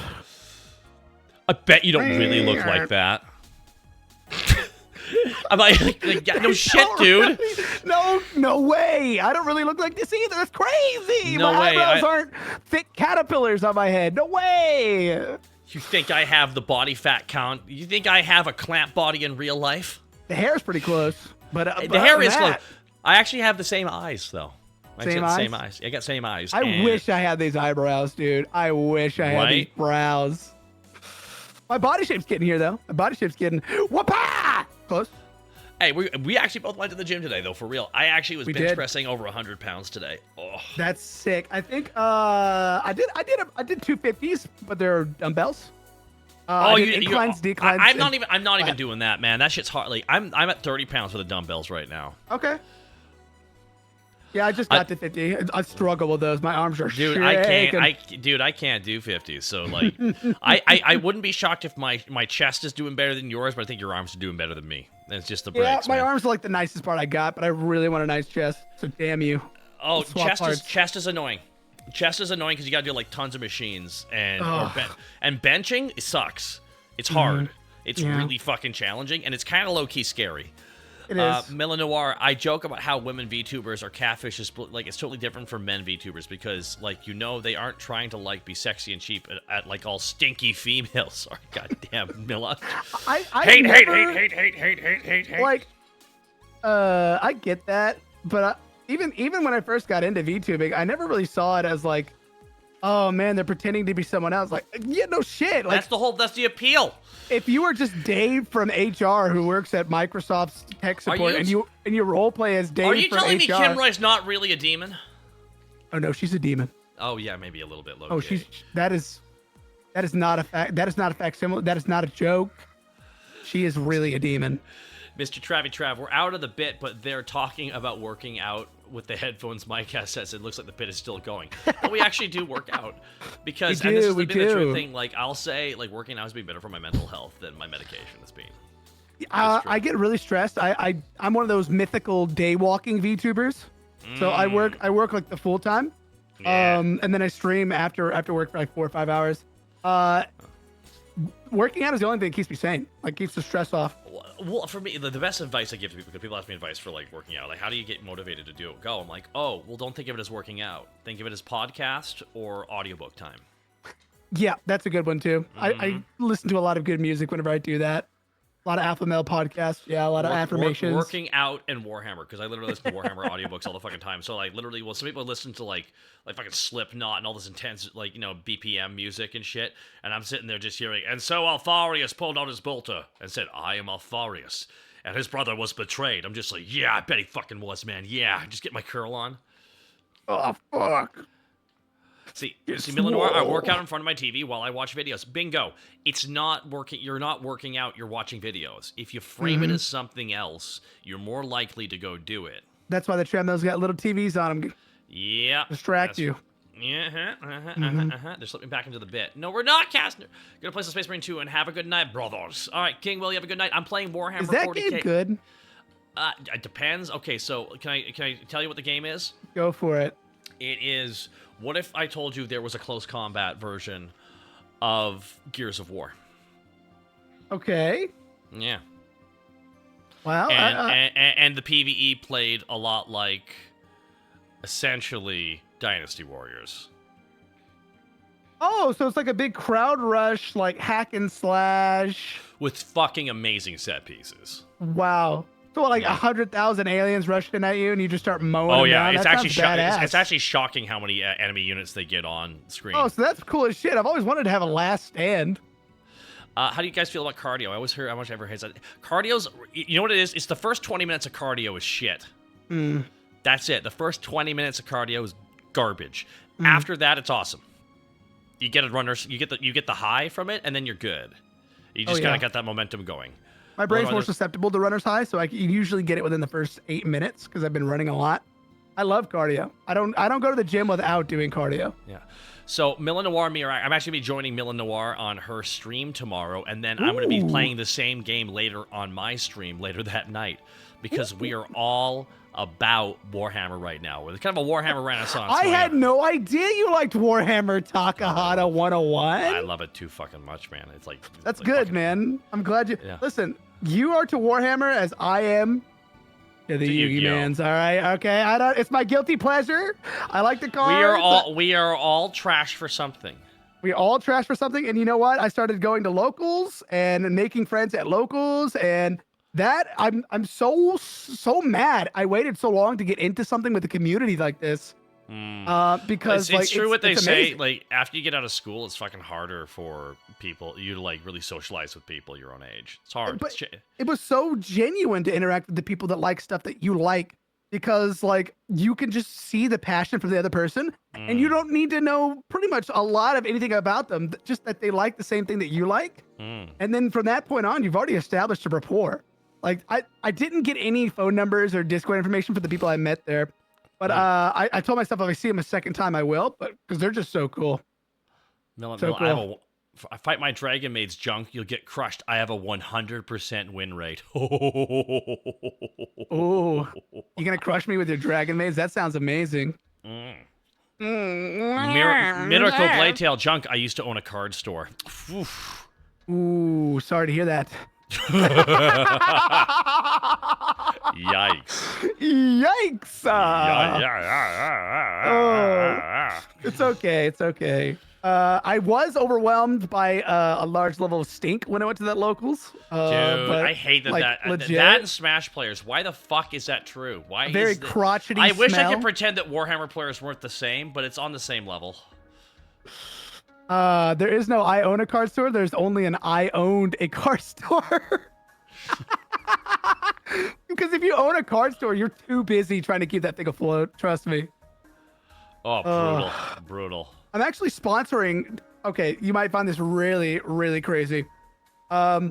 Speaker 1: I bet you don't really look like that. I'm like no shit, dude.
Speaker 2: No way. I don't really look like this either. That's crazy.
Speaker 1: No
Speaker 2: my
Speaker 1: way.
Speaker 2: eyebrows aren't thick caterpillars on my head. No way.
Speaker 1: You think I have the body fat count? You think I have a clamp body in real life?
Speaker 2: The hair's pretty close, but
Speaker 1: the hair is close. I actually have the same eyes, though.
Speaker 2: Same eyes?
Speaker 1: I got same eyes.
Speaker 2: I wish I had these eyebrows, dude. I wish I had these brows. My body shape's getting here, though. My body shape's getting whoopah! Close.
Speaker 1: Hey, we actually both went to the gym today, though, for real. I actually was bench pressing over 100 pounds today. Oh.
Speaker 2: That's sick. I think I did 250s, but they're dumbbells. Inclines, declines.
Speaker 1: I'm not even doing that, man. That shit's hard. Like, I'm at 30 pounds for the dumbbells right now.
Speaker 2: Okay. Yeah, I just got to 50. I struggle with those. My arms are
Speaker 1: shaking. I can't do 50. So like, I wouldn't be shocked if my chest is doing better than yours, but I think your arms are doing better than me. It's just the breaks.
Speaker 2: Yeah, my
Speaker 1: man.
Speaker 2: arms are like the nicest part I got, but I really want a nice chest. So damn you.
Speaker 1: Oh, chest is annoying. Chest is annoying because you got to do like tons of machines and benching. It sucks. It's hard. It's really fucking challenging, and it's kind of low key scary.
Speaker 2: It is.
Speaker 1: Melanoir, I joke about how women VTubers are catfishes, but like it's totally different from men VTubers because like they aren't trying to like be sexy and cheap at like all stinky females. Sorry, goddamn Milla.
Speaker 2: I
Speaker 1: hate.
Speaker 2: Like, I get that, but even when I first got into VTubing, I never really saw it as like, oh man, they're pretending to be someone else. Like, yeah, no shit. Like,
Speaker 1: that's the appeal.
Speaker 2: If you were just Dave from HR who works at Microsoft's tech support and you role play as Dave from HR.
Speaker 1: Are you telling me Kim Roy's not really a demon?
Speaker 2: Oh no, she's a demon.
Speaker 1: Oh yeah, maybe a little bit low.
Speaker 2: Oh, that is not a fact. That is not a facsimile. That is not a joke. She is really a demon.
Speaker 1: Mr. Trav, we're out of the bit, but they're talking about working out with the headphones. Mike says it looks like the bit is still going. But we actually do work out because and this has been the true thing. Like I'll say, like working out has been better for my mental health than my medication has been.
Speaker 2: I get really stressed. I'm one of those mythical day walking VTubers. So I work like the full time.
Speaker 1: Yeah.
Speaker 2: And then I stream after work for like 4 or 5 hours. Working out is the only thing that keeps me sane. Like keeps the stress off.
Speaker 1: Well, for me, the best advice I give to people, because people ask me advice for like working out, like how do you get motivated to go? I'm like, oh, well, don't think of it as working out. Think of it as podcast or audiobook time.
Speaker 2: Yeah, that's a good one too. I listen to a lot of good music whenever I do that. A lot of alpha male podcasts. Yeah, a lot of affirmations.
Speaker 1: Working out and Warhammer, because I literally listen to Warhammer audiobooks all the fucking time. So like literally, well, some people listen to like fucking Slipknot and all this intense like BPM music and shit, and I'm sitting there just hearing. And so Alfarius pulled out his bolter and said, "I am Alfarius, and his brother was betrayed." I'm just like, yeah, I bet he fucking was, man. Yeah, just get my curl on.
Speaker 2: Oh fuck.
Speaker 1: See, Millenor, I work out in front of my TV while I watch videos. Bingo. It's not working. You're not working out. You're watching videos. If you frame it as something else, you're more likely to go do it.
Speaker 2: That's why the treadmills got little TVs on them.
Speaker 1: Yeah.
Speaker 2: Distract you.
Speaker 1: Yeah. They're slipping back into the bit. No, we're not, Kastner. Gonna play some Space Marine 2 and have a good night, brothers. All right, King Will, you have a good night. I'm playing Warhammer 40K.
Speaker 2: Is that game good?
Speaker 1: It depends. Okay, so can I tell you what the game is?
Speaker 2: Go for it.
Speaker 1: It is. What if I told you there was a close combat version of Gears of War?
Speaker 2: Okay.
Speaker 1: Yeah.
Speaker 2: Wow.
Speaker 1: And the PvE played a lot like, essentially, Dynasty Warriors.
Speaker 2: Oh, so it's like a big crowd rush, like hack and slash.
Speaker 1: With fucking amazing set pieces.
Speaker 2: Wow. So like 100,000 aliens rushing at you, and you just start mowing.
Speaker 1: Oh yeah,
Speaker 2: them down?
Speaker 1: it's actually shocking how many enemy units they get on screen.
Speaker 2: Oh, so that's cool as shit. I've always wanted to have a last stand.
Speaker 1: How do you guys feel about cardio? I always hear how much ever hates that. Cardio's, you know what it is? It's the first 20 minutes of cardio is shit. That's it. The first 20 minutes of cardio is garbage. After that, it's awesome. You get a runner, you get the high from it, and then you're good. You just kind of got that momentum going.
Speaker 2: My brain's more susceptible to runner's high, so I can usually get it within the first 8 minutes because I've been running a lot. I love cardio. I don't go to the gym without doing cardio.
Speaker 1: Yeah. So Millennoir, I'm actually going to be joining Millennoir on her stream tomorrow, and then I'm going to be playing the same game later on my stream later that night because we are all about Warhammer right now. We're kind of a Warhammer renaissance.
Speaker 2: I had no idea you liked Warhammer Takahata 101.
Speaker 1: I love it too fucking much, man. It's like
Speaker 2: that's good, fucking, man. I'm glad you listen. You are to Warhammer as I am to the Yugi mans. All right, okay. It's my guilty pleasure. I like the cards.
Speaker 1: We are all trash for something.
Speaker 2: We all trash for something, and you know what? I started going to locals and making friends at locals, and that I'm so mad. I waited so long to get into something with a community like this. Because
Speaker 1: it's true what they say. Like after you get out of school, it's fucking harder for you to like really socialize with people your own age. It's hard.
Speaker 2: But it was so genuine to interact with the people that like stuff that you like, because like you can just see the passion from the other person, and you don't need to know pretty much a lot of anything about them, just that they like the same thing that you like. And then from that point on, you've already established a rapport. Like I didn't get any phone numbers or Discord information for the people I met there. But I told myself if I see them a second time, I will. But because they're just so cool.
Speaker 1: Cool. I fight my Dragon Maid's junk, you'll get crushed. I have a 100% win rate.
Speaker 2: Oh, you gonna crush me with your Dragon Maids? That sounds amazing.
Speaker 1: Miracle Bladetail junk. I used to own a card store.
Speaker 2: Ooh, sorry to hear that.
Speaker 1: Yikes.
Speaker 2: It's okay. It's okay. I was overwhelmed by a large level of stink when I went to that locals.
Speaker 1: Dude, I hate that. Like, that and Smash players. Why the fuck is that true? Why
Speaker 2: very crotchety
Speaker 1: I wish
Speaker 2: smell.
Speaker 1: I could pretend that Warhammer players weren't the same, but it's on the same level.
Speaker 2: There is no I own a card store. There's only an I owned a card store. Because if you own a card store, you're too busy trying to keep that thing afloat. Trust me.
Speaker 1: Oh, brutal.
Speaker 2: I'm actually sponsoring. Okay, you might find this really, really crazy. I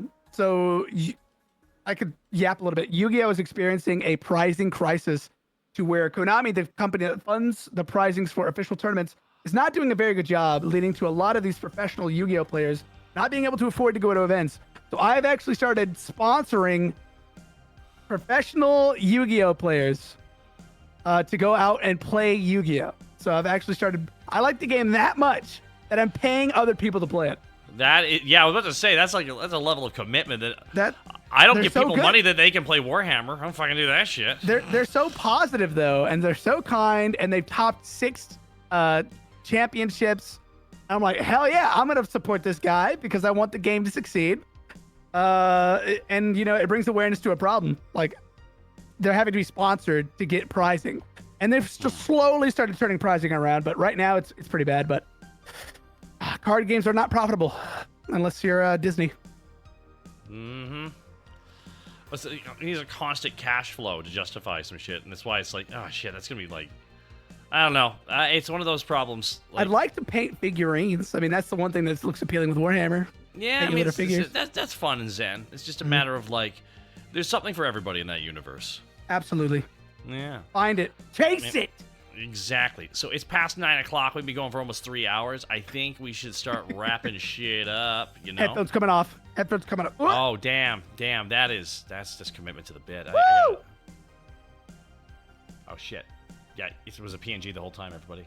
Speaker 2: could yap a little bit. Yu-Gi-Oh! Is experiencing a prizing crisis to where Konami, the company that funds the prizings for official tournaments, is not doing a very good job, leading to a lot of these professional Yu-Gi-Oh! Players not being able to afford to go to events. So I've actually started sponsoring professional Yu-Gi-Oh! Players to go out and play Yu-Gi-Oh! So I've actually started. I like the game that much that I'm paying other people to play it.
Speaker 1: I was about to say that's a level of commitment that I don't give people money that they can play Warhammer. I don't fucking do that shit.
Speaker 2: They're so positive though, and they're so kind, and they've topped 6 championships. I'm like, hell yeah, I'm gonna support this guy because I want the game to succeed. And you know, it brings awareness to a problem. Like, they're having to be sponsored to get pricing, and they've just slowly started turning pricing around. But right now, it's pretty bad. But card games are not profitable unless you're Disney.
Speaker 1: Mm-hmm. So, you know, he needs a constant cash flow to justify some shit, and that's why it's like, oh shit, that's gonna be like, I don't know. It's one of those problems. Like,
Speaker 2: I'd like to paint figurines. I mean, that's the one thing that looks appealing with Warhammer.
Speaker 1: Yeah, I mean, that's fun and zen. It's just a matter of like, there's something for everybody in that universe.
Speaker 2: Absolutely.
Speaker 1: Yeah.
Speaker 2: Find it. Chase it.
Speaker 1: Exactly. So it's past 9 o'clock. We've been going for almost 3 hours. I think we should start wrapping shit up. You know.
Speaker 2: Headphones coming off. Headphones coming up.
Speaker 1: Oh damn. That's just commitment to the bit.
Speaker 2: Woo!
Speaker 1: Oh shit. Yeah, it was a PNG the whole time, everybody.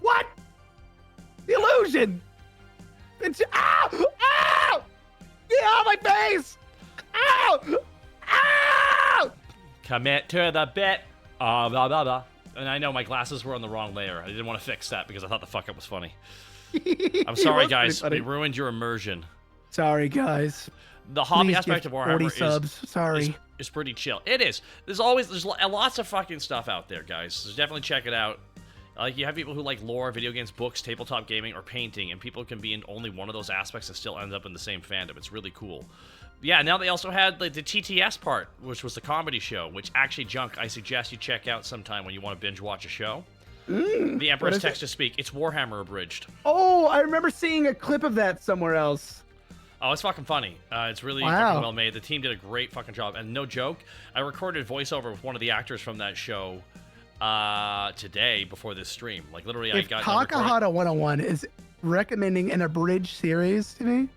Speaker 2: What? The illusion. It's ow! Ow! Get out of my face! Ow! Ow!
Speaker 1: Commit to the bit. Blah, blah, blah. And I know my glasses were on the wrong layer. I didn't want to fix that because I thought the fuck up was funny. I'm sorry, guys. We ruined your immersion.
Speaker 2: Sorry, guys.
Speaker 1: The hobby aspect of Warhammer
Speaker 2: 40 subs. Sorry.
Speaker 1: Is pretty chill. It is. There's lots of fucking stuff out there, guys. So definitely check it out. Like, you have people who like lore, video games, books, tabletop gaming, or painting, and people can be in only one of those aspects and still end up in the same fandom. It's really cool. Yeah, now they also had like, the TTS part, which was the comedy show, which actually, Junk, I suggest you check out sometime when you want to binge watch a show. The Emperor's Text to Speak. It's Warhammer abridged.
Speaker 2: Oh, I remember seeing a clip of that somewhere else.
Speaker 1: Oh, it's fucking funny. It's really fucking well made. The team did a great fucking job. And no joke, I recorded voiceover with one of the actors from that show today before this stream. Like, literally,
Speaker 2: if Takahata 101 is recommending an abridged series to me,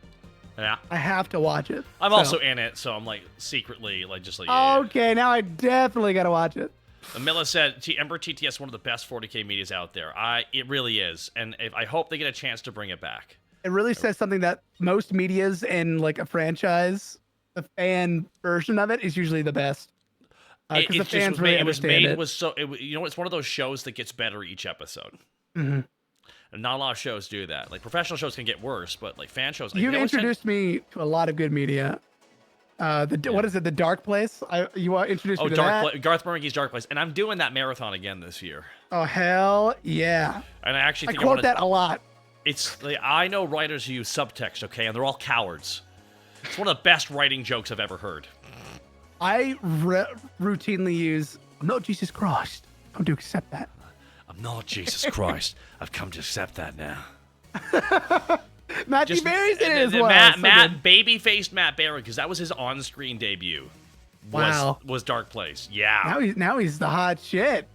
Speaker 1: yeah,
Speaker 2: I have to watch it.
Speaker 1: I'm also in it, so I'm like secretly like just like yeah.
Speaker 2: Okay, now I definitely gotta watch it.
Speaker 1: Mila said, Emperor TTS is one of the best 40k medias out there. It really is, and I hope they get a chance to bring it back.
Speaker 2: It really says something that most medias in like a franchise, the fan version of it is usually the best. Because the fans really understand it.
Speaker 1: You know, it's one of those shows that gets better each episode.
Speaker 2: Mm-hmm.
Speaker 1: And not a lot of shows do that. Like, professional shows can get worse, but like fan shows.
Speaker 2: You've introduced me to a lot of good media. What is it? The Dark Place? You introduced me to that?
Speaker 1: Garth Marenghi's Dark Place, and I'm doing that marathon again this year.
Speaker 2: Oh hell yeah!
Speaker 1: And I actually think
Speaker 2: quote that a lot.
Speaker 1: It's like, I know writers who use subtext, okay, and they're all cowards. It's one of the best writing jokes I've ever heard.
Speaker 2: I routinely use, I'm not Jesus Christ. Come to accept that.
Speaker 1: I'm not Jesus Christ. I've come to accept that now.
Speaker 2: Matthew Berry's in it as well.
Speaker 1: Baby-faced Matt Berry, because that was his on-screen debut. Was Dark Place. Yeah.
Speaker 2: Now he's the hot shit.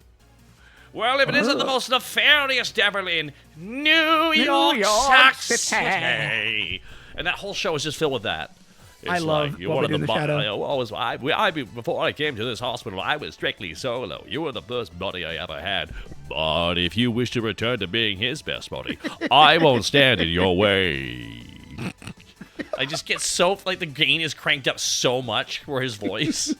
Speaker 1: Well, if it isn't the most nefarious devil in New York City. And that whole show is just filled with that. It's
Speaker 2: I love
Speaker 1: you
Speaker 2: what we do in the shadow.
Speaker 1: Before I came to this hospital, I was strictly solo. You were the first buddy I ever had. But if you wish to return to being his best buddy, I won't stand in your way. I just get so, like, the gain is cranked up so much for his voice.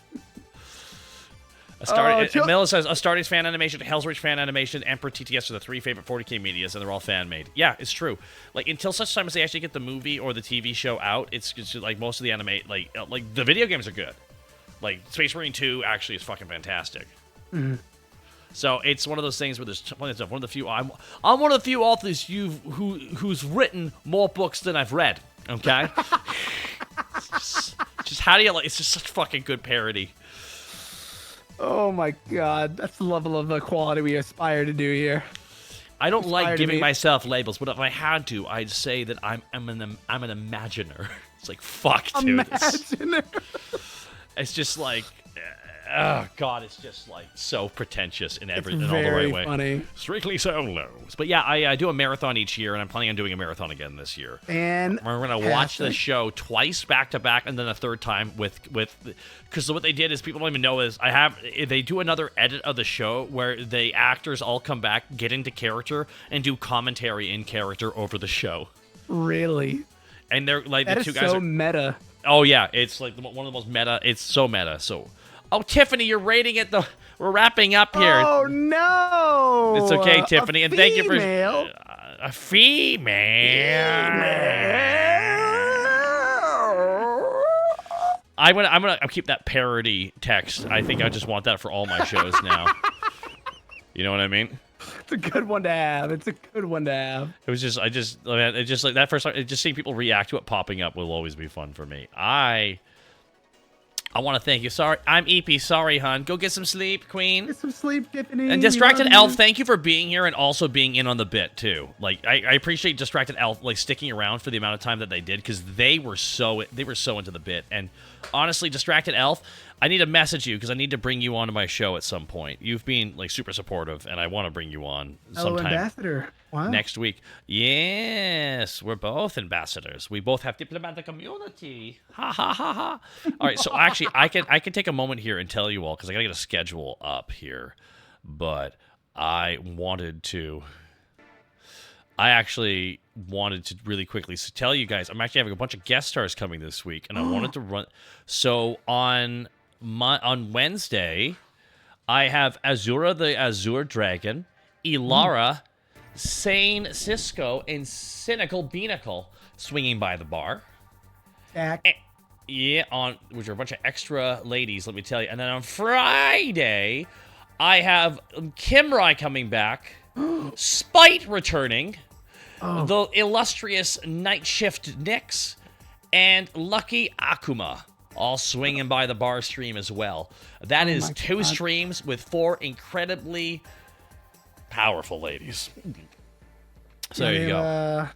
Speaker 1: Miller says, Astartes fan animation, Hell's Reach fan animation, Emperor TTS are the 3 favorite 40k medias, and they're all fan-made. Yeah, it's true. Like, until such time as they actually get the movie or the TV show out, it's just, like, most of the anime, like the video games are good. Like, Space Marine 2 actually is fucking fantastic.
Speaker 2: Mm-hmm.
Speaker 1: So it's one of those things where there's plenty of stuff. One of the few, I'm one of the few authors who's written more books than I've read. Okay, just how do you like? It's just such fucking good parody.
Speaker 2: Oh my god, that's the level of quality we aspire to do here.
Speaker 1: I don't like giving myself labels, but if I had to, I'd say that I'm an imaginer. It's like, fuck, dude.
Speaker 2: Imaginer.
Speaker 1: It's just like, oh god, it's just like so pretentious in all the right way.
Speaker 2: Funny.
Speaker 1: Strictly solos. But yeah, I do a marathon each year, and I'm planning on doing a marathon again this year.
Speaker 2: And
Speaker 1: we're gonna watch the show twice back to back, and then a third time with because what they did is, people don't even know is they do another edit of the show where the actors all come back, get into character, and do commentary in character over the show.
Speaker 2: Really?
Speaker 1: And they're like,
Speaker 2: that
Speaker 1: the two
Speaker 2: is
Speaker 1: guys
Speaker 2: so
Speaker 1: are
Speaker 2: meta.
Speaker 1: Oh yeah, it's like one of the most meta. It's so meta. So, oh Tiffany, you're rating it. We're wrapping up here.
Speaker 2: Oh no!
Speaker 1: It's okay, Tiffany, and thank you for. A female. I'm gonna keep that parody text. I think I just want that for all my shows now. You know what I mean?
Speaker 3: It's a good one to have. It's a good one to have.
Speaker 1: It was just, it just like that first time, just seeing people react to it popping up will always be fun for me. I want to thank you. Sorry, I'm EP. Sorry, hun. Go get some sleep, queen.
Speaker 2: Get some sleep, Tiffany.
Speaker 1: And Distracted Elf, thank you for being here and also being in on the bit too. Like I appreciate Distracted Elf like sticking around for the amount of time that they did because they were so into the bit. And honestly, Distracted Elf, I need to message you because I need to bring you onto my show at some point. You've been like super supportive, and I want to bring you on sometime.
Speaker 2: Ambassador. Wow.
Speaker 1: Next week. Yes, we're both ambassadors. We both have diplomatic immunity. Ha ha ha ha. All right, so actually, I can take a moment here and tell you all because I gotta get a schedule up here, but I actually wanted to really quickly tell you guys I'm actually having a bunch of guest stars coming this week, and I wanted to run. So on Wednesday, I have Azura the Azure Dragon, Ilara, Sane Cisco, and Cynical Beanicle swinging by the bar. Yeah, which are a bunch of extra ladies, let me tell you. And then on Friday, I have Kimrai coming back, Spite returning, the illustrious Night Shift Nix, and Lucky Akuma all swinging by the bar stream as well. That is 2 streams with 4 incredibly powerful ladies. So there you go.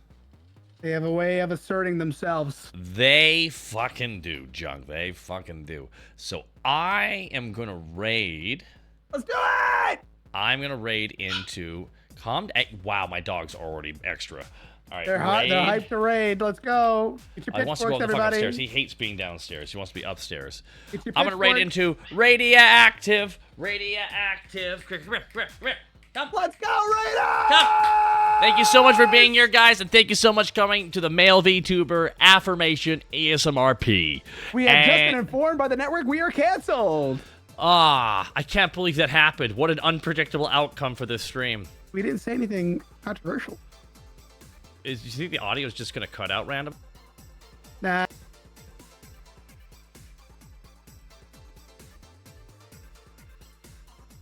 Speaker 2: They have a way of asserting themselves.
Speaker 1: They fucking do, Junk. They fucking do. So I am going to raid.
Speaker 2: Let's do it!
Speaker 1: I'm going to raid into... Wow, my dog's already extra. All right,
Speaker 2: they're hot. They're hyped to raid. Let's go. Get your
Speaker 1: he wants to go
Speaker 2: pitchforks,
Speaker 1: upstairs.
Speaker 2: everybody.
Speaker 1: He hates being downstairs. He wants to be upstairs.
Speaker 2: I'm
Speaker 1: going to raid into Radioactive. Come.
Speaker 2: Let's go, Raiders!
Speaker 1: Come. Thank you so much for being here, guys, and thank you so much for coming to the Male VTuber Affirmation ASMRP.
Speaker 2: We have just been informed by the network we are canceled.
Speaker 1: I can't believe that happened. What an unpredictable outcome for this stream.
Speaker 2: We didn't say anything controversial.
Speaker 1: Do you think the audio is just going to cut out random?